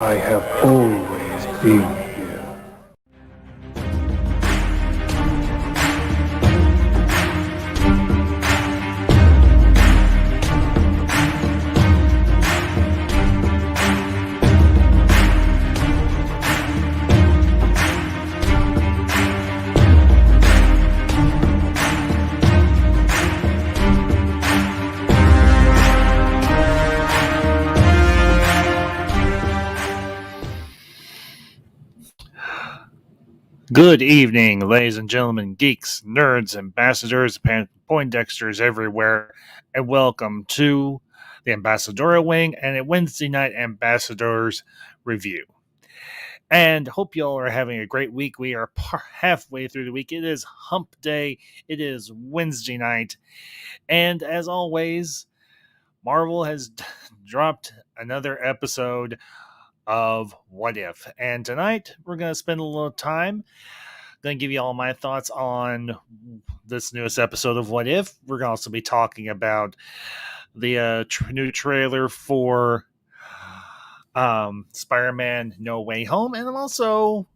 I have always been here. Good evening, ladies and gentlemen, geeks, nerds, ambassadors, Poindexters everywhere, and welcome to the Ambassadorial Wing and a Wednesday night Ambassadors review. And hope you all are having a great week. We are halfway through the week. It is hump day. It is Wednesday night. And as always, Marvel has dropped another episode of What If. And tonight, we're going to spend a little time going to give you all my thoughts on this newest episode of What If. We're going to also be talking about the new trailer for Spider-Man No Way Home. And I'm also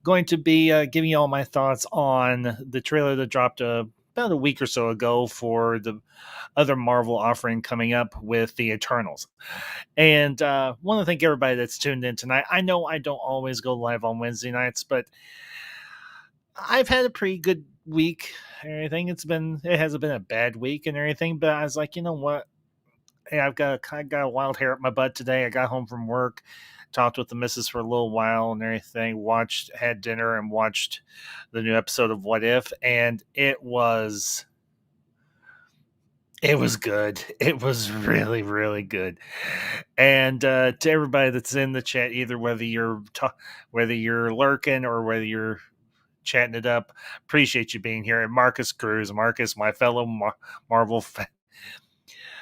going to be giving you all my thoughts on the trailer that dropped about a week or so ago for the other Marvel offering coming up with the Eternals. And want to thank everybody that's tuned in tonight. I know I don't always go live on Wednesday nights, but I've had a pretty good week and everything. It hasn't been a bad week and everything, but I was like, you know what? Hey, I got a wild hair up my butt today. I got home from work, talked with the missus for a little while and everything, had dinner and watched the new episode of What If, and it was good. It was really, really good. And to everybody that's in the chat, either whether you're lurking or whether you're chatting it up. Appreciate you being here. And Marcus Cruz, my fellow Marvel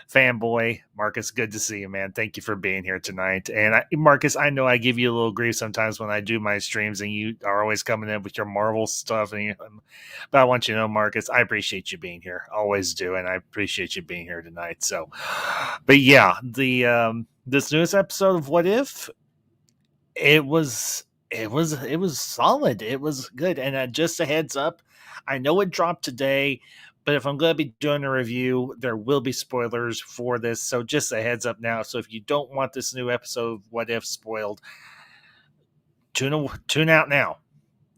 fanboy. Marcus, good to see you, man. Thank you for being here tonight. And Marcus, I know I give you a little grief sometimes when I do my streams and you are always coming in with your Marvel stuff. But I want you to know, Marcus, I appreciate you being here. Always do. And I appreciate you being here tonight. So, but yeah, this newest episode of What If, it was solid. It was good. And just a heads up, I know it dropped today, but if I'm going to be doing a review, there will be spoilers for this. So just a heads up now. So if you don't want this new episode of What If spoiled, tune out now.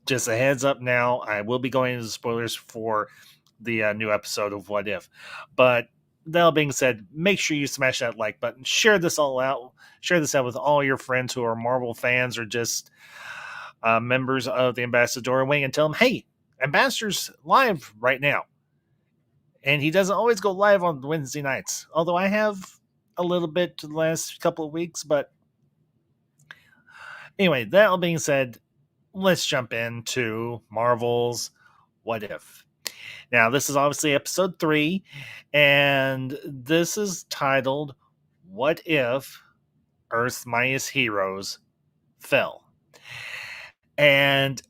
Just a heads up now. I will be going into the spoilers for the new episode of What If. But that being said, make sure you smash that like button. Share this out with all your friends who are Marvel fans or just members of the Ambassador Wing, and tell them, hey, Ambassador's live right now. And he doesn't always go live on Wednesday nights, although I have a little bit the last couple of weeks. But anyway, that all being said, let's jump into Marvel's What If. Now, this is obviously episode 3, and this is titled What If Earth's Mightiest Heroes Fell? And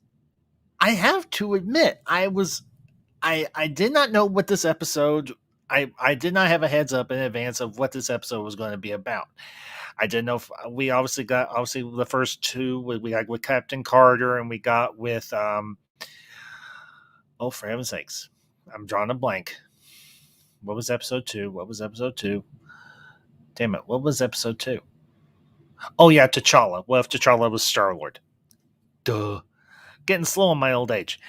I have to admit, I did not know what this episode, I did not have a heads up in advance of what this episode was going to be about. I didn't know if we obviously the first two, we got with Captain Carter and we got with, oh, for heaven's sakes, I'm drawing a blank. What was episode 2? Damn it, what was episode 2? Oh yeah, T'Challa. What if T'Challa was Star-Lord? Duh. Getting slow in my old age.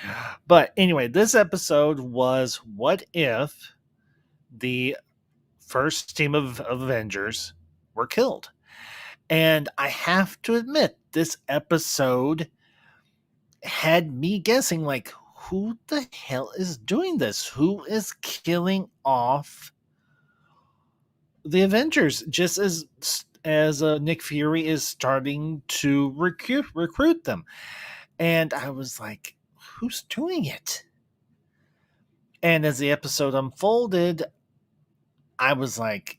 But anyway, this episode was what if the first team of Avengers were killed? And I have to admit, this episode had me guessing, like, who the hell is doing this? Who is killing off the Avengers just as Nick Fury is starting to recruit them? And I was like, who's doing it? And as the episode unfolded, I was like,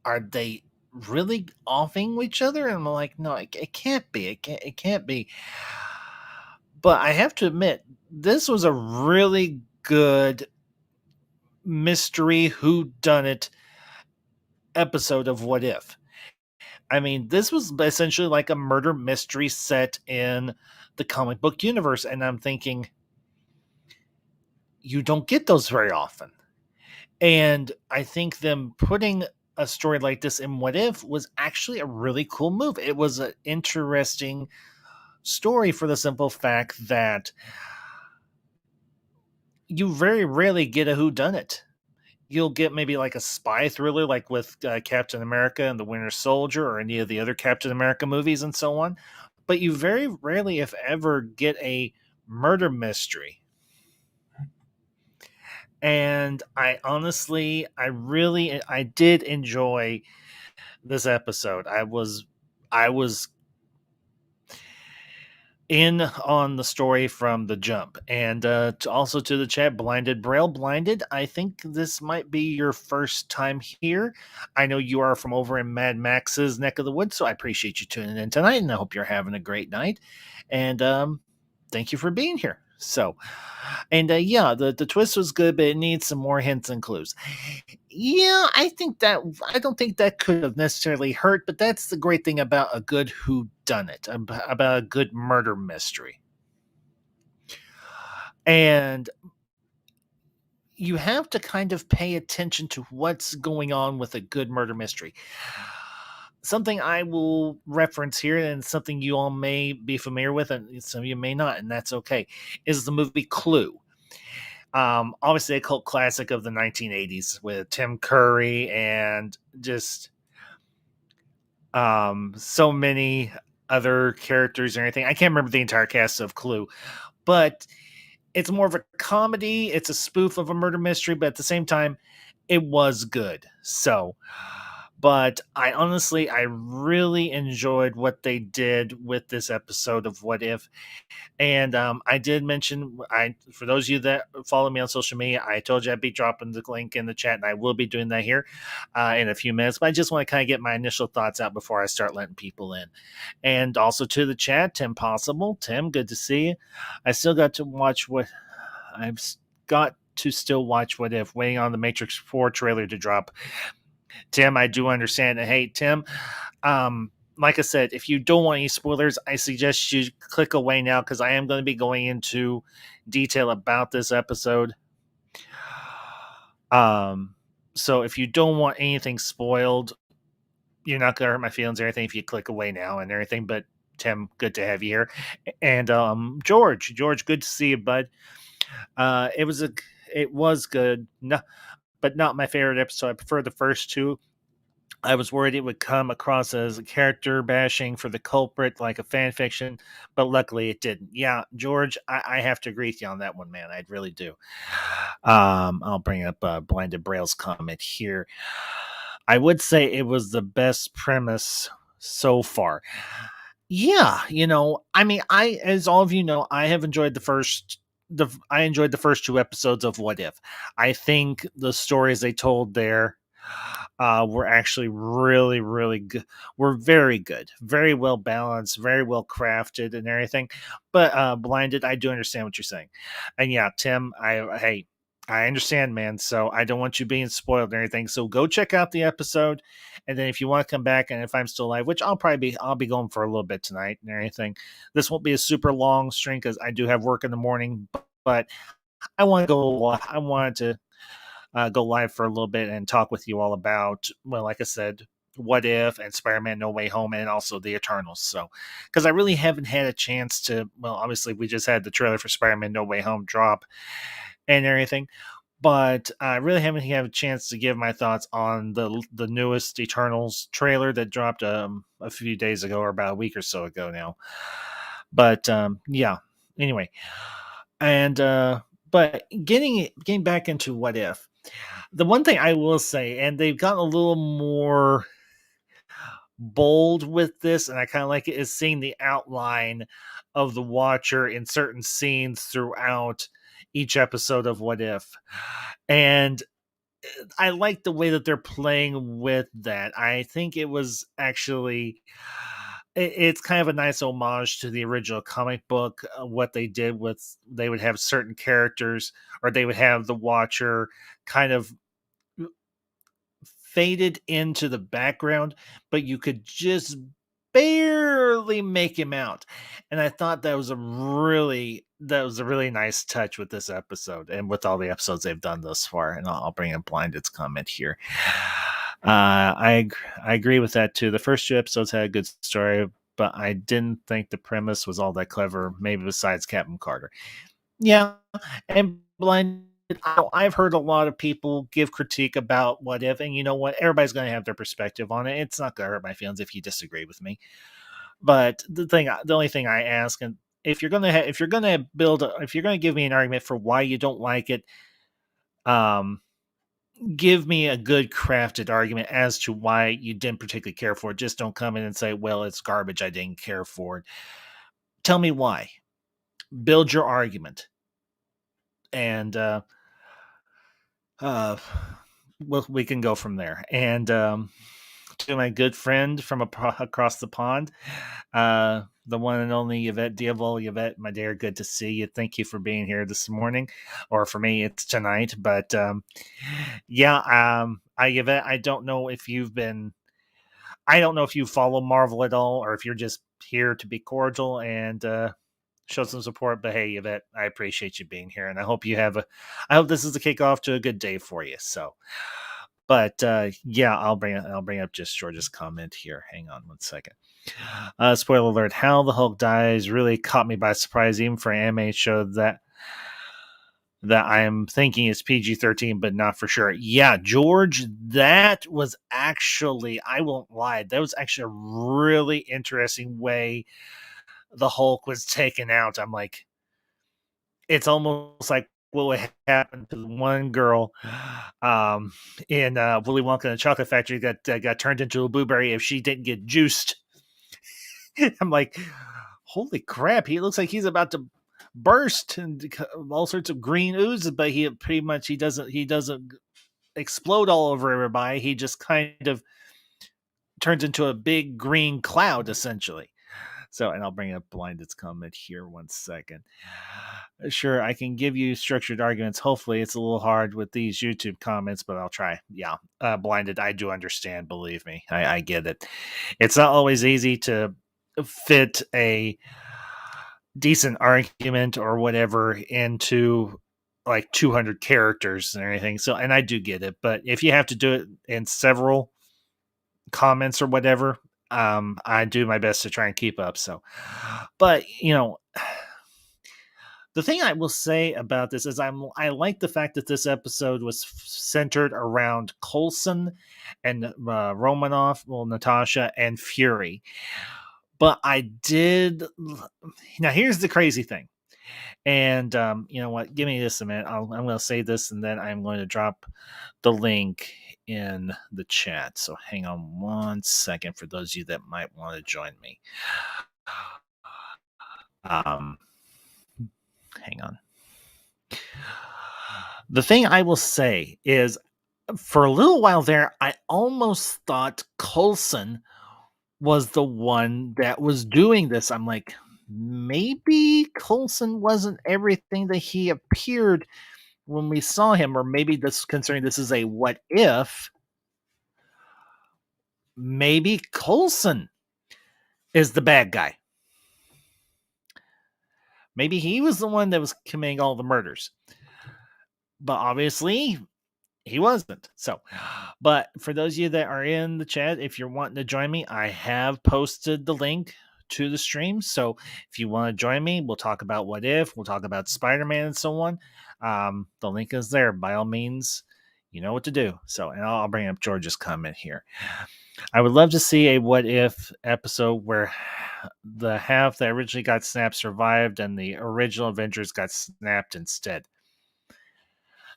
are they really offing each other? And I'm like, no, it can't be. It can't be. But I have to admit, this was a really good mystery whodunit episode of What If. I mean, this was essentially like a murder mystery set in the comic book universe. And I'm thinking, you don't get those very often. And I think them putting a story like this in What If was actually a really cool move. It was an interesting story for the simple fact that you very rarely get a whodunit. You'll get maybe like a spy thriller, like with Captain America and the Winter Soldier, or any of the other Captain America movies, and so on. But you very rarely, if ever, get a murder mystery. And I did enjoy this episode. I was in on the story from the jump. And also to the chat, Blinded Braille, Blinded, I think this might be your first time here. I know you are from over in Mad Max's neck of the woods, so I appreciate you tuning in tonight, and I hope you're having a great night. And thank you for being here. So, and yeah, the twist was good, but it needs some more hints and clues. Yeah, I don't think that could have necessarily hurt, but that's the great thing about a good who done it, about a good murder mystery. And you have to kind of pay attention to what's going on with a good murder mystery. Something I will reference here, and something you all may be familiar with, and some of you may not, and that's okay, is the movie Clue. Obviously a cult classic of the 1980s with Tim Curry and just so many other characters or anything. I can't remember the entire cast of Clue, but it's more of a comedy. It's a spoof of a murder mystery, but at the same time, it was good. So, but I really enjoyed what they did with this episode of What If. And I did mention, I for those of you that follow me on social media, I told you I'd be dropping the link in the chat, and I will be doing that here in a few minutes. But I just want to kind of get my initial thoughts out before I start letting people in. And also to the chat, Tim Possible, Tim, good to see you. I still got to watch what I've got to still watch What If, waiting on the Matrix 4 trailer to drop. Tim, I do understand. And hey, Tim, like I said, if you don't want any spoilers, I suggest you click away now, because I am going to be going into detail about this episode. So if you don't want anything spoiled, you're not going to hurt my feelings or anything if you click away now and everything. But Tim, good to have you here. And George, good to see you, bud. It was good. No, but not my favorite episode. I prefer the first two. I was worried it would come across as a character bashing for the culprit, like a fan fiction, but luckily it didn't. Yeah, George, I have to agree with you on that one, man. I really do. I'll bring up Blinded Braille's comment here. I would say it was the best premise so far. Yeah, I mean, as all of you know, I have enjoyed I enjoyed the first two episodes of What If. I think the stories they told there were actually really, really good. Were very good, very well balanced, very well crafted, and everything. But Blinded, I do understand what you're saying, and yeah, Tim, hey, I understand, man. So I don't want you being spoiled and everything. So go check out the episode, and then if you want to come back, and if I'm still alive, which I'll be going for a little bit tonight and everything. This won't be a super long stream because I do have work in the morning, but I want to go. I wanted to go live for a little bit and talk with you all about, well, like I said, What If and Spider-Man No Way Home, and also the Eternals. So, because I really haven't had a chance to, well, obviously we just had the trailer for Spider-Man No Way Home drop and everything, but I really haven't had a chance to give my thoughts on the newest Eternals trailer that dropped a few days ago, or about a week or so ago now. But yeah, anyway, and but getting back into What If, the one thing I will say, and they've gotten a little more bold with this, and I kind of like it, is seeing the outline of the Watcher in certain scenes throughout each episode of What If. And I like the way that they're playing with that. I think it was actually it's kind of a nice homage to the original comic book. What they did with, they would have certain characters, or they would have the Watcher kind of faded into the background, but you could just barely make him out. And I thought that was a really nice touch with this episode and with all the episodes they've done thus far. And I'll bring in Blinded's comment here. I agree with that too. The first two episodes had a good story, but I didn't think the premise was all that clever, maybe besides Captain Carter. Yeah, and Blinded, I've heard a lot of people give critique about What If, and you know what? Everybody's going to have their perspective on it. It's not going to hurt my feelings if you disagree with me. But the only thing I ask, and if you're gonna if you're gonna give me an argument for why you don't like it, give me a good crafted argument as to why you didn't particularly care for it. Just don't come in and say, well, it's garbage, I didn't care for it. Tell me why. Build your argument. And we can go from there. And to my good friend from across the pond, the one and only Yvette Diavol. Yvette, my dear, good to see you. Thank you for being here this morning, or for me, it's tonight. But Yvette, I don't know if you follow Marvel at all, or if you're just here to be cordial and show some support. But hey, Yvette, I appreciate you being here, and I hope this is the kickoff to a good day for you. So, but I'll bring up just George's comment here. Hang on one second. Spoiler alert: How the Hulk dies really caught me by surprise, even for an anime show that I'm thinking is PG-13, but not for sure. Yeah, George, that was actually, I won't lie, that was actually a really interesting way the Hulk was taken out. I'm like, it's almost like what would happen to the one girl in Willy Wonka and the Chocolate Factory that got turned into a blueberry if she didn't get juiced. I'm like, holy crap, he looks like he's about to burst and all sorts of green ooze, but he doesn't explode all over everybody. He just kind of turns into a big green cloud, essentially. So, and I'll bring up Blinded's comment here one second. Sure, I can give you structured arguments. Hopefully, it's a little hard with these YouTube comments, but I'll try. Yeah, Blinded, I do understand. Believe me, I get it. It's not always easy to fit a decent argument or whatever into like 200 characters and everything. So, and I do get it, but if you have to do it in several comments or whatever, I do my best to try and keep up. So, but the thing I will say about this is I like the fact that this episode was centered around Coulson and Romanoff, Natasha and Fury. But I did. Now, here's the crazy thing. And you know what? Give me just a minute. I'm going to say this, and then I'm going to drop the link in the chat. So hang on one second for those of you that might want to join me. Hang on. The thing I will say is, for a little while there, I almost thought Coulson was the one that was doing this. I'm like, maybe Coulson wasn't everything that he appeared when we saw him, or maybe considering this is a what if, maybe Coulson is the bad guy. Maybe he was the one that was committing all the murders. But obviously, he wasn't. So, but for those of you that are in the chat, if you're wanting to join me, I have posted the link to the stream. So if you want to join me, we'll talk about What If, we'll talk about Spider-Man and so on. The link is there. By all means, you know what to do. So, and I'll bring up George's comment here. I would love to see a What If episode where the half that originally got snapped survived and the original Avengers got snapped instead.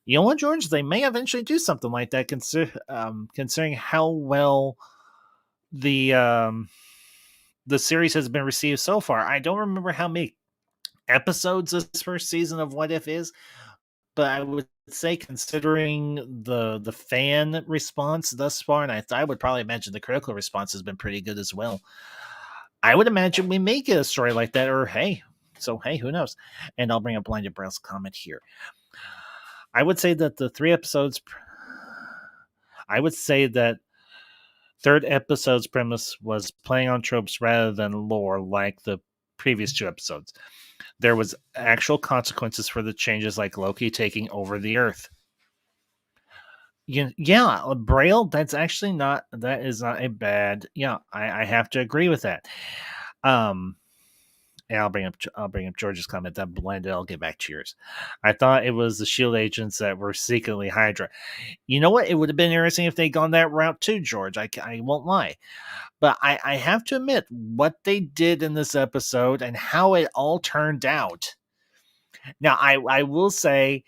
You know what, George? They may eventually do something like that, considering how well the series has been received so far. I don't remember how many episodes this first season of What If is, but I would say, considering the fan response thus far, and I would probably imagine the critical response has been pretty good as well. I would imagine we may get a story like that, or hey, who knows? And I'll bring up Blinded Brow's comment here. I would say that the 3 episodes. I would say that third episode's premise was playing on tropes rather than lore like the previous two episodes. There was actual consequences for the changes, like Loki taking over the Earth. Yeah, Braille. That is not a bad. Yeah, I have to agree with that. Um, and I'll bring up George's comment that blended. I'll get back to yours. I thought it was the Shield agents that were secretly Hydra. You know what? It would have been interesting if they'd gone that route too, George. I won't lie. But I have to admit, what they did in this episode and how it all turned out. Now, I will say,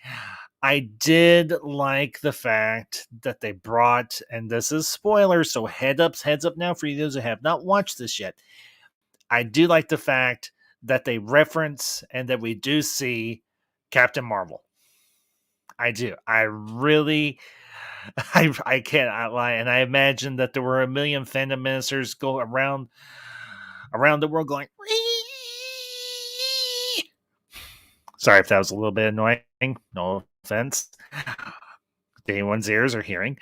I did like the fact that they brought, and this is spoilers, so heads up now for you those who have not watched this yet. I do like the fact that they reference and that we do see Captain Marvel. I do. I really, I can't lie, and I imagine that there were a million fandom ministers go around the world going. Wee! Sorry if that was a little bit annoying. No offense. Anyone's ears are hearing.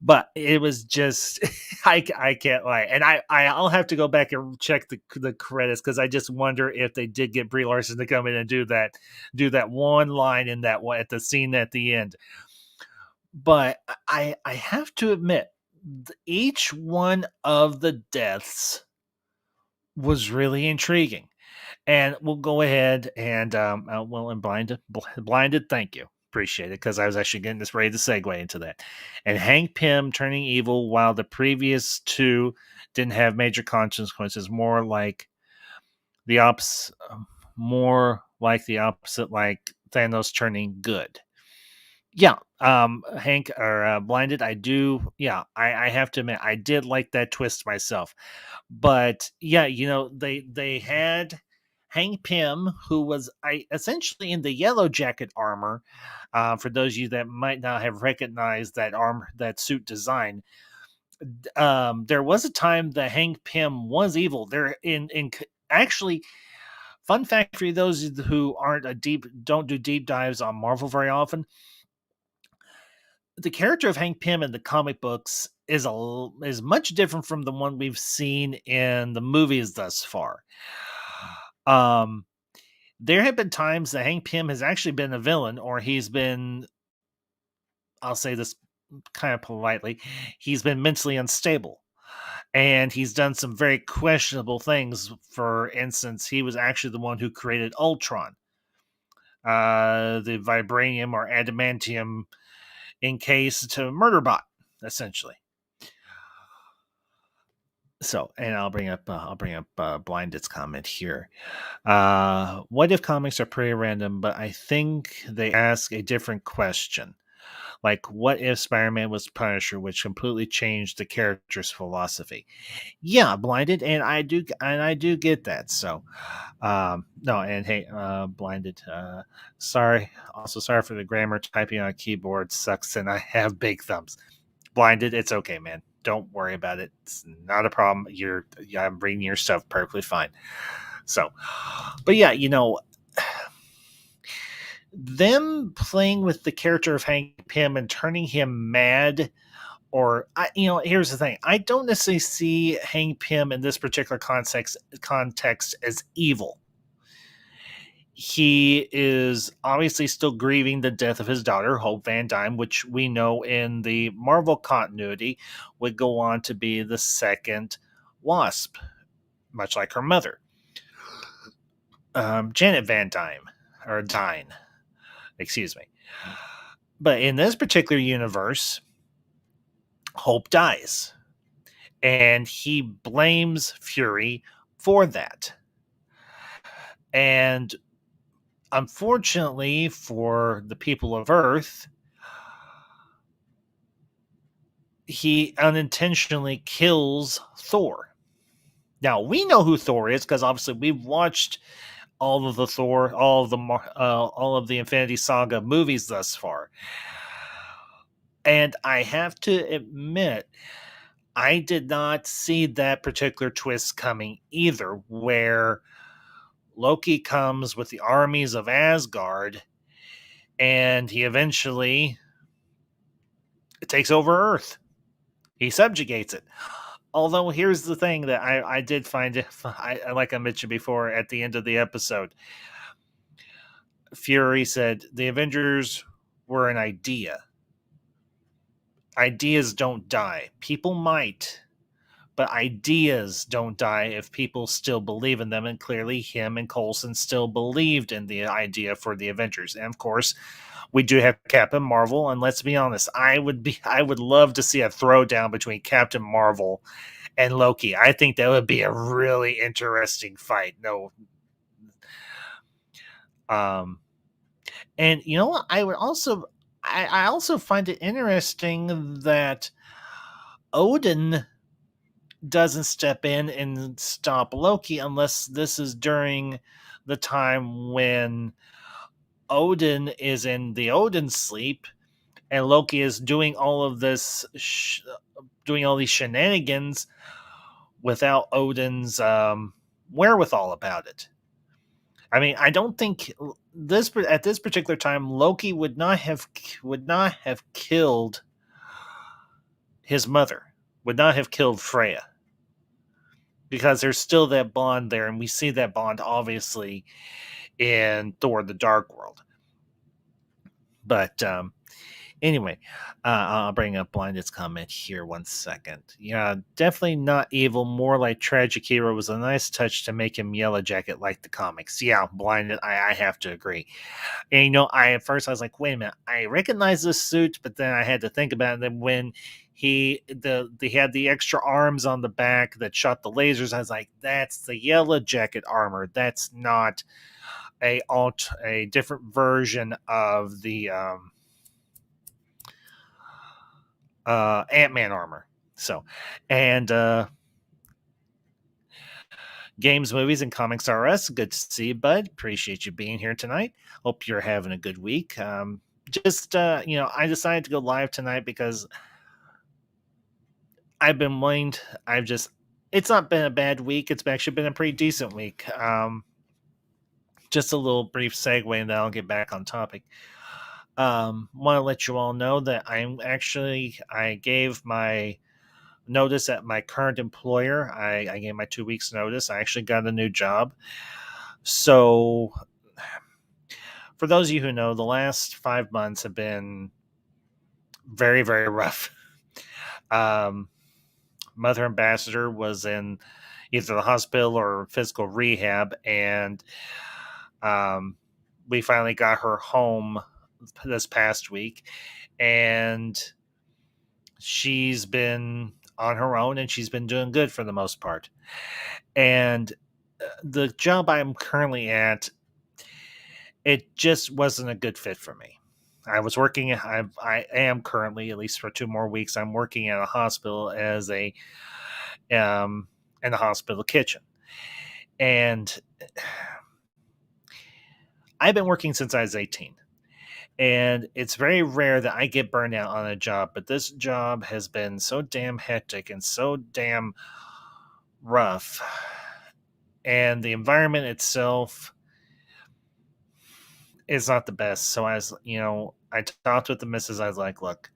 But it was just, I can't lie, and I'll have to go back and check the credits because I just wonder if they did get Brie Larson to come in and do that one line in that one at the scene at the end. But I have to admit, each one of the deaths was really intriguing. And we'll go ahead and and blinded. Thank you, appreciate it, because I was actually getting this ready to segue into that. And Hank Pym turning evil, while the previous two didn't have major consequences, the opposite, more like the opposite, like Thanos turning good. Yeah, Hank or blinded. I do. Yeah, I have to admit, I did like that twist myself. But yeah, they had Hank Pym, who was essentially in the Yellow Jacket armor. For those of you that might not have recognized that that suit design, there was a time that Hank Pym was evil. There actually, fun fact for those who don't do deep dives on Marvel very often. The character of Hank Pym in the comic books is much different from the one we've seen in the movies thus far. Um, there have been times that Hank Pym has actually been a villain, or he's been, I'll say this kind of politely, he's been mentally unstable. And he's done some very questionable things. For instance, he was actually the one who created Ultron, the vibranium or adamantium encased to Murderbot, essentially. So, and I'll bring up Blinded's comment here. What if comics are pretty random, but I think they ask a different question. Like, what if Spider-Man was Punisher, which completely changed the character's philosophy? Yeah, Blinded, and I do get that. So, no, and hey, Blinded, sorry. Also, sorry for the grammar. Typing on a keyboard sucks, and I have big thumbs. Blinded, it's okay, man. Don't worry about it. It's not a problem. I'm reading your stuff perfectly fine. So, but yeah, them playing with the character of Hank Pym and turning him mad, here's the thing: I don't necessarily see Hank Pym in this particular context as evil. He is obviously still grieving the death of his daughter, Hope Van Dyne, which we know in the Marvel continuity would go on to be the second Wasp, much like her mother, Janet Van Dyne, or Dyne, excuse me. But in this particular universe, Hope dies, and he blames Fury for that. And unfortunately for the people of Earth, he unintentionally kills Thor. Now, we know who Thor is because obviously we've watched all of the Thor, all of the Infinity Saga movies thus far. And I have to admit, I did not see that particular twist coming either, where Loki comes with the armies of Asgard and he eventually It takes over Earth. He subjugates it. Although here's the thing that I did find, like I mentioned before at the end of the episode, Fury said the Avengers were an idea. Ideas don't die. People might, but ideas don't die if people still believe in them. And clearly, him and Coulson still believed in the idea for the Avengers. And of course, we do have Captain Marvel. And let's be honest, I would love to see a throwdown between Captain Marvel and Loki. I think that would be a really interesting fight. No, and you know what? I also find it interesting that Odin doesn't step in and stop Loki unless this is during the time when Odin is in the Odin sleep and Loki is doing all of this, doing all these shenanigans without Odin's wherewithal about it. I mean, I don't think this at this particular time Loki would not have killed his mother, would not have killed Freya, because there's still that bond there, and we see that bond obviously in Thor: The Dark World. But anyway, I'll bring up Blinded's comment here 1 second. Yeah, definitely not evil, more like tragic hero. Was a nice touch to make him Yellow Jacket like the comics. Yeah, Blinded, I have to agree. And at first I was like, wait a minute, I recognize this suit, but then I had to think about it. And then when he had the extra arms on the back that shot the lasers, I was like, that's the Yellow Jacket armor. That's not a different version of the Ant-Man armor. So, and games, movies, and comics R Us. Good to see you, bud. Appreciate you being here tonight. Hope you're having a good week. I decided to go live tonight because I've been wanting. It's not been a bad week. It's actually been a pretty decent week. Just a little brief segue, and then I'll get back on topic. Want to let you all know that I gave my notice at my current employer. I gave my 2 weeks notice. I actually got a new job. So for those of you who know, the last 5 months have been very, very rough. Mother Ambassador was in either the hospital or physical rehab, and we finally got her home this past week, and she's been on her own, and she's been doing good for the most part. And the job I'm currently at, it just wasn't a good fit for me. I am currently, at least for 2 more weeks, I'm working at a hospital as in the hospital kitchen. And I've been working since I was 18. And it's very rare that I get burned out on a job, but this job has been so damn hectic and so damn rough. And the environment itself is not the best. So I talked with the missus. I was like, look,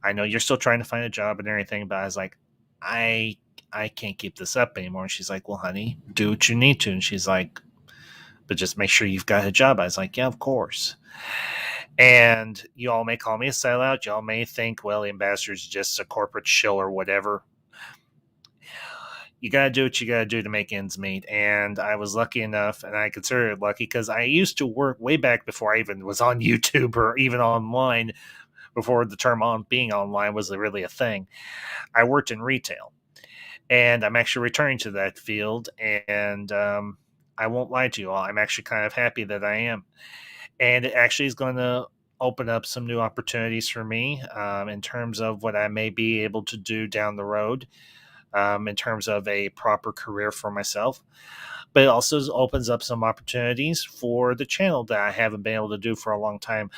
I know you're still trying to find a job and everything, but I was like, I can't keep this up anymore. And she's like, well, honey, do what you need to. And she's like, but just make sure you've got a job. I was like, yeah, of course. And you all may call me a sellout. Y'all may think, well, the ambassador's just a corporate shill or whatever. You got to do what you got to do to make ends meet. And I was lucky enough, and I consider it lucky, because I used to work way back before I even was on YouTube or even online, before the term on being online was really a thing. I worked in retail, and I'm actually returning to that field. And I won't lie to you all, I'm actually kind of happy that I am. And it actually is going to open up some new opportunities for me in terms of what I may be able to do down the road, in terms of a proper career for myself. But it also opens up some opportunities for the channel that I haven't been able to do for a long time.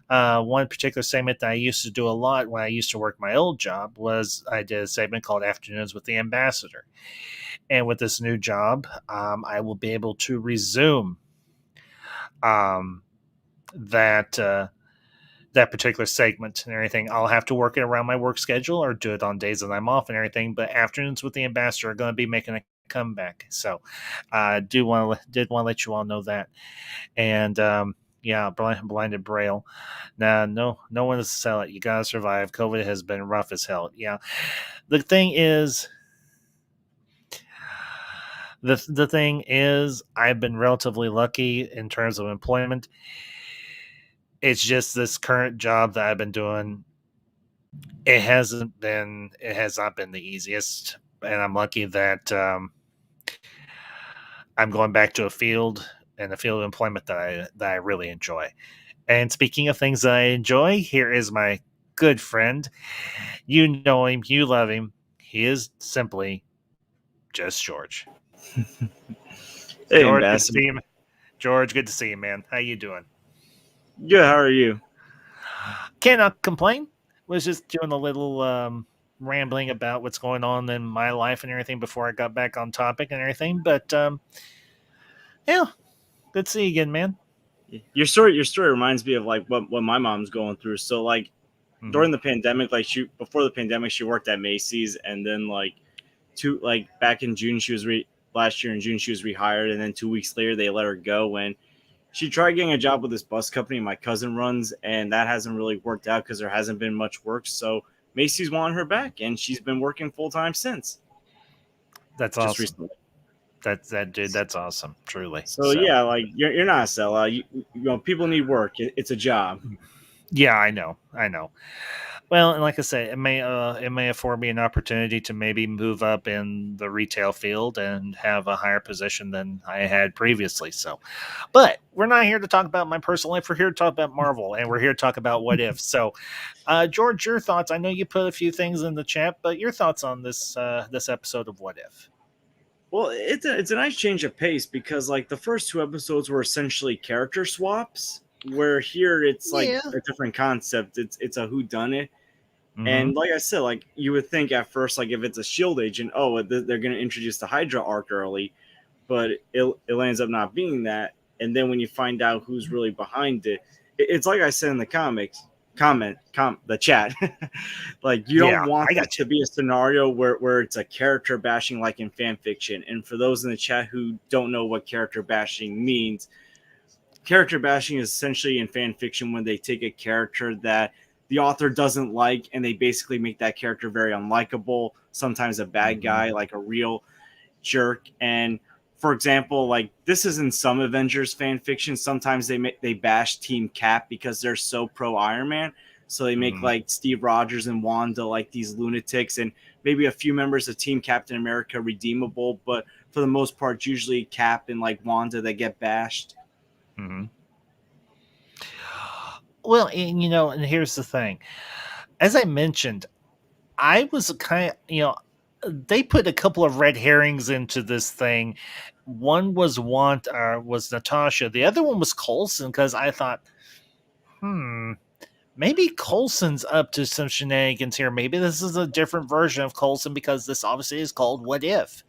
One particular segment that I used to do a lot when I used to work my old job was I did a segment called Afternoons with the Ambassador. And with this new job, I will be able to resume that that particular segment and everything. I'll have to work it around my work schedule or do it on days that I'm off and everything. But afternoons with the ambassador are going to be making a comeback. So I did want to let you all know that. And yeah, blinded braille. Nah, no one to sell it. You gotta survive. COVID has been rough as hell. Yeah. The thing is, the thing is, I've been relatively lucky in terms of employment. It's just this current job that I've been doing. It has not been the easiest, and I'm lucky that I'm going back to a field and a field of employment that I really enjoy. And speaking of things that I enjoy, here is my good friend. You know him, you love him. He is simply just George. Hey, George, good to Ambassador. see you. George, good to see you, man. How you doing? Good. How are you? Cannot complain. Was just doing a little rambling about what's going on in my life and everything before I got back on topic and everything. But yeah, good to see you again, man. Your story reminds me of like what my mom's going through. So like Hmm. during the pandemic, like she before the pandemic, she worked at Macy's, and then like back in June, last year in June she was rehired, and then 2 weeks later they let her go when she tried getting a job with this bus company my cousin runs, and that hasn't really worked out because there hasn't been much work. So Macy's wanted her back, and she's been working full time since That's just awesome. recently. That dude. That's awesome. Truly. So So yeah, like you're not a sellout. You know, people need work. It's a job. yeah, I know. I know. Well, and like I say, it may afford me an opportunity to maybe move up in the retail field and have a higher position than I had previously. So, but we're not here to talk about my personal life. We're here to talk about Marvel, and we're here to talk about what if. So, George, your thoughts? I know you put a few things in the chat, but your thoughts on this episode of What If? Well, it's a nice change of pace because like the first two episodes were essentially character swaps, where here it's like Yeah. a different concept. It's a who done it. Mm-hmm. And like I said, like you would think at first, like if it's a Shield agent, oh, they're going to introduce the Hydra arc early, but it ends up not being that. And then when you find out who's really behind it, it's like I said in the comics the chat. Like you Yeah, don't want I this got you. to be a scenario where it's a character bashing like in fan fiction. And for those in the chat who don't know what character bashing means, character bashing is essentially in fan fiction when they take a character that the author doesn't like and they basically make that character very unlikable, sometimes a bad Mm-hmm. guy, like a real jerk. And for example, like this is in some Avengers fan fiction. Sometimes they bash Team Cap because they're so pro Iron Man. So they make Mm-hmm. like Steve Rogers and Wanda like these lunatics, and maybe a few members of Team Captain America redeemable. But for the most part, usually Cap and like Wanda that get bashed. Mm-hmm. Well, and and here's the thing. As I mentioned, I was kind of, they put a couple of red herrings into this thing. One was Natasha. The other one was Colson because I thought, maybe Colson's up to some shenanigans here. Maybe this is a different version of Colson because this obviously is called What If.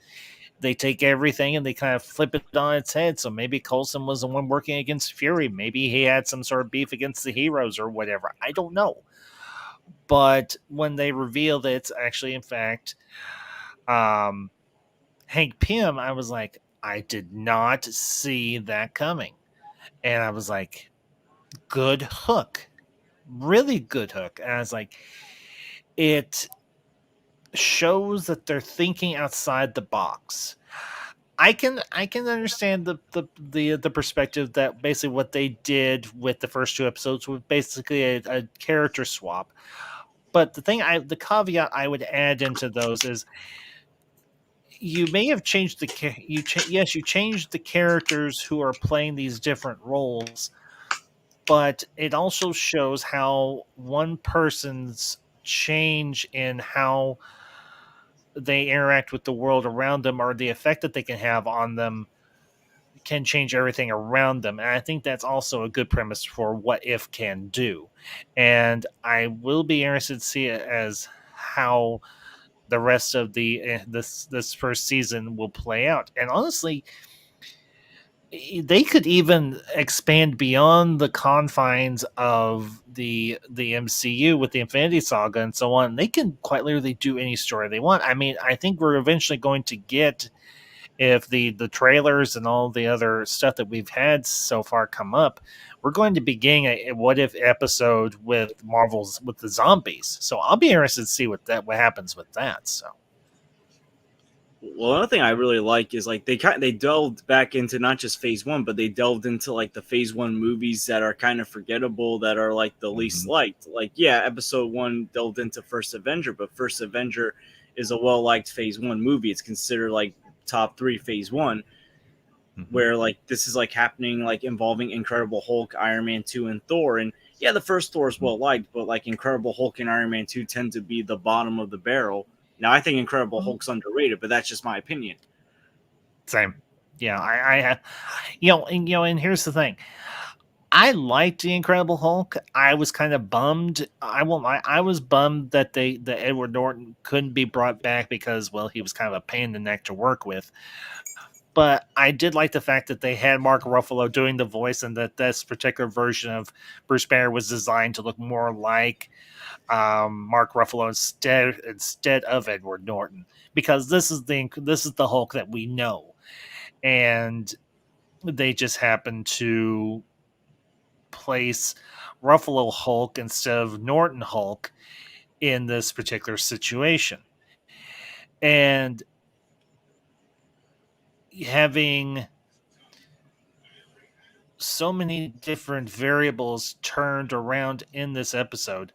They take everything and they kind of flip it on its head. So maybe Colson was the one working against Fury. Maybe he had some sort of beef against the heroes or whatever. I don't know. But when they reveal that it's actually, in fact, um, Hank Pym, I was like, I did not see that coming. And I was like, good hook. Really good hook. And I was like, it shows that they're thinking outside the box. I can understand the perspective that basically what they did with the first two episodes was basically a character swap. But the caveat I would add into those is you may have changed yes, you changed the characters who are playing these different roles, but it also shows how one person's change in how they interact with the world around them or the effect that they can have on them can change everything around them. And I think that's also a good premise for what if can do. And I will be interested to see it as how the rest of the this first season will play out. And honestly, they could even expand beyond the confines of the MCU with the Infinity Saga and so on. They can quite literally do any story they want. I mean, I think we're eventually going to get, if the trailers and all the other stuff that we've had so far come up, we're going to be getting a what if episode with Marvel's with the zombies. So I'll be interested to see what happens with that. So Well, another thing I really like is like they delved back into not just Phase One, but they delved into like the Phase One movies that are kind of forgettable, that are like the least liked. Like, yeah, Episode One delved into First Avenger, but First Avenger is a well liked Phase One movie. It's considered like top three Phase One, where like this is like happening, like involving Incredible Hulk, Iron Man 2, and Thor. And yeah, the first Thor is well liked, but like Incredible Hulk and Iron Man 2 tend to be the bottom of the barrel. Now I think Incredible Hulk's underrated, but that's just my opinion. same. Yeah, I and here's the thing. I liked the Incredible Hulk. I was kind of bummed. I won't lie. I was bummed that that Edward Norton couldn't be brought back because, well, he was kind of a pain in the neck to work with. But I did like the fact that they had Mark Ruffalo doing the voice, and that this particular version of Bruce Banner was designed to look more like Mark Ruffalo instead of Edward Norton, because this is the Hulk that we know, and they just happen to place Ruffalo Hulk instead of Norton Hulk in this particular situation. And having so many different variables turned around in this episode,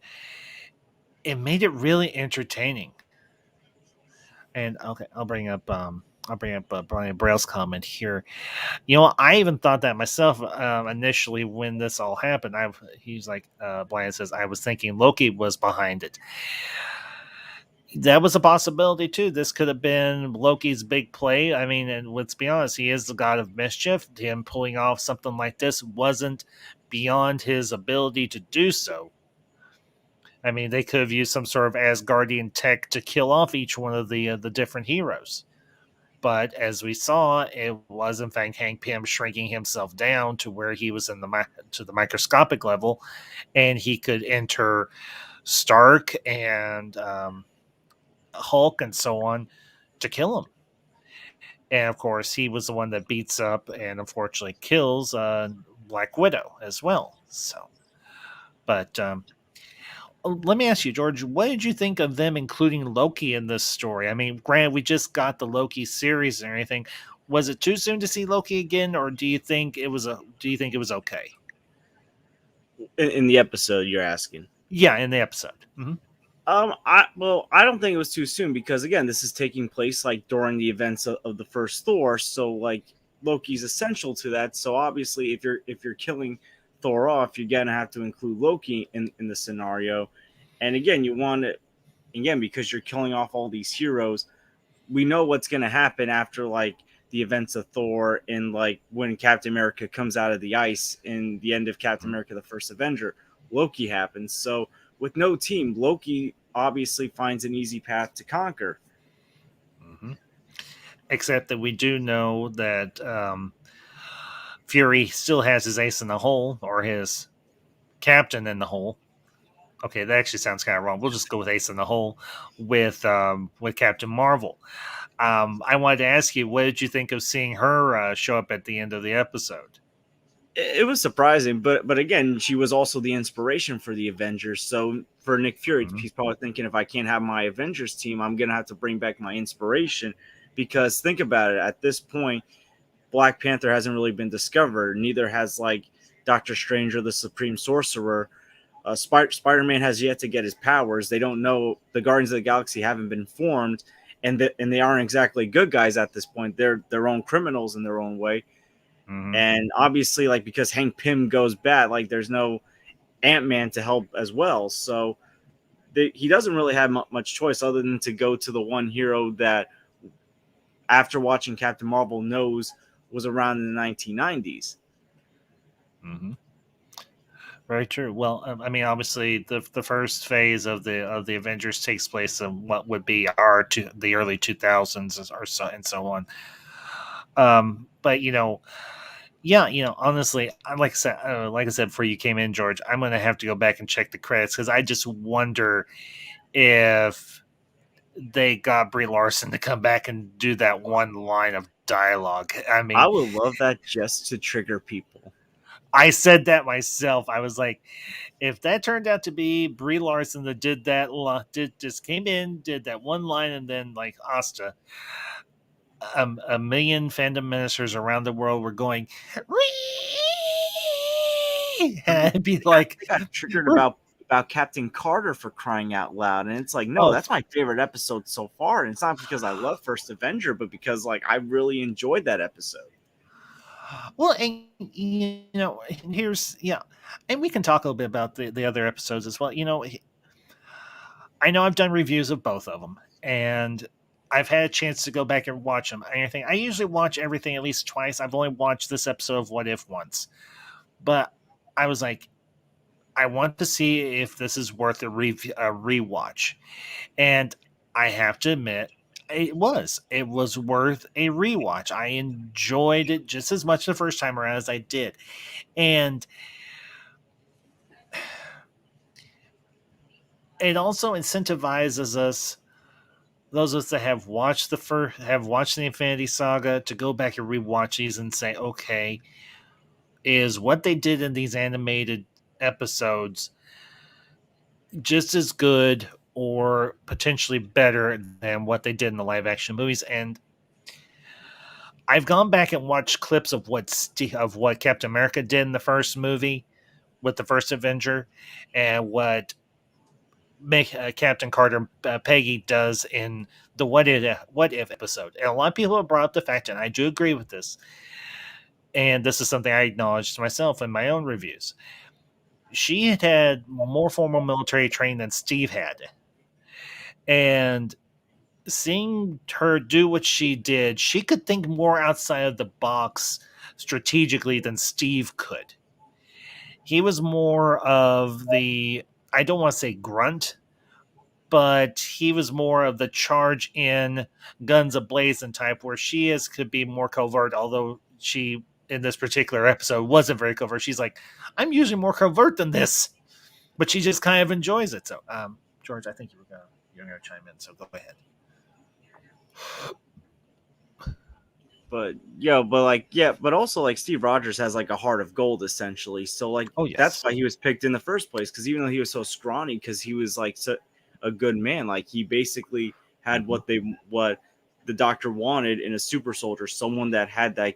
it made it really entertaining. And okay, I'll bring up Brian Braille's comment here. I even thought that myself initially when this all happened. He's like, Brian says, I was thinking Loki was behind it. That was a possibility too. This could have been Loki's big play. I mean, and let's be honest, he is the god of mischief. Him pulling off something like this wasn't beyond his ability to do so. I mean, they could have used some sort of Asgardian tech to kill off each one of the different heroes. But as we saw, it was in fact Hank Pym shrinking himself down to where he was in to the microscopic level, and he could enter Stark and Hulk and so on to kill him. And of course, he was the one that beats up and unfortunately kills Black Widow as well. So, but let me ask you, George, what did you think of them including Loki in this story? I mean, granted, we just got the Loki series and everything. Was it too soon to see Loki again, or do you think it was okay? In the episode, you're asking? Yeah, in the episode. Mm-hmm. I don't think it was too soon, because again, this is taking place like during the events of the first Thor, so like Loki's essential to that. So obviously, if you're killing Thor off, you're gonna have to include Loki in the scenario. And again, you want it again because you're killing off all these heroes. We know what's gonna happen after like the events of Thor, and like when Captain America comes out of the ice in the end of Captain America: The First Avenger, Loki happens. So with no team, Loki obviously finds an easy path to conquer. Mm-hmm. Except that we do know that Fury still has his ace in the hole, or his captain in the hole. Okay, that actually sounds kind of wrong. We'll just go with ace in the hole with Captain Marvel. I wanted to ask you, what did you think of seeing her show up at the end of the episode? It was surprising, but again, she was also the inspiration for the Avengers. So for Nick Fury, he's probably thinking, if I can't have my Avengers team, I'm gonna have to bring back my inspiration. Because think about it, at this point, Black Panther hasn't really been discovered. Neither has like Doctor Strange or the Supreme Sorcerer. Spider-Man has yet to get his powers. They don't know. The Guardians of the Galaxy haven't been formed, and they aren't exactly good guys at this point. They're their own criminals in their own way. Mm-hmm. And obviously, like, because Hank Pym goes bad, like there's no Ant-Man to help as well. So he doesn't really have much choice other than to go to the one hero that, after watching Captain Marvel, knows was around in the 1990s. Mm-hmm. Very true. Well, I mean, obviously, the first phase of the Avengers takes place in what would be the early 2000s or so and so on. But Yeah, honestly, like I said before you came in, George, I'm gonna have to go back and check the credits because I just wonder if they got Brie Larson to come back and do that one line of dialogue. I I mean, would love that just to trigger people. I said that myself. I was like, if that turned out to be Brie Larson that did that, just came in, did that one line, and then like Asta, a million fandom ministers around the world were going, I mean, I'd be like, they got triggered about Captain Carter for crying out loud, and it's like, no, oh, that's my favorite episode so far, and it's not because I love First Avenger, but because like I really enjoyed that episode. well, and here's and we can talk a little bit about the other episodes as well. I know I've done reviews of both of them, and I've had a chance to go back and watch them. I usually watch everything at least twice. I've only watched this episode of What If once, but I was like, I want to see if this is worth a rewatch, and I have to admit, it was. It was worth a rewatch. I enjoyed it just as much the first time around as I did, and it also incentivizes us, those of us that have watched the Infinity Saga, to go back and rewatch these and say, okay, is what they did in these animated episodes just as good or potentially better than what they did in the live action movies? And I've gone back and watched clips of what Captain America did in the first movie with the first Avenger, and what Captain Carter Peggy does in the What If episode. And a lot of people have brought up the fact, and I do agree with this, and this is something I acknowledged to myself in my own reviews. She had more formal military training than Steve had, and seeing her do what she did, she could think more outside of the box strategically than Steve could. He was more of the, I don't want to say grunt, but he was more of the charge in, guns ablazing type, where could be more covert, although she, in this particular episode, wasn't very covert. She's like, I'm usually more covert than this, but she just kind of enjoys it. So, George, I think you're gonna chime in, so go ahead. But yeah, but also like Steve Rogers has like a heart of gold essentially. So like Oh that's yes. why he was picked in the first place, because even though he was so scrawny, because he was like a good man, like he basically had what the doctor wanted in a super soldier, someone that had that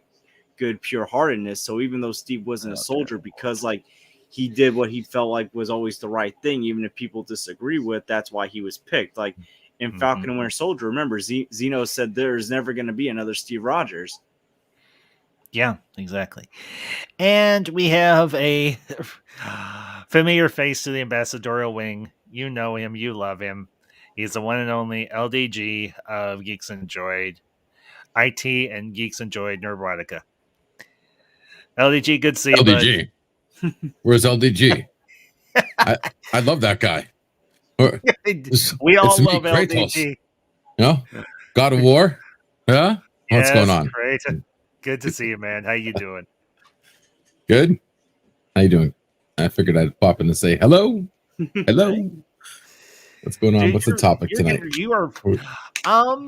good pure heartedness. So even though Steve wasn't a soldier, because like he did what he felt like was always the right thing, even if people disagree with, that's why he was picked. Like in Falcon and Winter Soldier, remember Zeno said there's never going to be another Steve Rogers. Yeah, exactly. And we have a familiar face to the ambassadorial wing. You know him, you love him. He's the one and only LDG of Geeks Enjoyed IT and Geeks Enjoyed Nerdotica. LDG, good to see you, bud. LDG. Where's LDG? I love that guy. We all me, love Kratos. LDG. You know? God of War? Yeah? What's going on? Great. Good to see you, man. How you doing? Good? How you doing? I figured I'd pop in and say hello. Hello. What's going on? What's the topic tonight? You are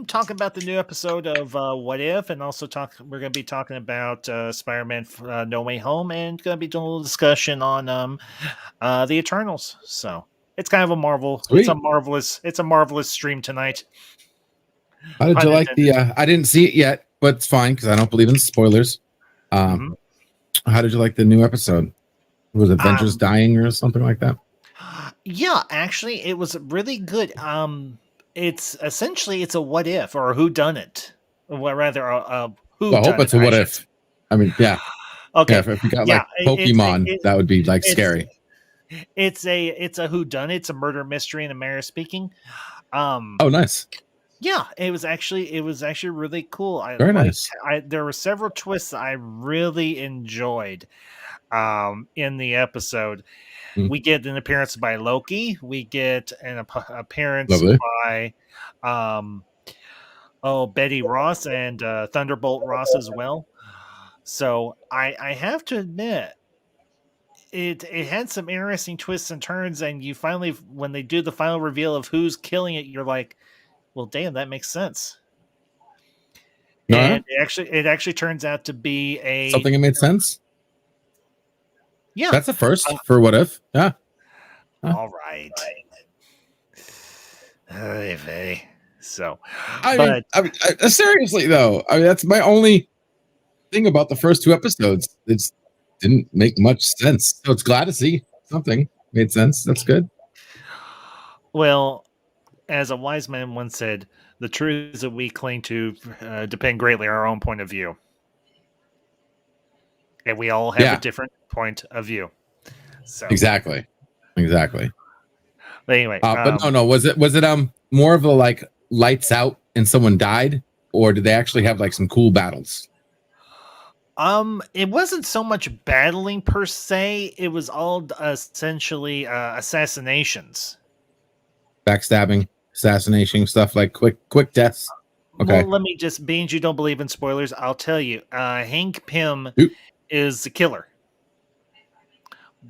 talking about the new episode of What If, and also we're going to be talking about Spider-Man No Way Home, and going to be doing a little discussion on the Eternals. So it's kind of a marvel. Sweet. It's a marvelous stream tonight. How did you like the? I didn't see it yet, but it's fine because I don't believe in spoilers. How did you like the new episode? Was Avengers dying or something like that? Yeah, actually, it was really good. It's essentially it's a what if or a who done it, or rather who. I hope it's a what if. I mean, yeah. Okay. Yeah, if we got like Pokemon, that would be like scary. It's a who done it. It's a murder mystery in a manner of speaking. Oh, nice. Yeah, it was actually really cool. Very nice. There were several twists I really enjoyed in the episode. We get an appearance by Loki. We get an appearance by Betty Ross and Thunderbolt Ross as well. So I have to admit, it had some interesting twists and turns, and you finally, when they do the final reveal of who's killing it, you're like, well, damn, that makes sense. No, And it actually turns out to be something that made sense. Yeah, That's a first for What If. Yeah. All right. So, I but mean, seriously though, I mean, that's my only thing about the first 2 episodes. It didn't make much sense. So it's glad to see something made sense. That's good. well, as a wise man once said, the truths that we cling to depend greatly on our own point of view, and we all have a Yeah, different point of view. So exactly. but anyway, But no. Was it more of a like lights out and someone died, or did they actually have like some cool battles? it wasn't so much battling per se. It was all essentially assassinations. Backstabbing, assassination, stuff like quick deaths. Okay. Well, let me just, being you don't believe in spoilers, I'll tell you. Hank Pym Oop. is the killer,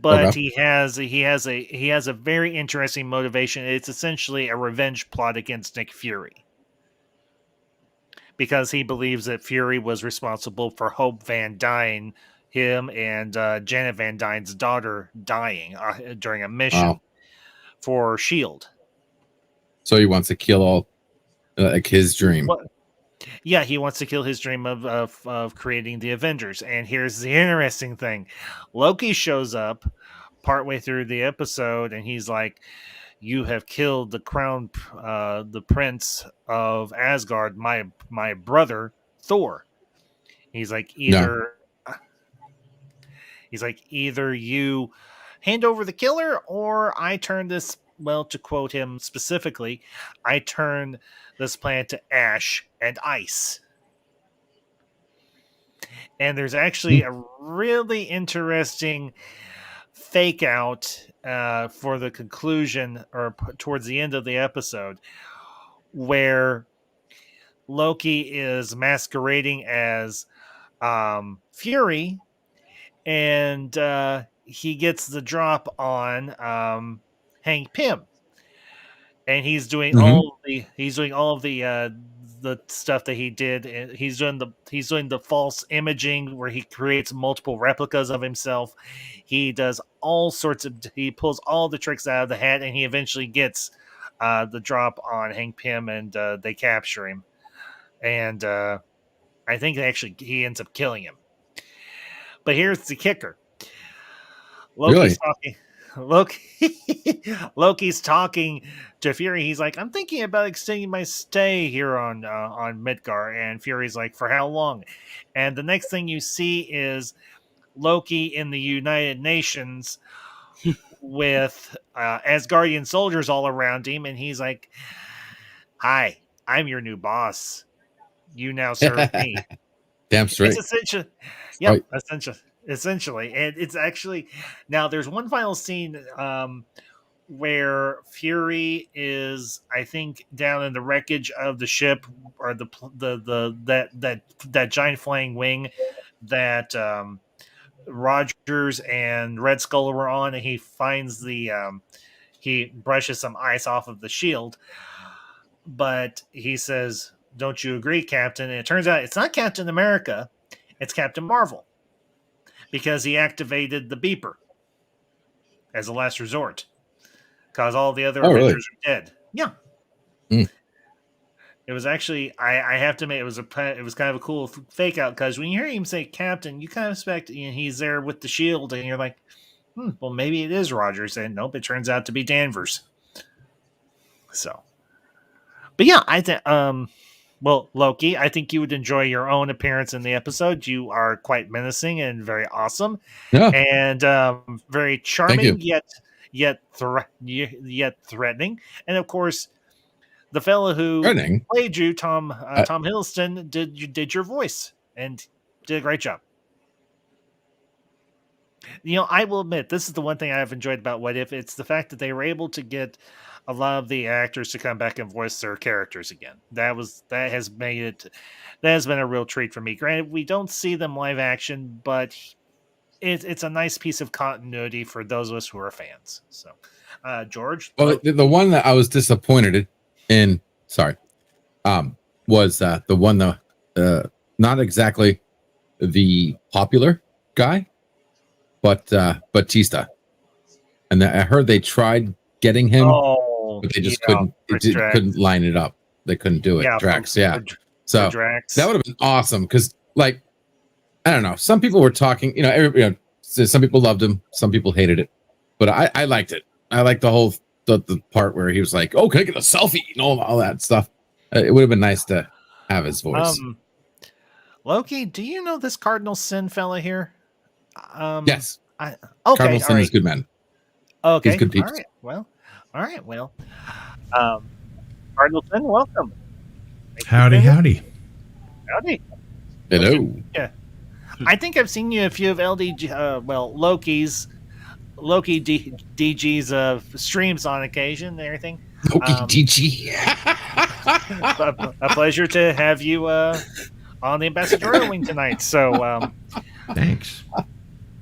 but Okay. he has a very interesting motivation. It's essentially a revenge plot against Nick Fury, because he believes that Fury was responsible for Hope Van Dyne, him and Janet Van Dyne's daughter dying during a mission for Shield. So he wants to kill all like his dream. Well, yeah, he wants to kill his dream of creating the Avengers. And here's the interesting thing: Loki shows up partway through the episode, and he's like, "You have killed the crown, the prince of Asgard, my brother Thor." He's like, either you hand over the killer, or I turn this. Well, to quote him specifically, I turn this planet to ash and ice. And there's actually a really interesting fake out for the conclusion, or towards the end of the episode, where Loki is masquerading as Fury, and he gets the drop on Hank Pym, and he's doing all of the stuff that he did. And he's doing the false imaging where he creates multiple replicas of himself. He does all sorts of, he pulls all the tricks out of the hat, and he eventually gets the drop on Hank Pym, and they capture him. And I think he ends up killing him. But here's the kicker: Loki's talking. Loki's talking to Fury. He's like, "I'm thinking about extending my stay here on Midgar." And Fury's like, "For how long?" And the next thing you see is Loki in the United Nations with Asgardian soldiers all around him, and he's like, "Hi, I'm your new boss. You now serve me." Damn straight. It's essentially, yep, essentially, and it's actually, now there's one final scene where Fury is, I think, down in the wreckage of the ship, or that giant flying wing that Rogers and Red Skull were on, and he finds he brushes some ice off of the shield, but he says, "Don't you agree, Captain?" And it turns out it's not Captain America, it's Captain Marvel, because he activated the beeper as a last resort, because all the other Avengers are dead. Yeah. It was actually, I have to admit, it was kind of a cool fake out, because when you hear him say Captain, you kind of expect, he's there with the shield, and you're like, well, maybe it is Rogers, and nope, it turns out to be Danvers. So, but yeah, I think, well, Loki, I think you would enjoy your own appearance in the episode. You are quite menacing and very awesome, and very charming, yet threatening. And of course, the fellow who played you, Tom Hiddleston, did your voice and did a great job. I will admit, this is the one thing I've enjoyed about What If. It's the fact that they were able to get a lot of the actors to come back and voice their characters again. That has been a real treat for me. Granted, we don't see them live action, but it's a nice piece of continuity for those of us who are fans. So, George, Well, the one that I was disappointed in, sorry, was the one not exactly the popular guy, but Batista. And I heard they tried getting him, but they just couldn't line it up. They couldn't do it. Yeah, Drax, so Drax. That would have been awesome because, like, I don't know. Some people were talking, some people loved him, some people hated it, but I liked it. I liked the part where he was like, "Oh, can I get a selfie?" and all that stuff. It would have been nice to have his voice. Loki, do you know this Cardinal Sin fella here? Yes. Okay. Cardinal Sin is good man. Okay. He's good people. All right. Well, Cardinal Sin, welcome. Howdy. Howdy. Hello. Yeah. I think I've seen you a few of Loki DG's streams on occasion and everything. Loki DG. A pleasure to have you on the ambassadorial wing tonight. So, thanks.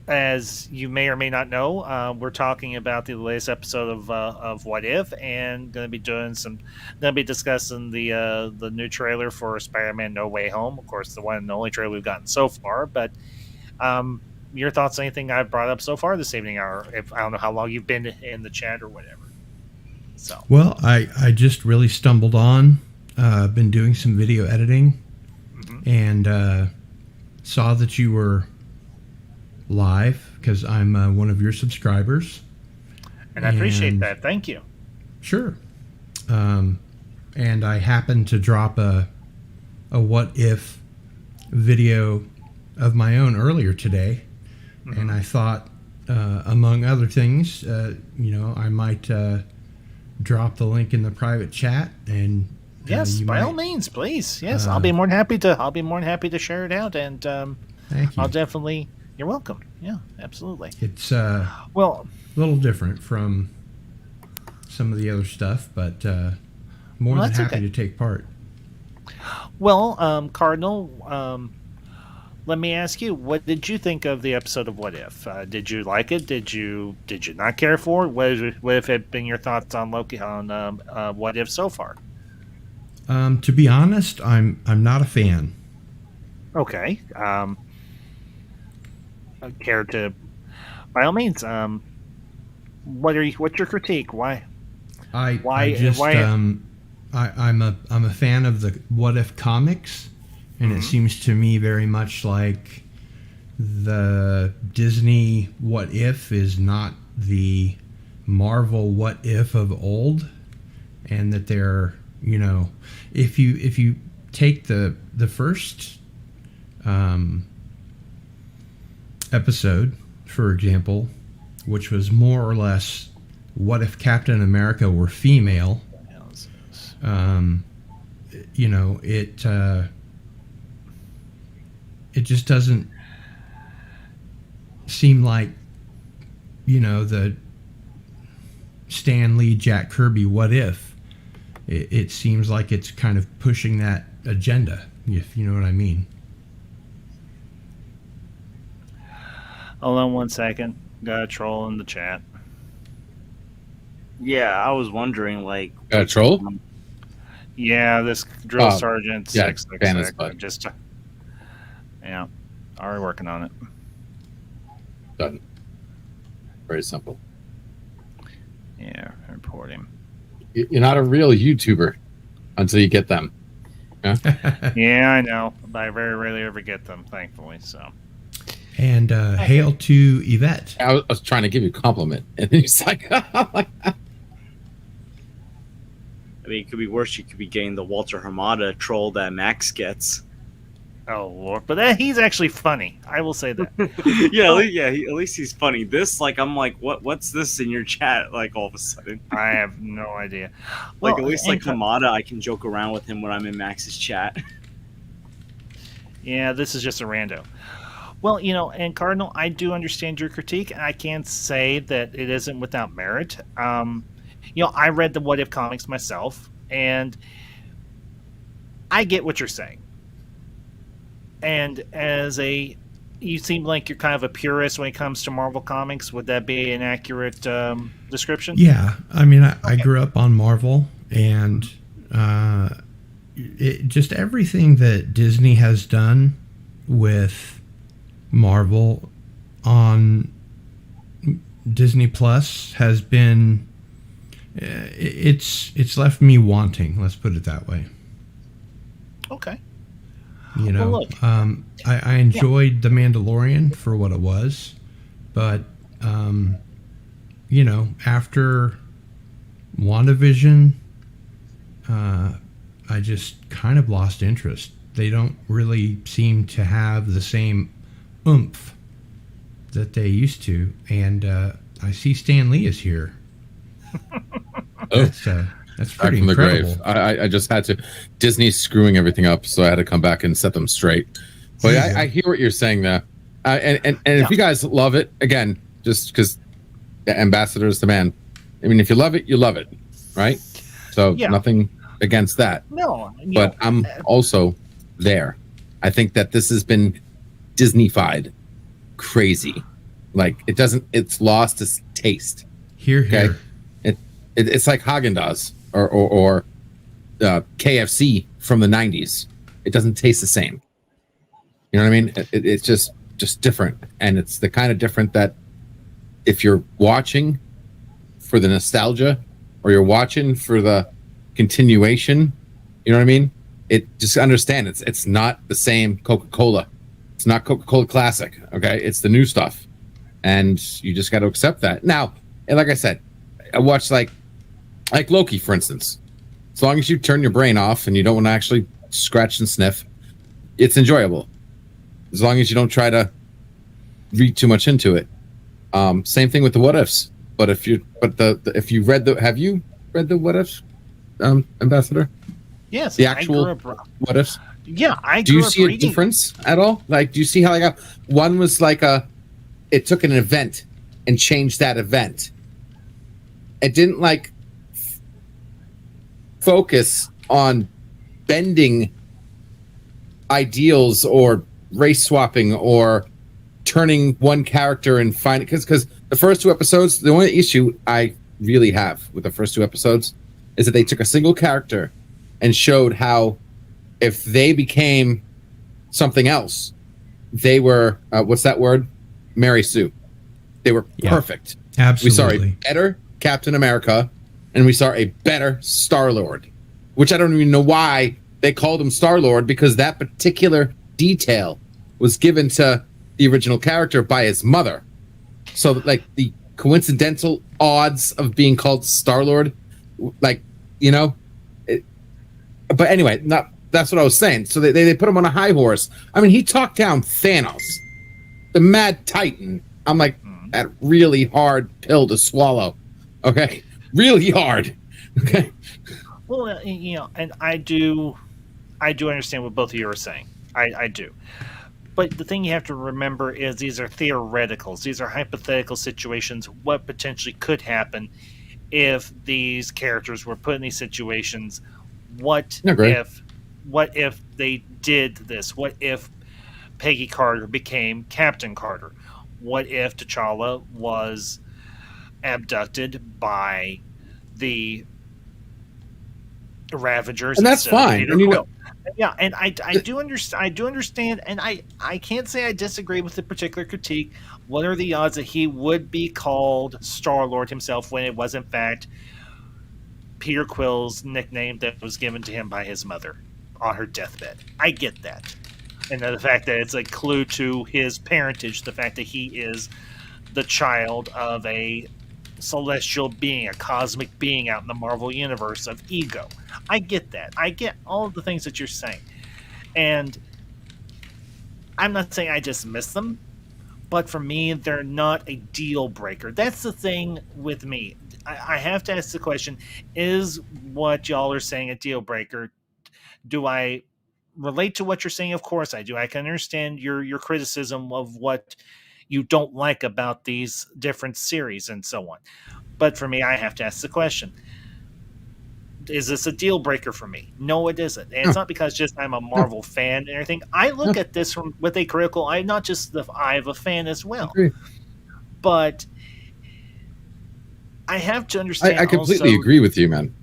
As you may or may not know, we're talking about the latest episode of What If, and going to be discussing the new trailer for Spider-Man: No Way Home. Of course, the one and only trailer we've gotten so far. But your thoughts on anything I've brought up so far this evening, or if I don't know how long you've been in the chat or whatever. So, well, I just really stumbled on. Been doing some video editing, and saw that you were live because I'm one of your subscribers, and I appreciate that. Thank you. Sure. And I happened to drop a what if video of my own earlier today, and I thought, among other things, I might drop the link in the private chat, and yes, by all means, please. Yes, I'll be more than happy to share it out, and thank you. I'll definitely. You're welcome. Yeah, absolutely. It's well, a little different from some of the other stuff, but more than happy to take part. Well, Cardinal, let me ask you, what did you think of the episode of What If? Did you like it? Did you not care for it? What have been your thoughts on Loki on What If so far? To be honest, I'm not a fan. Okay. Care to, by all means, what's your critique? Why? I'm a fan of the What If comics, and it seems to me very much like the Disney What If is not the Marvel What If of old, and that they're, if you take the first episode, for example, which was more or less what if Captain America were female, it just doesn't seem like, the Stan Lee, Jack Kirby what if. It seems like it's kind of pushing that agenda, if you know what I mean. Hold on one second. Got a troll in the chat. Yeah, I was wondering, like... Got a troll? Yeah, this drill sergeant 666. Just, yeah, already working on it. Done. Very simple. Yeah, report him. You're not a real YouTuber until you get them. Yeah, yeah, I know. But I very rarely ever get them, thankfully, so... And hail to Yvette. I was trying to give you a compliment, and he's like, I mean, it could be worse. You could be getting the Walter Hamada troll that Max gets. Oh, Lord. But he's actually funny. I will say that. At least he's funny. This, like, I'm like, what's this in your chat, like, all of a sudden? I have no idea. Like, at least, like, Hamada, I can joke around with him when I'm in Max's chat. Yeah, this is just a rando. Well, and Cardinal, I do understand your critique, and I can't say that it isn't without merit. I read the What If comics myself, and I get what you're saying. And you seem like you're kind of a purist when it comes to Marvel comics. Would that be an accurate description? Yeah, I mean, I grew up on Marvel, and just everything that Disney has done with Marvel on Disney Plus has been it's left me wanting. Let's put it that way. Okay. Well, look. I enjoyed The Mandalorian for what it was, but after WandaVision, I just kind of lost interest. They don't really seem to have the same oomph that they used to, and I see Stan Lee is here. That's pretty from the incredible. grave. I just had to. Disney's screwing everything up, so I had to come back and set them straight. But I hear what you're saying there, and if you guys love it, again, just because Ambassador is the man. I mean, if you love it, you love it, right? So nothing against that. No, but I'm also there. I think that this has been Disney-fied crazy. Like it's lost its taste. Here. It's like Haagen-Dazs or KFC from the 90s. It doesn't taste the same. You know what I mean? It's just different. And it's the kind of different that if you're watching for the nostalgia or you're watching for the continuation, you know what I mean? Just understand it's not the same Coca-Cola. It's not Coca-Cola Classic, okay? It's the new stuff. And you just got to accept that. Now, and like I said, I watched like Loki, for instance. As long as you turn your brain off and you don't want to actually scratch and sniff, it's enjoyable. As long as you don't try to read too much into it. Same thing with the what ifs. But have you read the what ifs, Ambassador? Yes, the actual what ifs. Yeah, do you see a difference at all? Like, do you see how one was like it took an event and changed that event. It didn't focus on bending ideals or race swapping or turning one character and finding because the first two episodes, the only issue I really have with the first two episodes is that they took a single character and showed how if they became something else, they were what's that word? Mary Sue. They were perfect. Absolutely. We saw a better Captain America and we saw a better Star-Lord, which I don't even know why they called him Star-Lord, because that particular detail was given to the original character by his mother. So like the coincidental odds of being called Star-Lord, but anyway, that's what I was saying. So they put him on a high horse. I mean, he talked down Thanos, the Mad Titan. I'm like, that really hard pill to swallow. Okay, really hard. Okay. Well, and I do understand what both of you are saying. I do. But the thing you have to remember is these are theoreticals. These are hypothetical situations. What potentially could happen if these characters were put in these situations? What if they did this? What if Peggy Carter became Captain Carter? What if T'Challa was abducted by the Ravagers? And that's fine. And yeah, and I do understand, and I can't say I disagree with the particular critique. What are the odds that he would be called Star-Lord himself when it was in fact Peter Quill's nickname that was given to him by his mother on her deathbed? I get that. And the fact that it's a clue to his parentage, the fact that he is the child of a celestial being, a cosmic being out in the Marvel universe of ego. I get that. I get all of the things that you're saying. And I'm not saying I dismiss them, but for me, they're not a deal breaker. That's the thing with me. I have to ask the question, is what y'all are saying a deal breaker? Do I relate to what you're saying? Of course I do. I can understand your criticism of what you don't like about these different series and so on. But for me, I have to ask the question: is this a deal breaker for me? No, it isn't. And it's not because just I'm a Marvel fan and everything. I look at this with a critical eye, not just the eye of a fan as well. But I have to understand. I completely agree with you, man.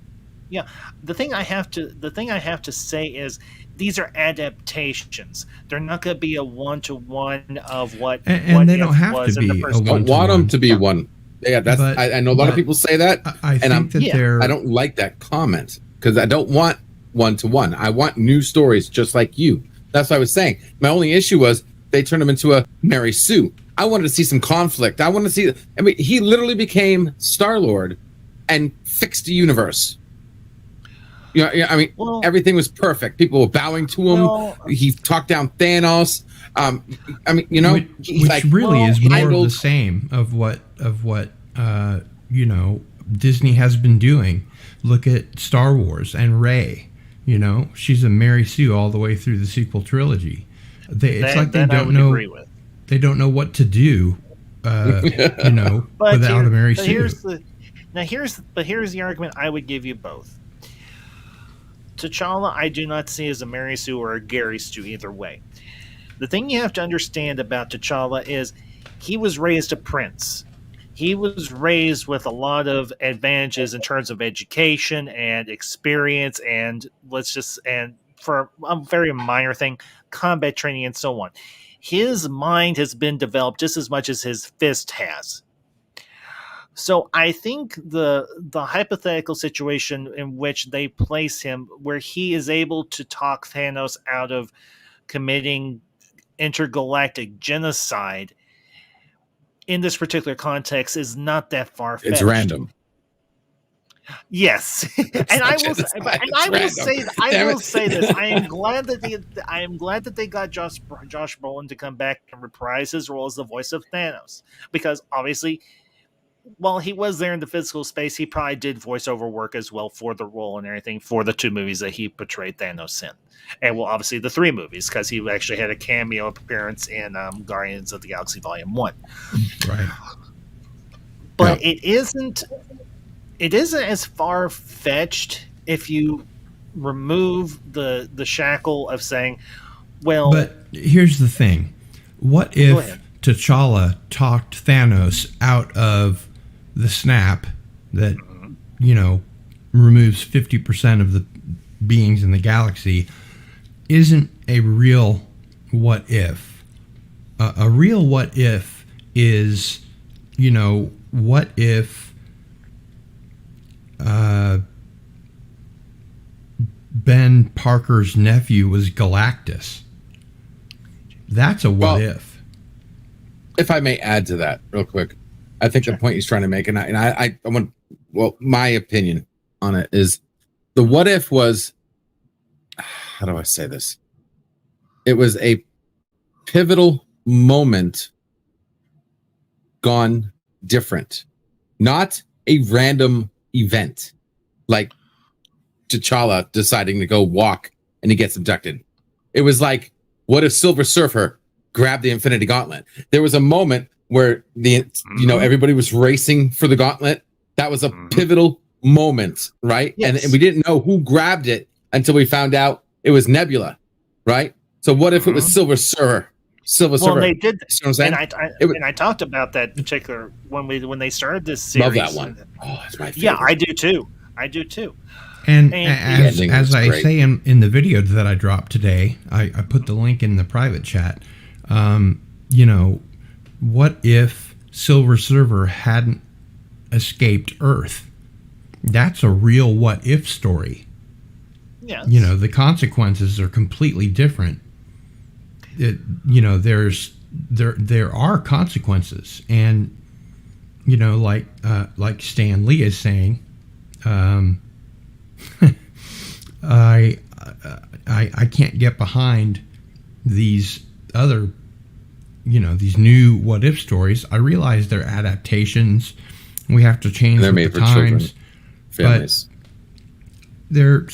Yeah, the thing I have to say is these are adaptations. They're not going to be a one-to-one of what and they don't have to be a one-to-one. I want them to be one. Yeah, that's. But, I know a lot of people say that, I don't like that comment because I don't want one-to-one. I want new stories just like you. That's what I was saying. My only issue was they turned him into a Mary Sue. I wanted to see some conflict. I wanted to see. I mean, he literally became Star-Lord and fixed the universe. I mean, everything was perfect. People were bowing to him. He talked down Thanos. I mean, which like, really is more of the same of what Disney has been doing. Look at Star Wars and Rey. She's a Mary Sue all the way through the sequel trilogy. They don't know. They don't know what to do. Without a Mary Sue. Here's the argument I would give you both. T'Challa, I do not see as a Mary Sue or a Gary Sue either way. The thing you have to understand about T'Challa is he was raised a prince. He was raised with a lot of advantages in terms of education and experience and for a very minor thing, combat training and so on. His mind has been developed just as much as his fist has. So I think the hypothetical situation in which they place him, where he is able to talk Thanos out of committing intergalactic genocide in this particular context, is not that far-fetched. It's random. Yes, I will say this. I am glad that they got Josh Brolin to come back and reprise his role as the voice of Thanos, because obviously, while he was there in the physical space, he probably did voiceover work as well for the role and everything for the 2 movies that he portrayed Thanos in. And obviously the 3 movies, because he actually had a cameo appearance in Guardians of the Galaxy Volume 1. Right. But it isn't as far-fetched if you remove the shackle of saying, well... But here's the thing. What if T'Challa talked Thanos out of the snap that, removes 50% of the beings in the galaxy? Isn't a real what if. A real what if is, what if Ben Parker's nephew was Galactus? That's a what if. If I may add to that real quick, I think the point he's trying to make, and I want, my opinion on it is the what if was, how do I say this? It was a pivotal moment gone different, not a random event like T'Challa deciding to go walk and he gets abducted. It was like, what if Silver Surfer grabbed the Infinity Gauntlet? There was a moment where everybody was racing for the gauntlet. That was a pivotal moment, right? Yes. And we didn't know who grabbed it until we found out it was Nebula, right? So what if it was Silver Surfer? They did, you know what I'm saying? And I talked about that particular when they started this series. Love that one. Oh, it's my favorite. Yeah, I do too. And as I say in the video that I dropped today, I put the link in the private chat. What if Silver Surfer hadn't escaped Earth? That's a real what if story. Yes. The consequences are completely different. There are consequences, and like Stan Lee is saying, I can't get behind these other, these new what if stories. I realize they're adaptations. We have to change with the times, families. But they're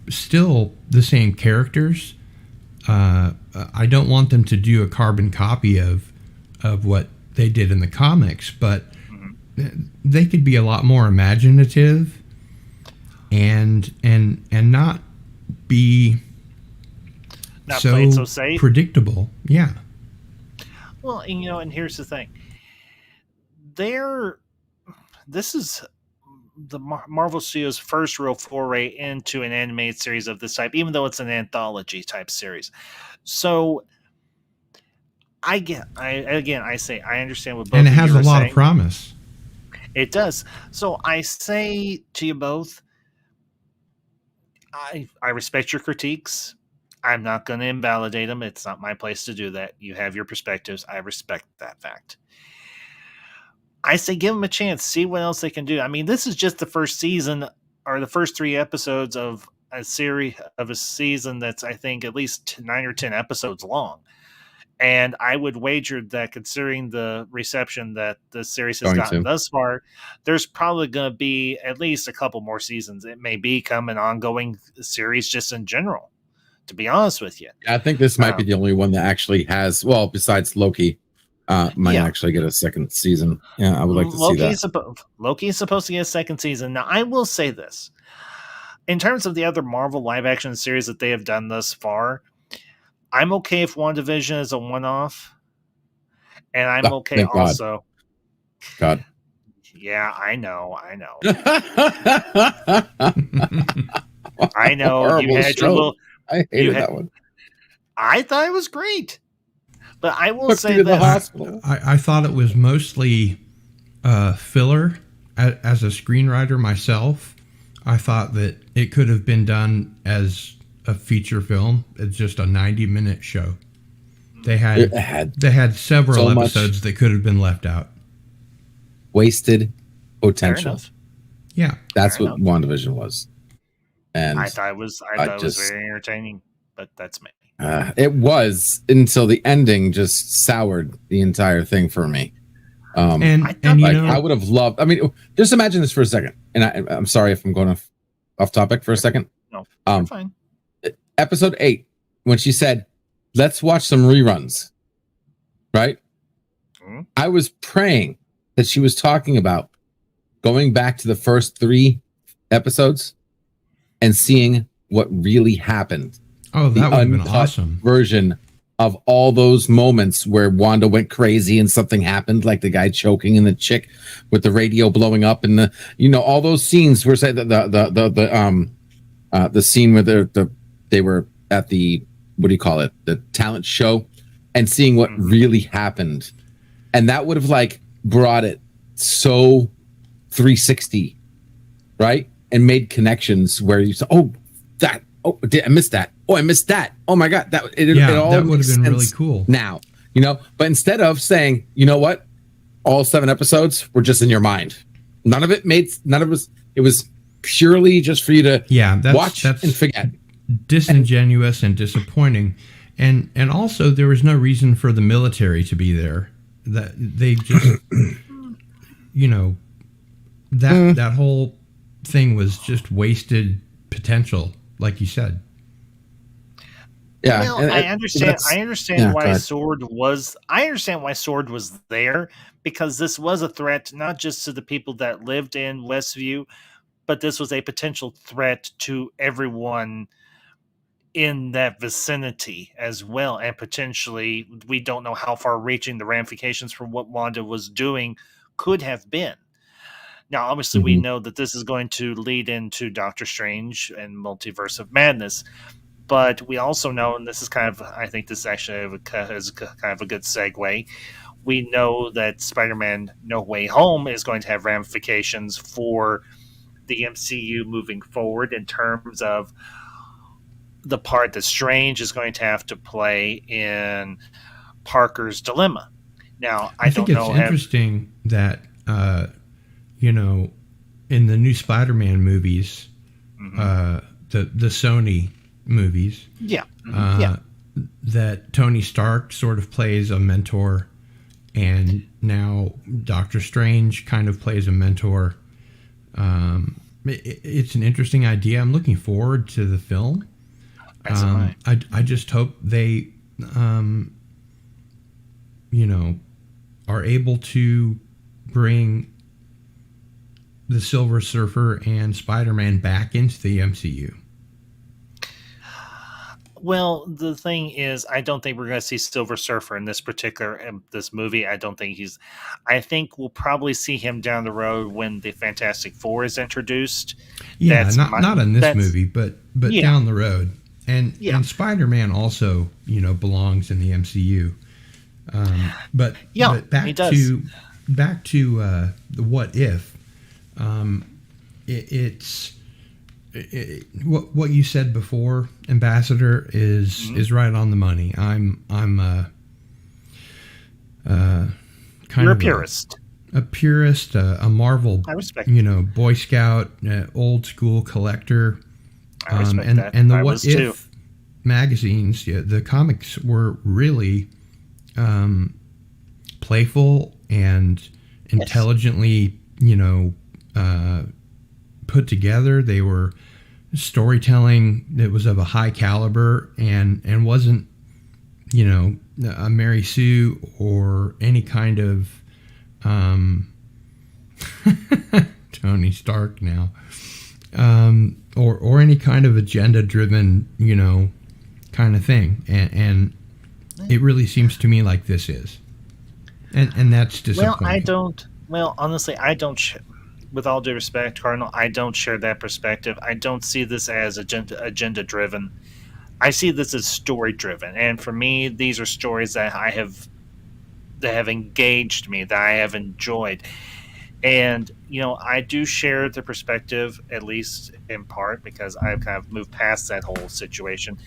still the same characters. I don't want them to do a carbon copy of what they did in the comics, but they could be a lot more imaginative and not be Not played so safe. predictable. Yeah. Well, and here's the thing. This is the Marvel Studios' first real foray into an animated series of this type, even though it's an anthology type series. So I understand what both And it of has you a are lot saying. of promise. It does. So I say to you both, I respect your critiques. I'm not going to invalidate them. It's not my place to do that. You have your perspectives. I respect that fact. I say give them a chance. See what else they can do. I mean, this is just the first season or the first 3 episodes of a season that's, I think, at least 9 or 10 episodes long. And I would wager that, considering the reception that the series has gotten thus far, there's probably going to be at least a couple more seasons. It may become an ongoing series just in general, to be honest with you. I think this might be the only one that actually has, well, besides Loki, might actually get a second season. Yeah, I would like to see that. Loki is supposed to get a second season. Now, I will say this. In terms of the other Marvel live-action series that they have done thus far, I'm okay if WandaVision is a one-off. And I'm okay also. God. Yeah, I know. I know. You had your little... I hated that one. I thought it was great. But I will say that I thought it was mostly filler. As a screenwriter myself, I thought that it could have been done as a feature film. It's just a 90-minute show. They had several episodes that could have been left out. Wasted potential. Yeah, that's what WandaVision was. And I thought it was very entertaining, but that's me. It was until the ending just soured the entire thing for me. I would have loved. I mean, just imagine this for a second. And I'm sorry if I'm going off topic for a second. No, you're fine. Episode 8, when she said, "Let's watch some reruns," right? Mm-hmm. I was praying that she was talking about going back to the first 3 episodes and seeing what really happened. Oh, that would have been awesome. Version of all those moments where Wanda went crazy and something happened, like the guy choking and the chick with the radio blowing up, and all those scenes were said the scene where they were at the, what do you call it, the talent show, and seeing what really happened, and that would have brought it so 360, right, and made connections where you say, I missed that. Oh, I missed that. Oh my God, that all that would have been really cool. Now, but instead of saying, you know what, all 7 episodes were just in your mind. None of it was. It was purely just for you to watch and forget. Disingenuous and disappointing, and also there was no reason for the military to be there. That they just, that whole thing was just wasted potential, like you said. Yeah, well, I understand. I understand why Sword was. I understand why Sword was there, because this was a threat not just to the people that lived in Westview, but this was a potential threat to everyone in that vicinity as well. And potentially, we don't know how far reaching the ramifications for what Wanda was doing could have been. Now, obviously, we know that this is going to lead into Doctor Strange and Multiverse of Madness. But we also know, and this is I think this actually is kind of a good segue. We know that Spider-Man No Way Home is going to have ramifications for the MCU moving forward in terms of the part that Strange is going to have to play in Parker's dilemma. Now, I think it's interesting that, in the new Spider-Man movies, the Sony movies, that Tony Stark sort of plays a mentor, and now Doctor Strange kind of plays a mentor. It's an interesting idea. I'm looking forward to the film. I just hope they, are able to bring the Silver Surfer and Spider-Man back into the MCU? Well, the thing is, I don't think we're going to see Silver Surfer in this movie. I don't think he's. I think we'll probably see him down the road when the Fantastic Four is introduced. Yeah, not in this movie, but yeah. down the road. And Spider-Man also, belongs in the MCU. But back to the what if. It's what you said before, Ambassador, is right on the money. I'm You're a purist. A purist, a Marvel, I respect Boy Scout, old school collector. I respect that. And the I What If too. magazines, the comics were really playful and intelligently, put together. They were storytelling that was of a high caliber and wasn't, a Mary Sue or any kind of Tony Stark now, or any kind of agenda driven, kind of thing. And it really seems to me like this is. And that's disappointing. Honestly, I don't. With all due respect, Cardinal, I don't share that perspective. I don't see this as agenda driven. I see this as story driven, and for me, these are stories that have engaged me, that I have enjoyed, and I do share the perspective, at least in part, because I've kind of moved past that whole situation.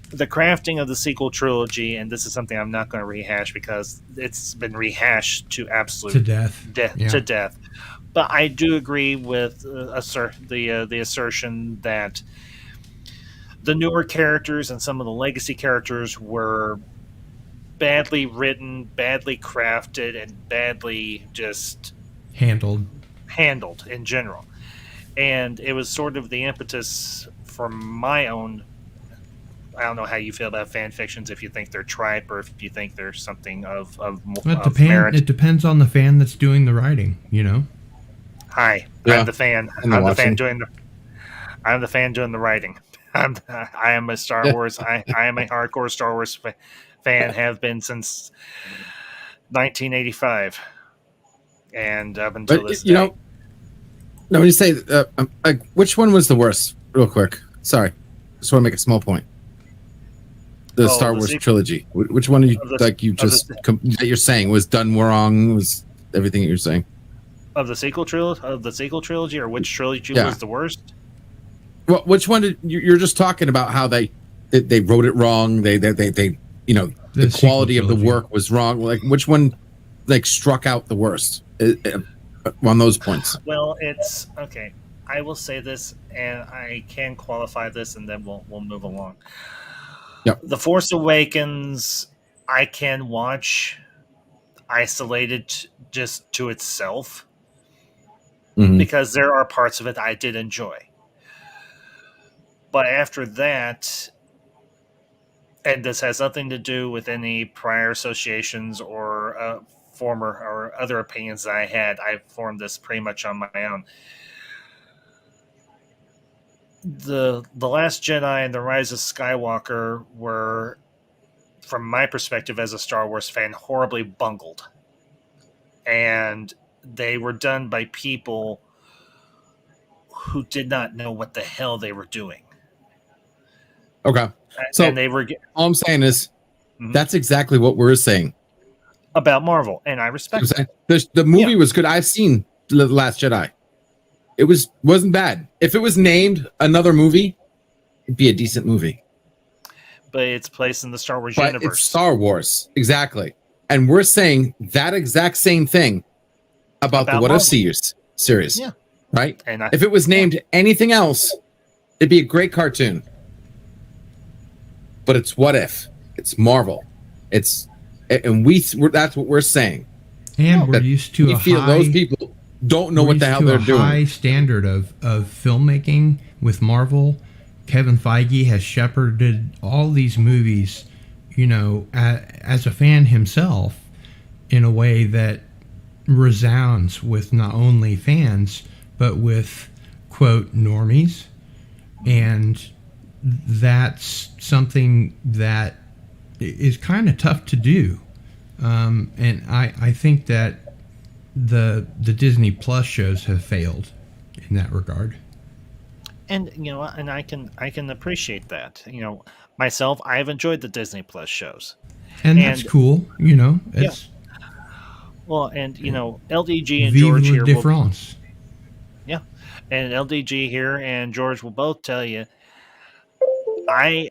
The crafting of the sequel trilogy, and this is something I'm not going to rehash because it's been rehashed to absolute death. To death. But I do agree with the assertion that the newer characters and some of the legacy characters were badly written, badly crafted, and badly just handled in general. And it was sort of the impetus for my own. I don't know how you feel about fan fictions, if you think they're tripe or if you think there's something of merit. It depends on the fan that's doing the writing, Hi, Yeah. I'm the fan. I'm the fan doing the writing. I am a Star Wars. I am a hardcore Star Wars fan. Have been since 1985, and up until this day. No, when you say which one was the worst? Real quick, sorry, just want to make a small point. The Star Wars trilogy. Which one are you that you're saying was done wrong? Was everything that you're saying? Of the sequel trilogy, or which trilogy was the worst? Well, which one you're just talking about? How they wrote it wrong. They the quality of the work was wrong. Like which one struck out the worst on those points? Well, it's okay. I will say this, and I can qualify this, and then we'll move along. Yep. The Force Awakens, I can watch isolated just to itself. Because there are parts of it I did enjoy. But after that, and this has nothing to do with any prior associations or former or other opinions that I had, I formed this pretty much on my own. The Last Jedi and The Rise of Skywalker were, from my perspective as a Star Wars fan, horribly bungled. And they were done by people who did not know what the hell they were doing. Okay. So and they were all I'm saying is that's exactly what we're saying about Marvel, and I respect it. The movie was good. I've seen The Last Jedi. It wasn't bad. If it was named another movie, it'd be a decent movie. But it's placed in the Star Wars universe. It's Star Wars, exactly. And we're saying that exact same thing about the What If series. Yeah. Right? And if it was named anything else, it'd be a great cartoon. But it's What If. It's Marvel. That's what we're saying. And we're used to those people don't know what the hell they're doing. High standard of filmmaking with Marvel. Kevin Feige has shepherded all these movies, as a fan himself, in a way that resounds with not only fans but with quote normies, and that's something that is kind of tough to do. And I think that the Disney Plus shows have failed in that regard. And and I can appreciate that. Myself, I've enjoyed the Disney Plus shows. And that's cool, It's Well, and LDG and vive George la here différence. yeah, and LDG here and George will both tell you, I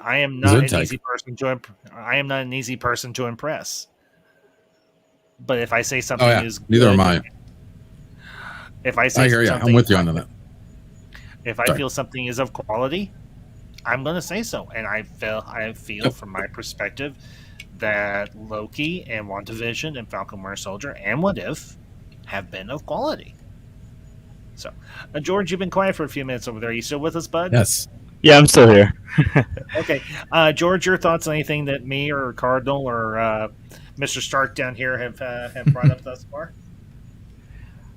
I am not an Gesundheit. easy person to I am not an easy person to impress. But if I say something Oh yeah, is neither good, am I. if I say I hear you. something, I'm with you on that. if I Sorry. feel something is of quality, I'm going to say so. And I feel Yep. from my perspective that Loki and WandaVision and Falcon Winter Soldier and What If have been of quality. So, George, you've been quiet for a few minutes over there. Are you still with us, bud? Yes. Yeah, I'm still here. Okay. George, your thoughts on anything that me or Cardinal or Mr. Stark down here have brought up thus far?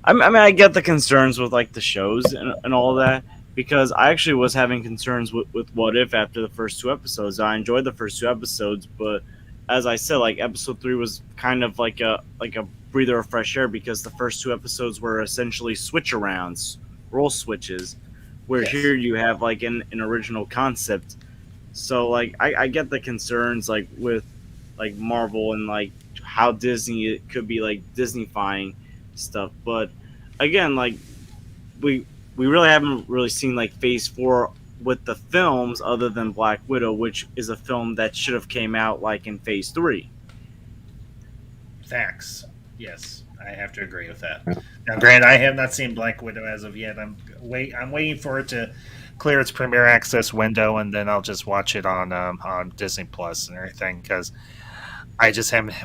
I mean, I get the concerns with like the shows and all of that, because I actually was having concerns with What If after the first two episodes. I enjoyed the first two episodes, but as I said, like episode 3 was kind of like a breather of fresh air, because the first two episodes were essentially switch arounds, role switches, where Yes. here you have like an original concept. So like I get the concerns like with like Marvel and like how Disney it could be like Disneyfying stuff, but again, like we really haven't really seen like Phase 4 with the films other than Black Widow, which is a film that should have came out like in Phase 3. Facts. Yes, I have to agree with that. Now, Grant, I have not seen Black Widow as of yet. I'm waiting for it to clear its premiere access window, and then I'll just watch it on Disney Plus and everything, because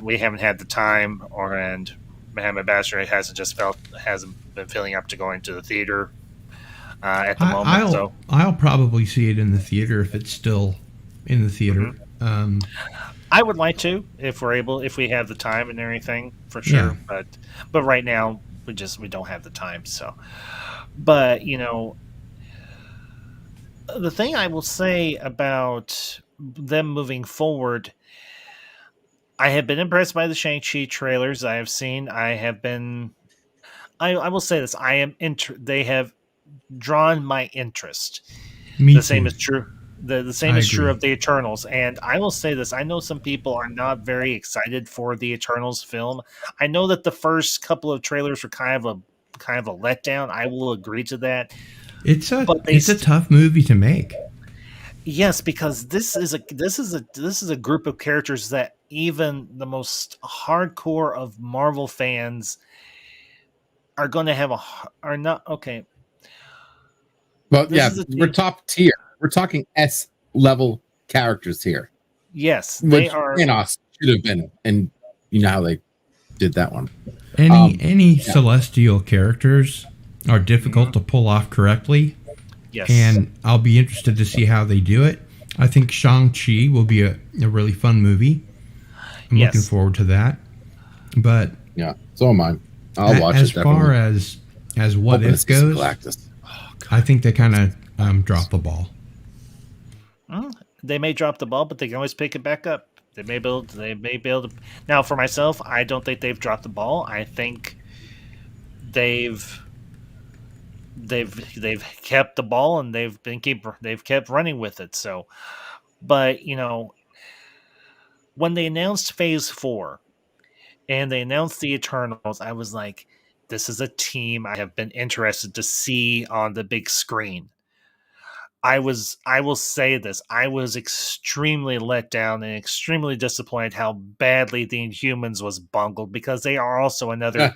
we haven't had the time, and Mohammed Basher hasn't been feeling up to going to the theater at the moment. I'll probably see it in the theater if it's still in the theater. I would like to, if we have the time and everything, for sure. Yeah. But right now we don't have the time. So, but the thing I will say about them moving forward, I have been impressed by the Shang-Chi trailers I have seen. I will say this: they have drawn my interest. Me the too. same is true. The same I is true agree. of the Eternals, and I will say this: I know some people are not very excited for the Eternals film. I know that the first couple of trailers were kind of a letdown. I will agree to that. It's a tough movie to make. Yes, because this is a group of characters that even the most hardcore of Marvel fans are going to are not okay. Well, This yeah, is we're top tier. We're talking S level characters here. Yes, Which they are. Thanos should have been, and you know how they did that one. Any celestial characters are difficult to pull off correctly. Yes, And I'll be interested to see how they do it. I think Shang-Chi will be a really fun movie. I'm Yes. looking forward to that. But Yeah, so am I. I'll watch as it. far Definitely. as What Hoping to If see some goes, Galactus. I think they kind of dropped the ball. They may drop the ball, but they can always pick it back up. They may be able to. Now, for myself, I don't think they've dropped the ball. I think they've kept the ball, and they've kept running with it. So, but when they announced Phase 4 and they announced the Eternals, I was like, this is a team I have been interested to see on the big screen. I will say this: I was extremely let down and extremely disappointed how badly the Inhumans was bungled, because they are also another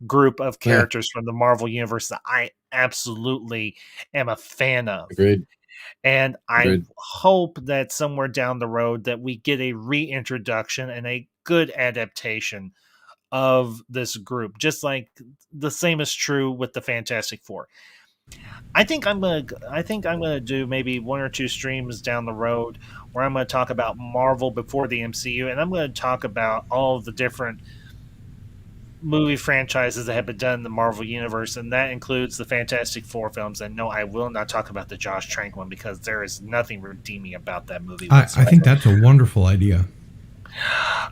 group of characters from the Marvel universe that I absolutely am a fan of. Agreed. And I Agreed. hope that somewhere down the road that we get a reintroduction and a good adaptation of this group, just like the same is true with the Fantastic Four. I think I'm gonna do maybe one or two streams down the road where I'm gonna talk about Marvel before the MCU, and I'm gonna talk about all of the different movie franchises that have been done in the Marvel Universe, and that includes the Fantastic Four films. And no, I will not talk about the Josh Trank one because there is nothing redeeming about that movie I whatsoever. think that's a wonderful idea.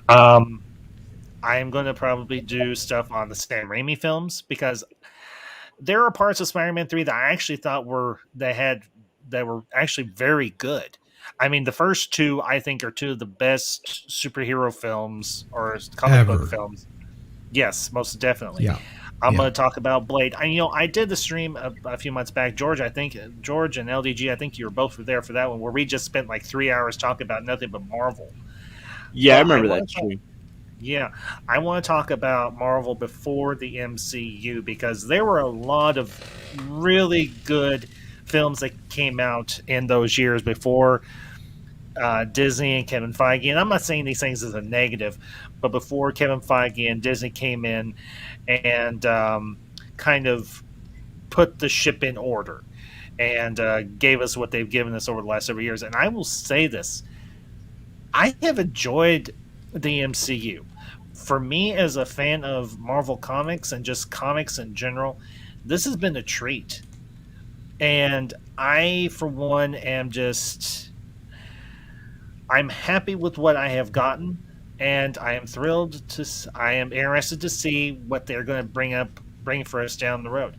I am going to probably do stuff on the Sam Raimi films because there are parts of Spider-Man 3 that I actually thought were actually very good. I mean, the first two I think are two of the best superhero films or comic book Ever. films. Yes, most definitely. Yeah. I'm Yeah. going to talk about Blade. I did the stream a few months back. George and LDG, I think you were both there for that one, where we just spent like 3 hours talking about nothing but Marvel. Yeah, I Well, remember wanna that talk- stream. Yeah, I want to talk about Marvel before the MCU because there were a lot of really good films that came out in those years before Disney and Kevin Feige. And I'm not saying these things as a negative, but before Kevin Feige and Disney came in and kind of put the ship in order and gave us what they've given us over the last several years. And I will say this. I have enjoyed the MCU. For me, as a fan of Marvel Comics and just comics in general, this has been a treat. And I, for one, I'm happy with what I have gotten, and I am I am interested to see what they're going to bring for us down the road.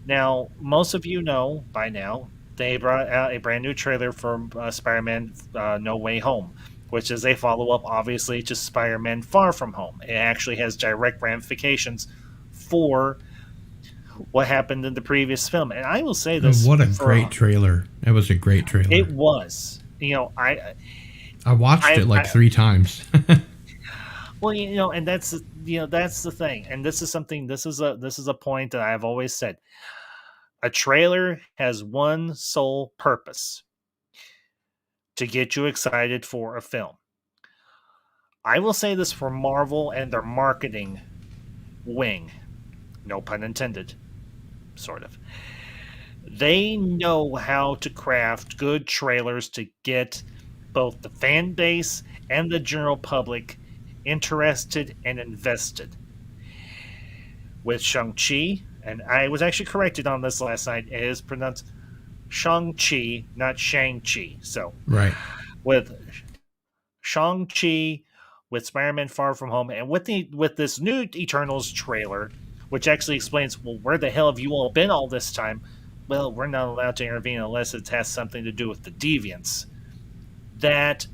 Now, most of you know by now, they brought out a brand new trailer for Spider-Man No Way Home, which is a follow-up, obviously, to Spider-Man Far From Home. It actually has direct ramifications for what happened in the previous film. And I will say this. What a great trailer. That was a great trailer. It was. I watched it like 3 times. Well, and that's the thing. And this is a point that I've always said. A trailer has one sole purpose: to get you excited for a film. I will say this for Marvel and their marketing wing. No pun intended. Sort of. They know how to craft good trailers to get both the fan base and the general public interested and invested. With Shang-Chi, and I was actually corrected on this last night, it is pronounced Shang-Chi, not Shang-Chi. So, right. With Shang-Chi, with Spider-Man Far From Home, and with this new Eternals trailer, which actually explains, well, where the hell have you all been all this time? Well, we're not allowed to intervene unless it has something to do with the deviants. That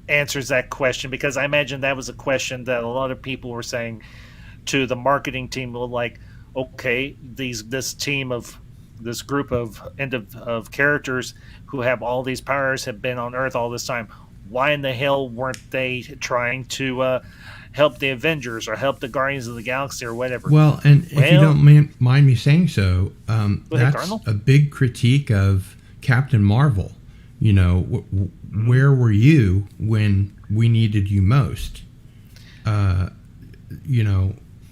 answers that question, because I imagine that was a question that a lot of people were saying to the marketing team. Well, like, okay, this group of characters who have all these powers have been on Earth all this time. Why in the hell weren't they trying to help the Avengers or help the Guardians of the Galaxy or whatever? Well, and if you don't mind me saying so, that's a big critique of Captain Marvel. Where were you when we needed you most? And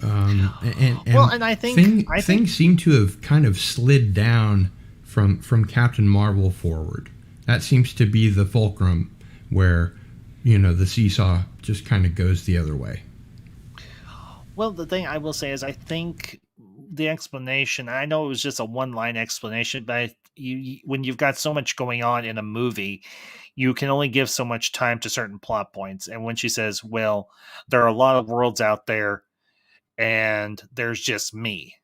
I think things seem to have kind of slid down from Captain Marvel forward. That seems to be the fulcrum where, the seesaw just kind of goes the other way. Well, the thing I will say is I think the explanation, I know it was just a one-line explanation, but when you've got so much going on in a movie, you can only give so much time to certain plot points. And when she says, well, there are a lot of worlds out there and there's just me.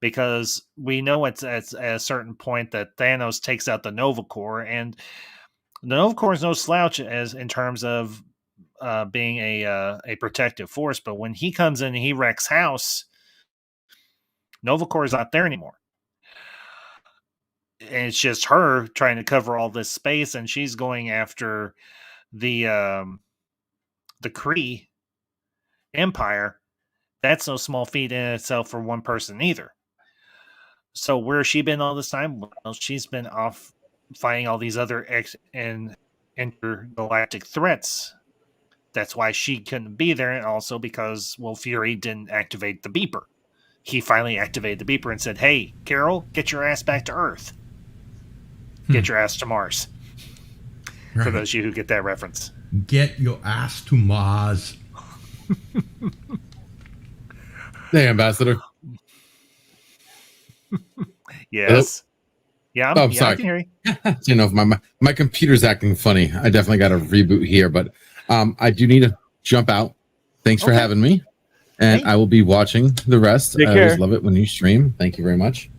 Because we know it's at a certain point that Thanos takes out the Nova Corps, and the Nova Corps is no slouch as in terms of being a protective force. But when he comes in and he wrecks house, Nova Corps is not there anymore. And it's just her trying to cover all this space, and she's going after the Kree Empire. That's no small feat in itself for one person either. So where has she been all this time? Well, she's been off fighting all these other intergalactic threats. That's why she couldn't be there, and also because, well, Fury didn't activate the beeper. He finally activated the beeper and said, hey, Carol, get your ass back to Earth. Get your ass to Mars. Right. For those of you who get that reference. Get your ass to Mars. Hey, Ambassador. Yes. Yeah, Oh, I'm yeah, I sorry. can hear you. You know, my computer's acting funny. I definitely got to reboot here, but I do need to jump out. Thanks for Okay. having me, and Hey. I will be watching the rest. Take I always care. love it when you stream. Thank you very much.